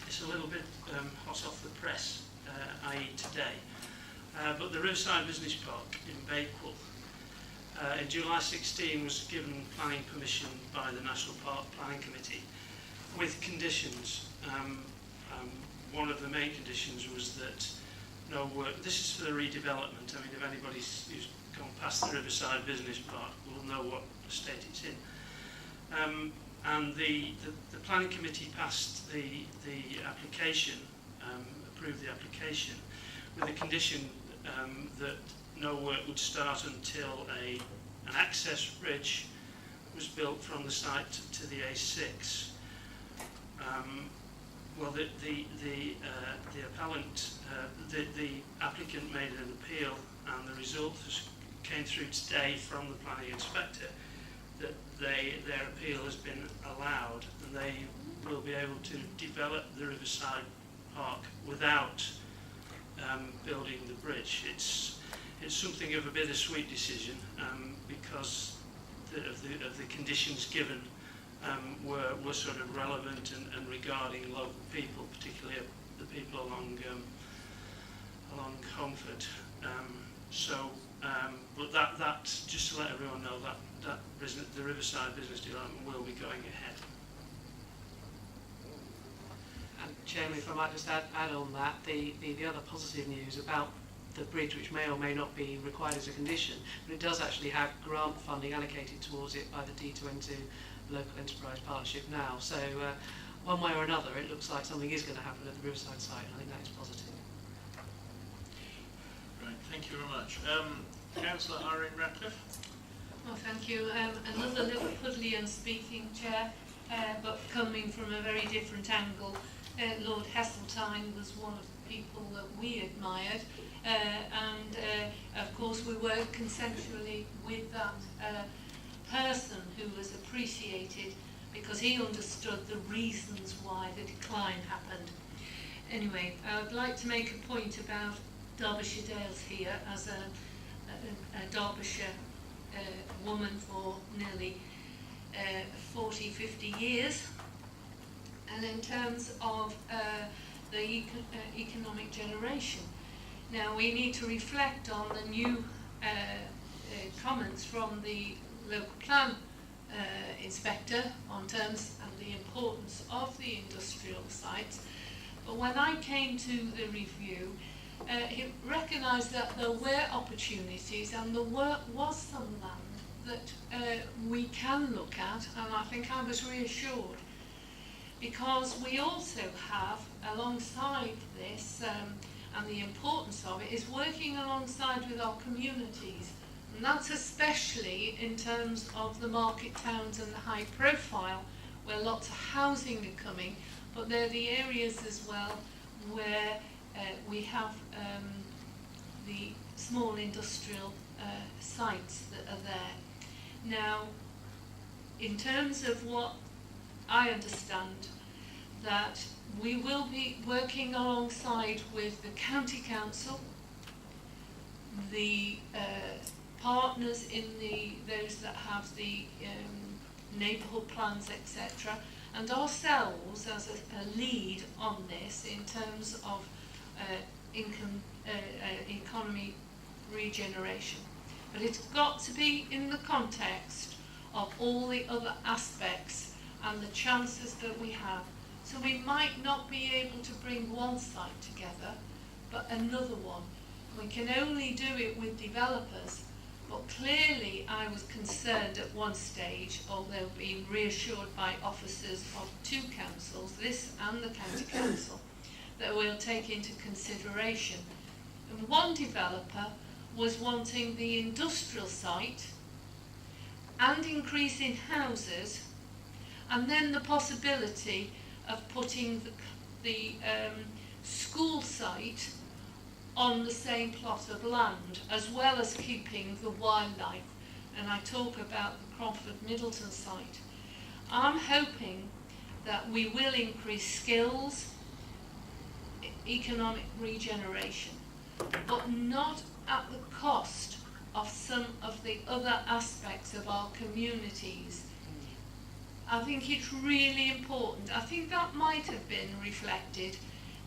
It's a little bit hot off the press, i.e. today. But the Riverside Business Park in Bakewell, in July 16, was given planning permission by the National Park Planning Committee with conditions. One of the main conditions was that no work, this is for the redevelopment. I mean, if anybody who's gone past the Riverside Business Park will know what state it's in. And the planning committee passed the application, approved the application, with a condition that no work would start until an access bridge was built from the site to the A6. Well, the appellant, the applicant made an appeal, and the result came through today from the planning inspector that their appeal has been allowed, and they will be able to develop the Riverside Park without building the bridge. It's something of a bittersweet decision because of the conditions given. Were sort of relevant and regarding local people, particularly the people along Homeford. But that just to let everyone know that the Riverside Business Development will be going ahead. And Chairman, if I might just add on that, the other positive news about the bridge, which may or may not be required as a condition, but it does actually have grant funding allocated towards it by the D2N2 Local Enterprise Partnership now. So one way or another, it looks like something is going to happen at the Riverside site, and I think that is positive. Right, thank you very much. Councillor Irene Ratcliffe. Well, thank you. Another Liverpudlian speaking, Chair, but coming from a very different angle. Lord Heseltine was one of the people that we admired, and of course we worked consensually with that person who was appreciated because he understood the reasons why the decline happened. Anyway, I would like to make a point about Derbyshire Dales here as a Derbyshire woman for nearly 40-50 years, and in terms of the economic generation, Now we need to reflect on the new comments from the local plan inspector on terms and the importance of the industrial sites. But when I came to the review, he recognised that there were opportunities and there was some land that we can look at, and I think I was reassured, because we also have, alongside this, and the importance of it, is working alongside with our communities. And that's especially in terms of the market towns and the high profile, where lots of housing are coming, but they're the areas as well where we have the small industrial sites that are there. Now, in terms of what I understand, that we will be working alongside with the county council, the partners in those that have the neighbourhood plans, etc., and ourselves as a lead on this in terms of economy regeneration. But it's got to be in the context of all the other aspects and the chances that we have. So we might not be able to bring one site together, but another one. We can only do it with developers, but clearly I was concerned at one stage, although being reassured by officers of two councils, this and the county council, that we'll take into consideration. And one developer was wanting the industrial site and increasing houses, and then the possibility of putting the school site on the same plot of land, as well as keeping the wildlife. And I talk about the Cromford Middleton site. I'm hoping that we will increase skills, economic regeneration, but not at the cost of some of the other aspects of our communities. I think it's really important. I think that might have been reflected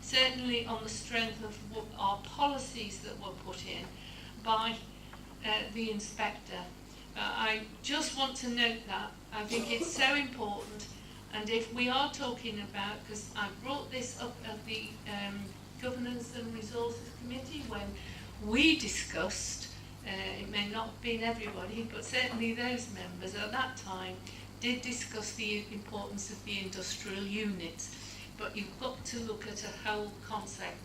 certainly on the strength of our policies that were put in by the inspector. I just want to note that. I think it's so important, and if we are talking about, because I brought this up at the Governance and Resources Committee when we discussed, it may not have been everybody, but certainly those members at that time did discuss the importance of the industrial units. But you've got to look at a whole concept.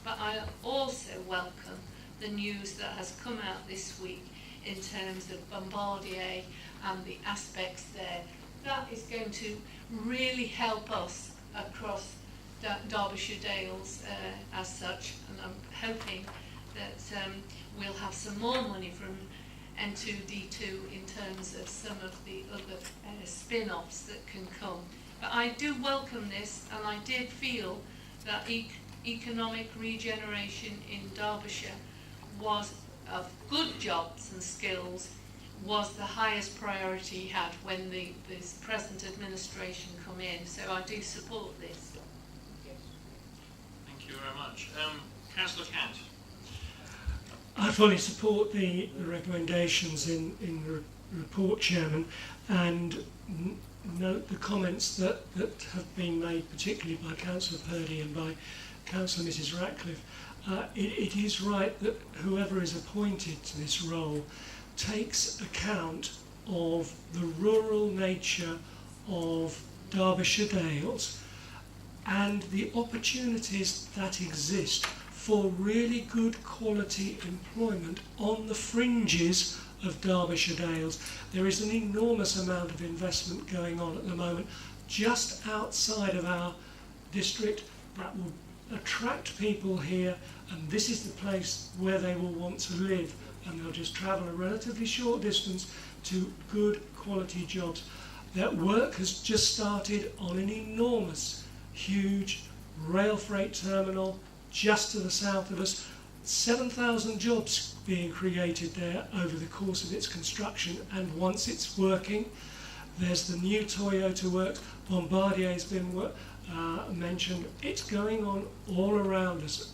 But I also welcome the news that has come out this week in terms of Bombardier and the aspects there. That is going to really help us across Derbyshire Dales as such, and I'm hoping that we'll have some more money from N2D2 in terms of some of the other spin-offs that can come. But I do welcome this, and I did feel that economic regeneration in Derbyshire was of good jobs and skills was the highest priority he had when this present administration come in. So I do support this. Thank you very much. Councillor Kent. I fully support the recommendations in the report, Chairman, and note the comments that have been made, particularly by Councillor Purdy and by Councillor Mrs Ratcliffe. It is right that whoever is appointed to this role takes account of the rural nature of Derbyshire Dales and the opportunities that exist for really good quality employment on the fringes of Derbyshire Dales. There is an enormous amount of investment going on at the moment just outside of our district that will attract people here, and this is the place where they will want to live, and they'll just travel a relatively short distance to good quality jobs. That work has just started on an enormous, huge rail freight terminal just to the south of us. 7,000 jobs being created there over the course of its construction, and once it's working, there's the new Toyota works. Bombardier has been mentioned. It's going on all around us.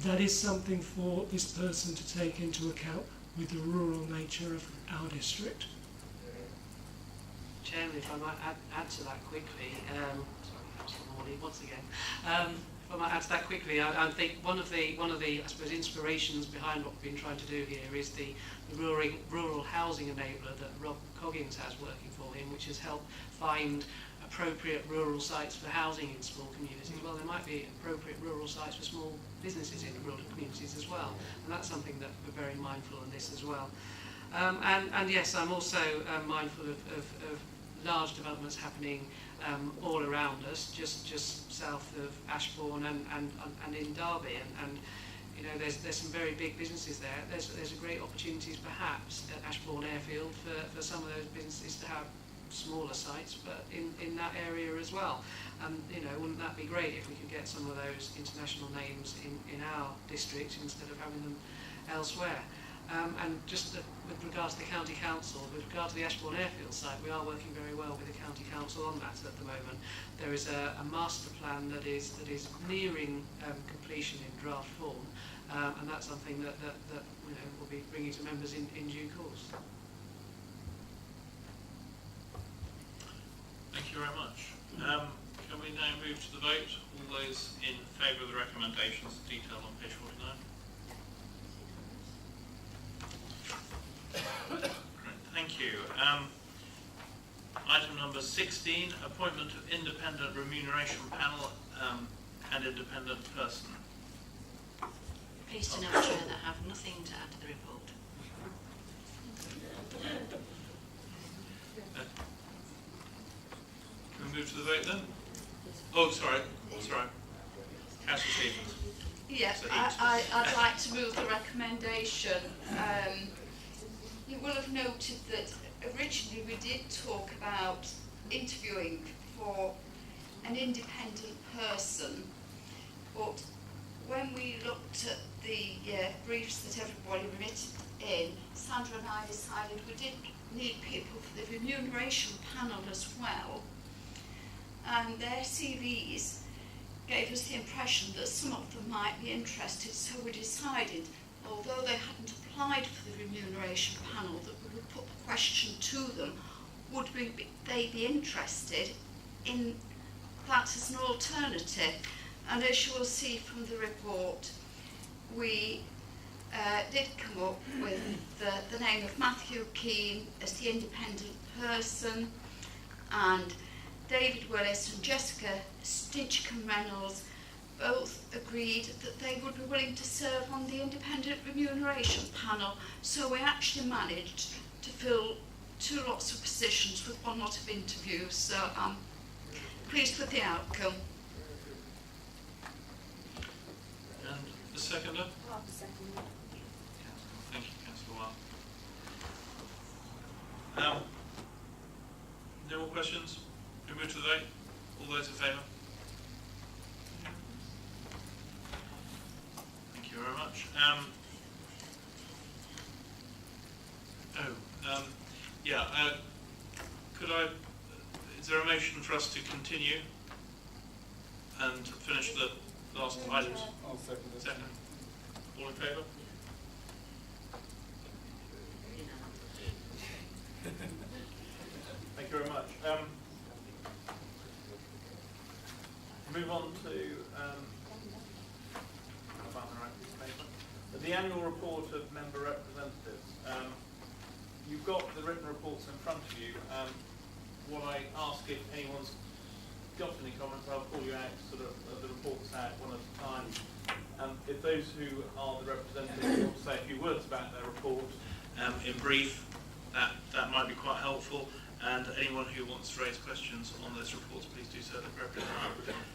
that is something for this person to take into account with the rural nature of our district. Chairman, if I might add to that quickly, sorry, Councillor Morley, once again. If I might add to that quickly, I think one of the I suppose inspirations behind what we've been trying to do here is the rural housing enabler that Rob Coggins has working for him, which has helped find appropriate rural sites for housing in small communities. Well, there might be appropriate rural sites for small businesses in rural communities as well, and that's something that we're very mindful of this as well. And yes, I'm also mindful of large developments happening all around us, just south of Ashbourne and in Derby, and you know there's some very big businesses there. There's a great opportunities perhaps at Ashbourne Airfield for some of those businesses to have smaller sites, but in that area as well. And you know, wouldn't that be great if we could get some of those international names in our district instead of having them elsewhere? And just with regards to the County Council, with regard to the Ashbourne Airfield site, we are working very well with the County Council on that at the moment. There is a master plan that is nearing completion in draft form, and that's something that you know we'll be bringing to members in due course. Thank you very much. Can we now move to the vote? All those in favour of the recommendations detailed on page 49? Great, thank you. Item number 16, appointment of independent remuneration panel and independent person. Pleased to know, Chair, that I have nothing to add to the report. Can we move to the vote then? Oh, sorry. Councillor Stevens. Yes, I'd like to move the recommendation. You will have noted that originally we did talk about interviewing for an independent person, but when we looked at the briefs that everybody remitted in, Sandra and I decided we did need people for the remuneration panel as well, and their CVs gave us the impression that some of them might be interested, so we decided, although they hadn't applied for the remuneration panel, that we would put the question to them, would they be interested in that as an alternative? And as you will see from the report, we did come up with the name of Matthew Keane as the independent person, and David Willis and Jessica Stinchcombe-Reynolds both agreed that they would be willing to serve on the independent remuneration panel. So we actually managed to fill 2 lots of positions with 1 lot of interviews. So I'm pleased with the outcome. And the seconder? I'll second that. Thank you, Councillor Wild. No more questions? We move to the vote. All those in favour? Thank you very much. Is there a motion for us to continue and finish the last items? I'll second it. Second. All in favour? Thank you very much. Move on to the annual report of member representatives. You've got the written reports in front of you. What I ask, if anyone's got any comments, I'll call you out sort of the reports out one at a time. If those who are the representatives want to say a few words about their report in brief, that might be quite helpful. And anyone who wants to raise questions on those reports, please do so at the appropriate time.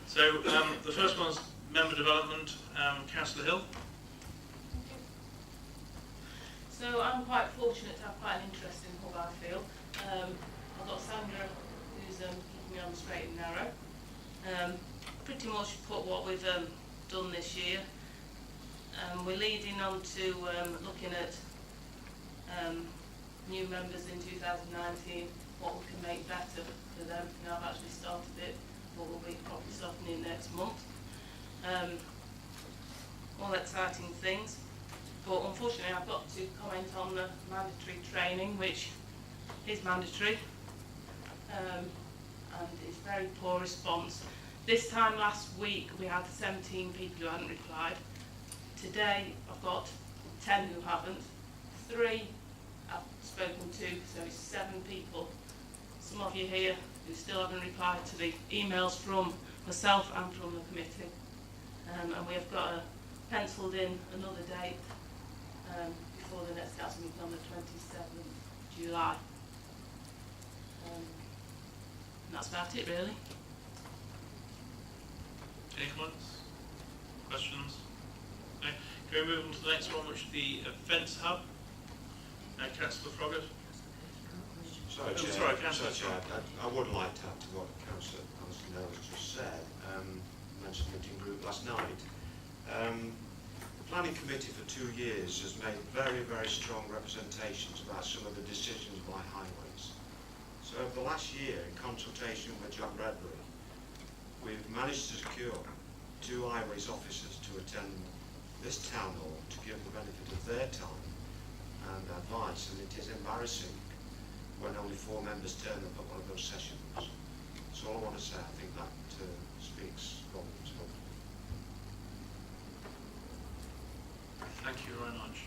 So the first one's member development, Councillor Hill. So I'm quite fortunate to have quite an interest in what I feel. I've got Sandra who's keeping me on the straight and narrow. Pretty much put what we've done this year. We're leading on to looking at new members in 2019, what we can make better for them. Now I've actually started it, but we'll be probably starting it next month. all exciting things. But unfortunately I've got to comment on the mandatory training, which is mandatory, and it's very poor response. This time last week we had 17 people who hadn't replied. Today I've got 10 who haven't. 3 I've spoken to, so it's 7 people. Some of you here who still haven't replied to the emails from myself and from the committee. And we have got penciled in another date before the next council meeting on the 27th of July. And that's about it, really. Any comments? Questions? Okay. Can we move on to the next one, which is the Events Hub? Councillor Froggatt. Sorry, Chair. I would like to add to what Councillor Nell has just said. Mentioned meeting group last night. The Planning Committee for 2 years has made very, very strong representations about some of the decisions by highways. So over the last year, in consultation with John Bradbury, we've managed to secure 2 highways officers to attend this town hall to give the benefit of their time and advice, and it is embarrassing when only 4 members turn up at one of those sessions. So all I want to say, I think that speaks volumes. Thank you very much.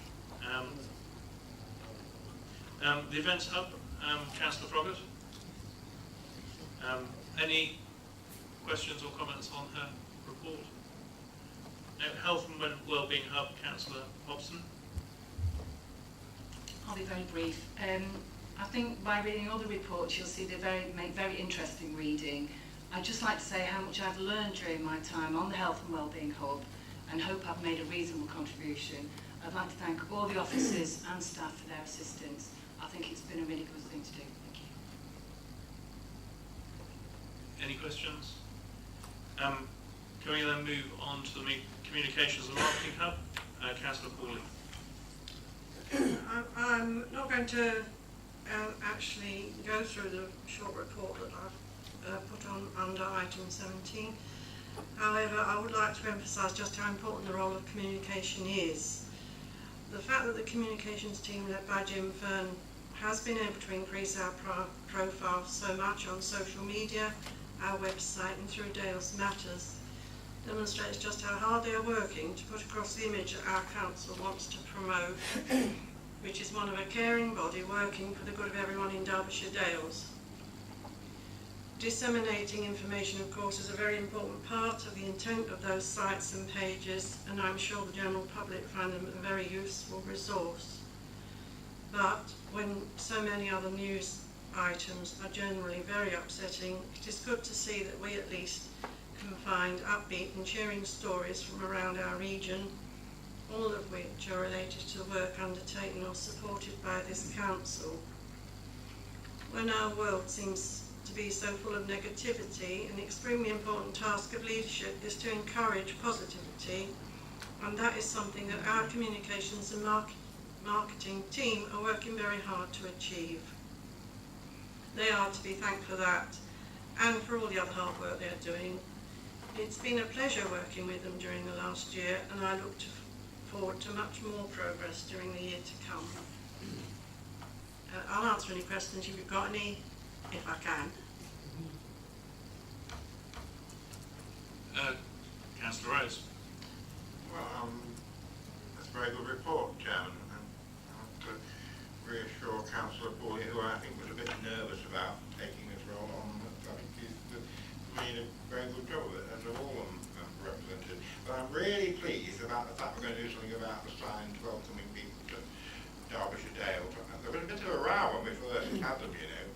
The Events Hub, Councillor Froggatt. Any questions or comments on her report? No. Health and Wellbeing Hub, Councillor Hobson. I'll be very brief. I think by reading all the reports, you'll see they make very interesting reading. I'd just like to say how much I've learned during my time on the Health and Wellbeing Hub, and hope I've made a reasonable contribution. I'd like to thank all the officers and staff for their assistance. I think it's been a really good thing to do. Thank you. Any questions? Can we then move on to the Communications and Marketing Hub? Councillor Pauly. I'm not going to actually go through the short report that I've put on under item 17. However, I would like to emphasise just how important the role of communication is. The fact that the communications team led by Jim Fern has been able to increase our profile so much on social media, our website and through Dales Matters demonstrates just how hard they are working to put across the image that our council wants to promote, which is one of a caring body working for the good of everyone in Derbyshire Dales. Disseminating information, of course, is a very important part of the intent of those sites and pages, and I'm sure the general public find them a very useful resource. But when so many other news items are generally very upsetting, it is good to see that we at least can find upbeat and cheering stories from around our region, all of which are related to the work undertaken or supported by this council. When our world seems to be so full of negativity, an extremely important task of leadership is to encourage positivity, and that is something that our communications and marketing team are working very hard to achieve. They are to be thanked for that and for all the other hard work they are doing. It's been a pleasure working with them during the last year, and I look forward to much more progress during the year to come. I'll answer any questions if you've got any, if I can. Councillor Rose. Well, that's a very good report, Chairman. I want to reassure Councillor Pauly, who I think was a bit nervous about taking this role on. I think he's made a very good job of it, as have all of them represented. But I'm really pleased about the fact we're going to do something about the signs welcoming people to Derbyshire Dales. There was a bit of a row when we first had them, you know,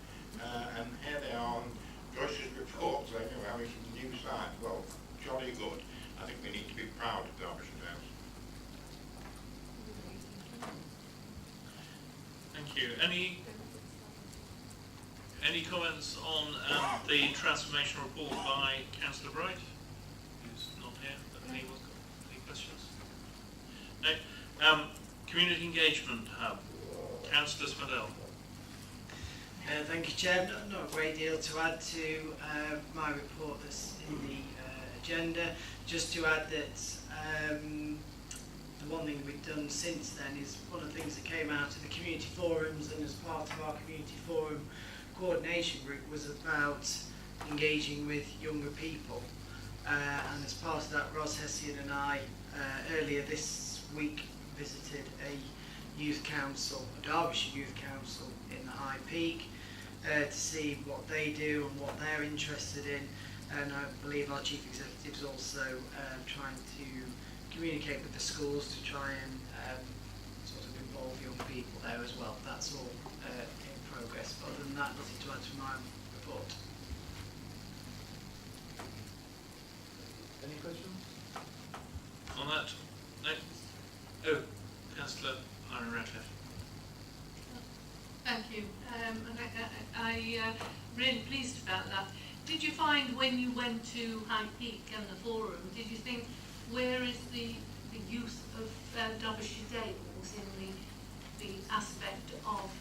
and here they are on Joyce's report saying we're having some new signs. Well, jolly good. I think we need to be proud of Derbyshire Dales. Thank you. Any comments on the transformation report by Councillor Bright, who's not here? Anyone got any questions? No. Community Engagement Hub, Councillor Smadell. Thank you, Chair. Not a great deal to add to my report that's in the agenda. Just to add that the one thing we've done since then is one of the things that came out of the community forums and as part of our community forum coordination group was about engaging with younger people. And as part of that, Ros Hessian and I earlier this week visited a youth council, a Derbyshire youth council in the High Peak, to see what they do and what they're interested in. And I believe our chief executive is also trying to communicate with the schools to try and sort of involve young people there as well. That's all in progress. But other than that, nothing to add to my report. Any questions on that? No? Oh, Councillor Irene Radcliffe. Thank you. I'm really pleased about that. Did you find when you went to High Peak and the forum, did you think, where is the youth of Derbyshire Dales in the aspect of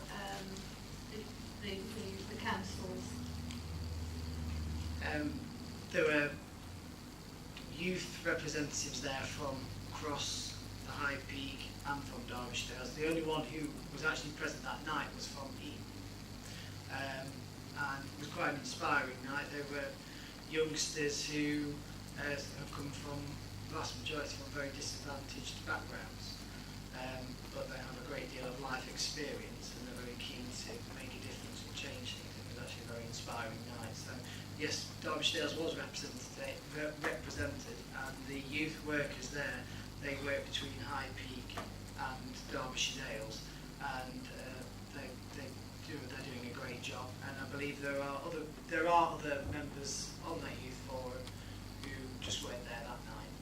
the councils? There were youth representatives there from across the High Peak and from Derbyshire Dales. The only one who was actually present that night was from Eton. And it was quite an inspiring night. There were youngsters who have come from, the vast majority, from very disadvantaged backgrounds, but they have a great deal of life experience and they're very keen to make a difference and change things. It was actually a very inspiring night. So yes, Derbyshire Dales was represented, and the youth workers there, they work between High Peak and Derbyshire Dales, and they're doing a great job. And I believe there are other members on the youth forum who just weren't there that night.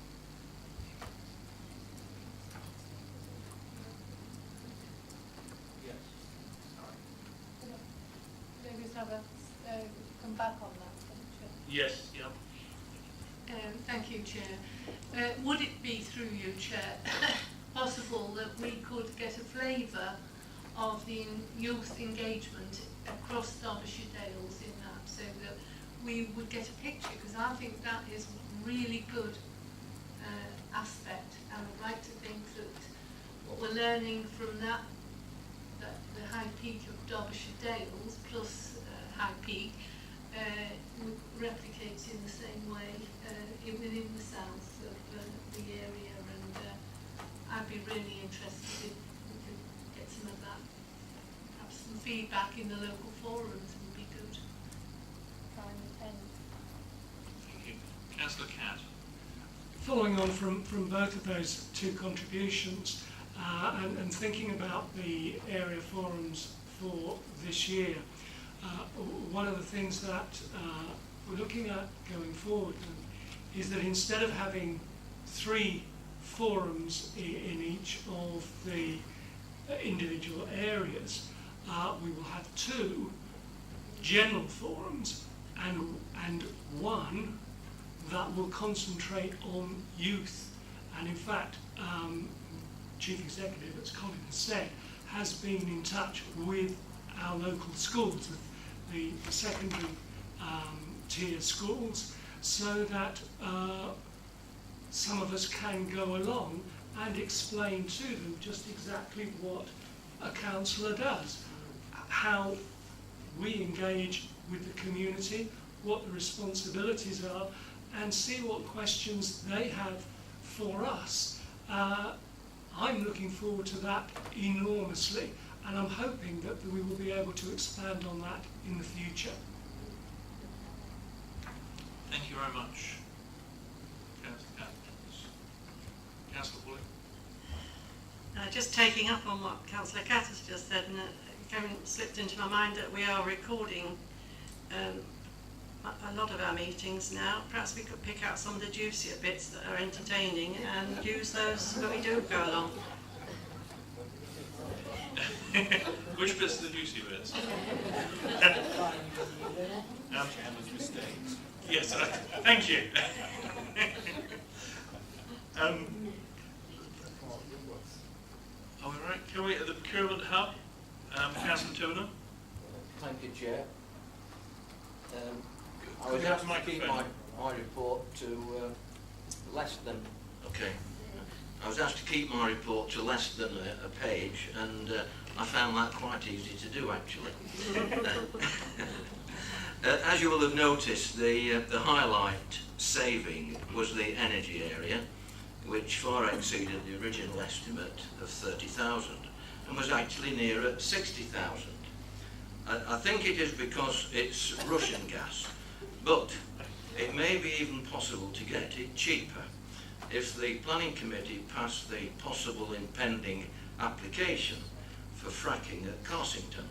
Yes. Maybe we have a come back on that. Yes, yeah. Thank you, Chair. Would it be through you, Chair, possible that we could get a flavour of the youth engagement across Derbyshire Dales in that, so that we would get a picture, because I think that is really good aspect, and I'd like to think that what we're learning from that the High Peak of Derbyshire Dales plus High Peak would replicate in the same way within the south of the area, and I'd be really interested if we could get some of that. Perhaps some feedback in the local forums would be good. Thank you. Councillor Catt. Following on from both of those two contributions, and thinking about the area forums for this year, one of the things that we're looking at going forward is that instead of having 3 forums in each of the individual areas, we will have 2 general forums and 1 that will concentrate on youth. And in fact, Chief Executive, as Colin has said, has been in touch with our local schools, the secondary tier schools, so that some of us can go along and explain to them just exactly what a councillor does, how we engage with the community, what the responsibilities are, and see what questions they have for us. I'm looking forward to that enormously, and I'm hoping that we will be able to expand on that in the future. Thank you very much, Councillor Catt. Councillor Bullock. Just taking up on what Councillor Catt has just said, and it slipped into my mind that we are recording a lot of our meetings now. Perhaps we could pick out some of the juicier bits that are entertaining and use those when we do go along. Which bits are the juicy bits? Yes, thank you. Are we right? Can we at the procurement hub? Councillor Turner. Thank you, Chair. I was asked to keep my report to less than I was asked to keep my report to less than a page, and I found that quite easy to do, actually. As you will have noticed, the highlight saving was the energy area, which far exceeded the original estimate of 30,000 and was actually nearer 60,000. I think it is because it's Russian gas, but it may be even possible to get it cheaper if the planning committee passed the possible impending application for fracking at Carsington.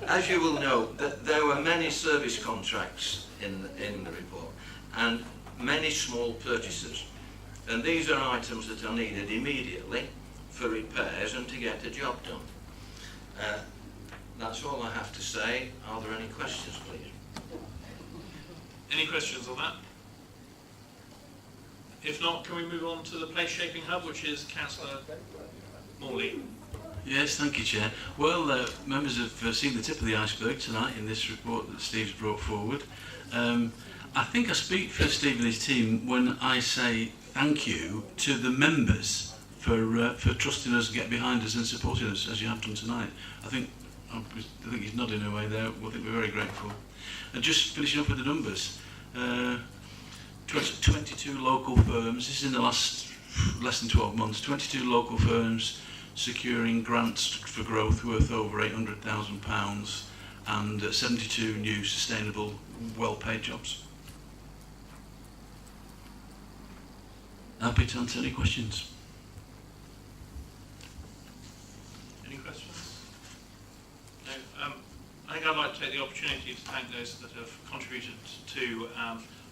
As you will know, there were many service contracts in the report and many small purchases, and these are items that are needed immediately for repairs and to get the job done. That's all I have to say. Are there any questions, please? Any questions on that? If not, can we move on to the Place Shaping Hub, which is Councillor Morley. Yes, thank you, Chair. Well, members have seen the tip of the iceberg tonight in this report that Steve's brought forward. I think I speak for Steve and his team when I say thank you to the members for trusting us, get behind us and supporting us, as you have done tonight. I think he's nodding away there. I think we're very grateful. And just finishing up with the numbers, 22 local firms, this is in the last less than 12 months, 22 local firms securing grants for growth worth over £800,000 and 72 new sustainable, well-paid jobs. Happy to answer any questions. Any questions? No. I think I'd like to take the opportunity to thank those that have contributed to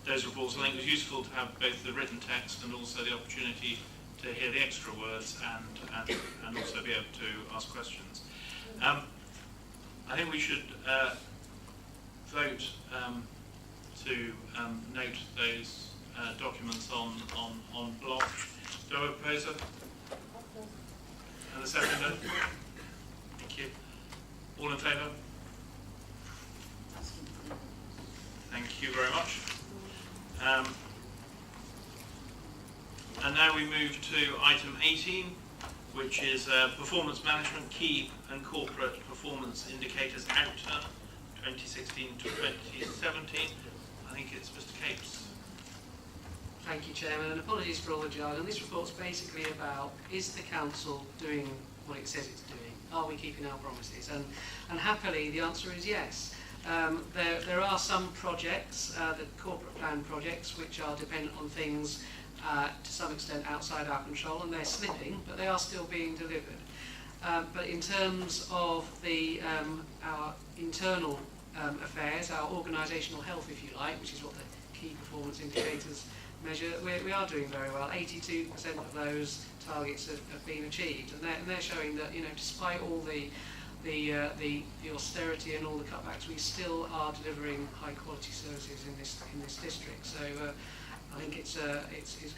those reports. I think it was useful to have both the written text and also the opportunity to hear the extra words and also be able to ask questions. I think we should vote to note those documents on block. Do I have a proposer? And a seconder? Thank you. All in favour? Thank you very much. And now we move to item 18, which is performance management, key and corporate performance indicators outturn 2016 to 2017. I think it's Mr. Capes. Thank you, Chairman, and apologies for all the jargon. This report's basically about, is the council doing what it says it's doing? Are we keeping our promises? And happily, the answer is yes. There are some projects, the corporate plan projects, which are dependent on things to some extent outside our control, and they're slipping, but they are still being delivered. But in terms of our internal affairs, our organisational health, if you like, which is what the key performance indicators measure, we are doing very well. 82% of those targets have been achieved, and they're showing that, you know, despite all the austerity and all the cutbacks, we still are delivering high quality services in this district. So I think it's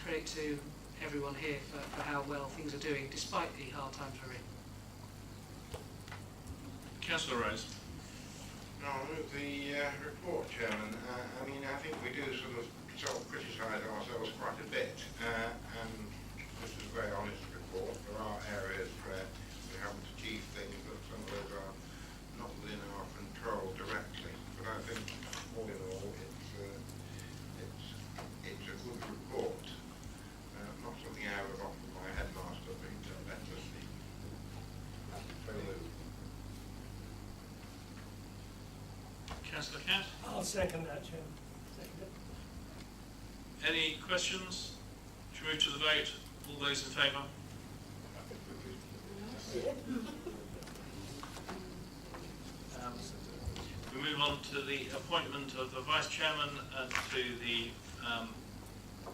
credit to everyone here for how well things are doing despite the hard times we're in. Councillor Rose. No, the report, Chairman. I mean, I think we do sort of self-criticise ourselves quite a bit, and this is a very honest report. There are areas where we haven't achieved things, but some of those are not within our control directly. But I think, all in all, it's a good report. Not something I would offer my headmaster, but let us see. So moved. Councillor Cat. I'll second that, Chairman. Any questions? Should we move to the vote? All those in favour? We move on to the appointment of the Vice Chairman to the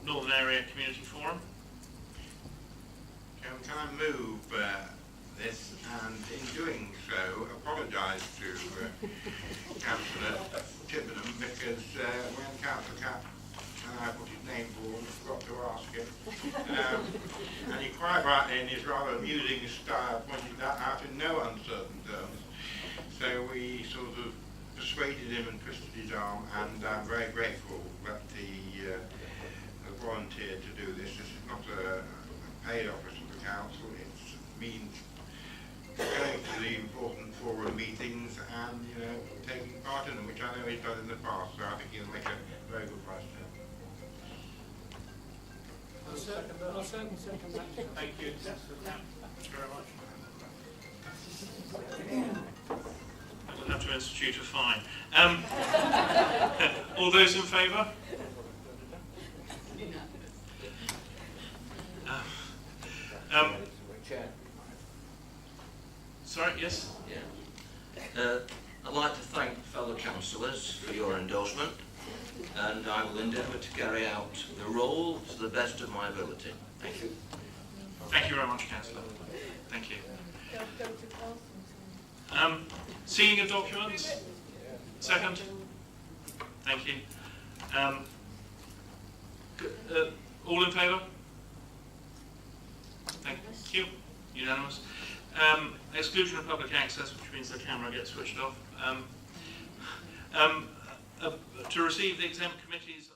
Northern Area Community Forum. Can I move this, and in doing so apologise to Councillor Chippenham, because when Councillor Catt I put his name forward, forgot to ask him, and he quite rightly in his rather amusing style pointed that out in no uncertain terms. So we sort of persuaded him and twisted his arm, and I'm very grateful that he volunteered to do this. This is not a paid office of the council. It means going to the important forum meetings and taking part in them, which I know he's done in the past. So I think he'll make a very good vice chair. I'll certainly second that. Thank you. Thank you very much. I don't have to institute a fine. All those in favour? Sorry, yes? Yeah. I'd like to thank fellow councillors for your endorsement, and I will endeavour to carry out the role to the best of my ability. Thank you. Thank you very much, Councillor. Thank you. Sealing of documents? Second? Thank you. All in favour? Thank you. Unanimous. Exclusion of public access, which means the camera gets switched off. To receive the exempt committees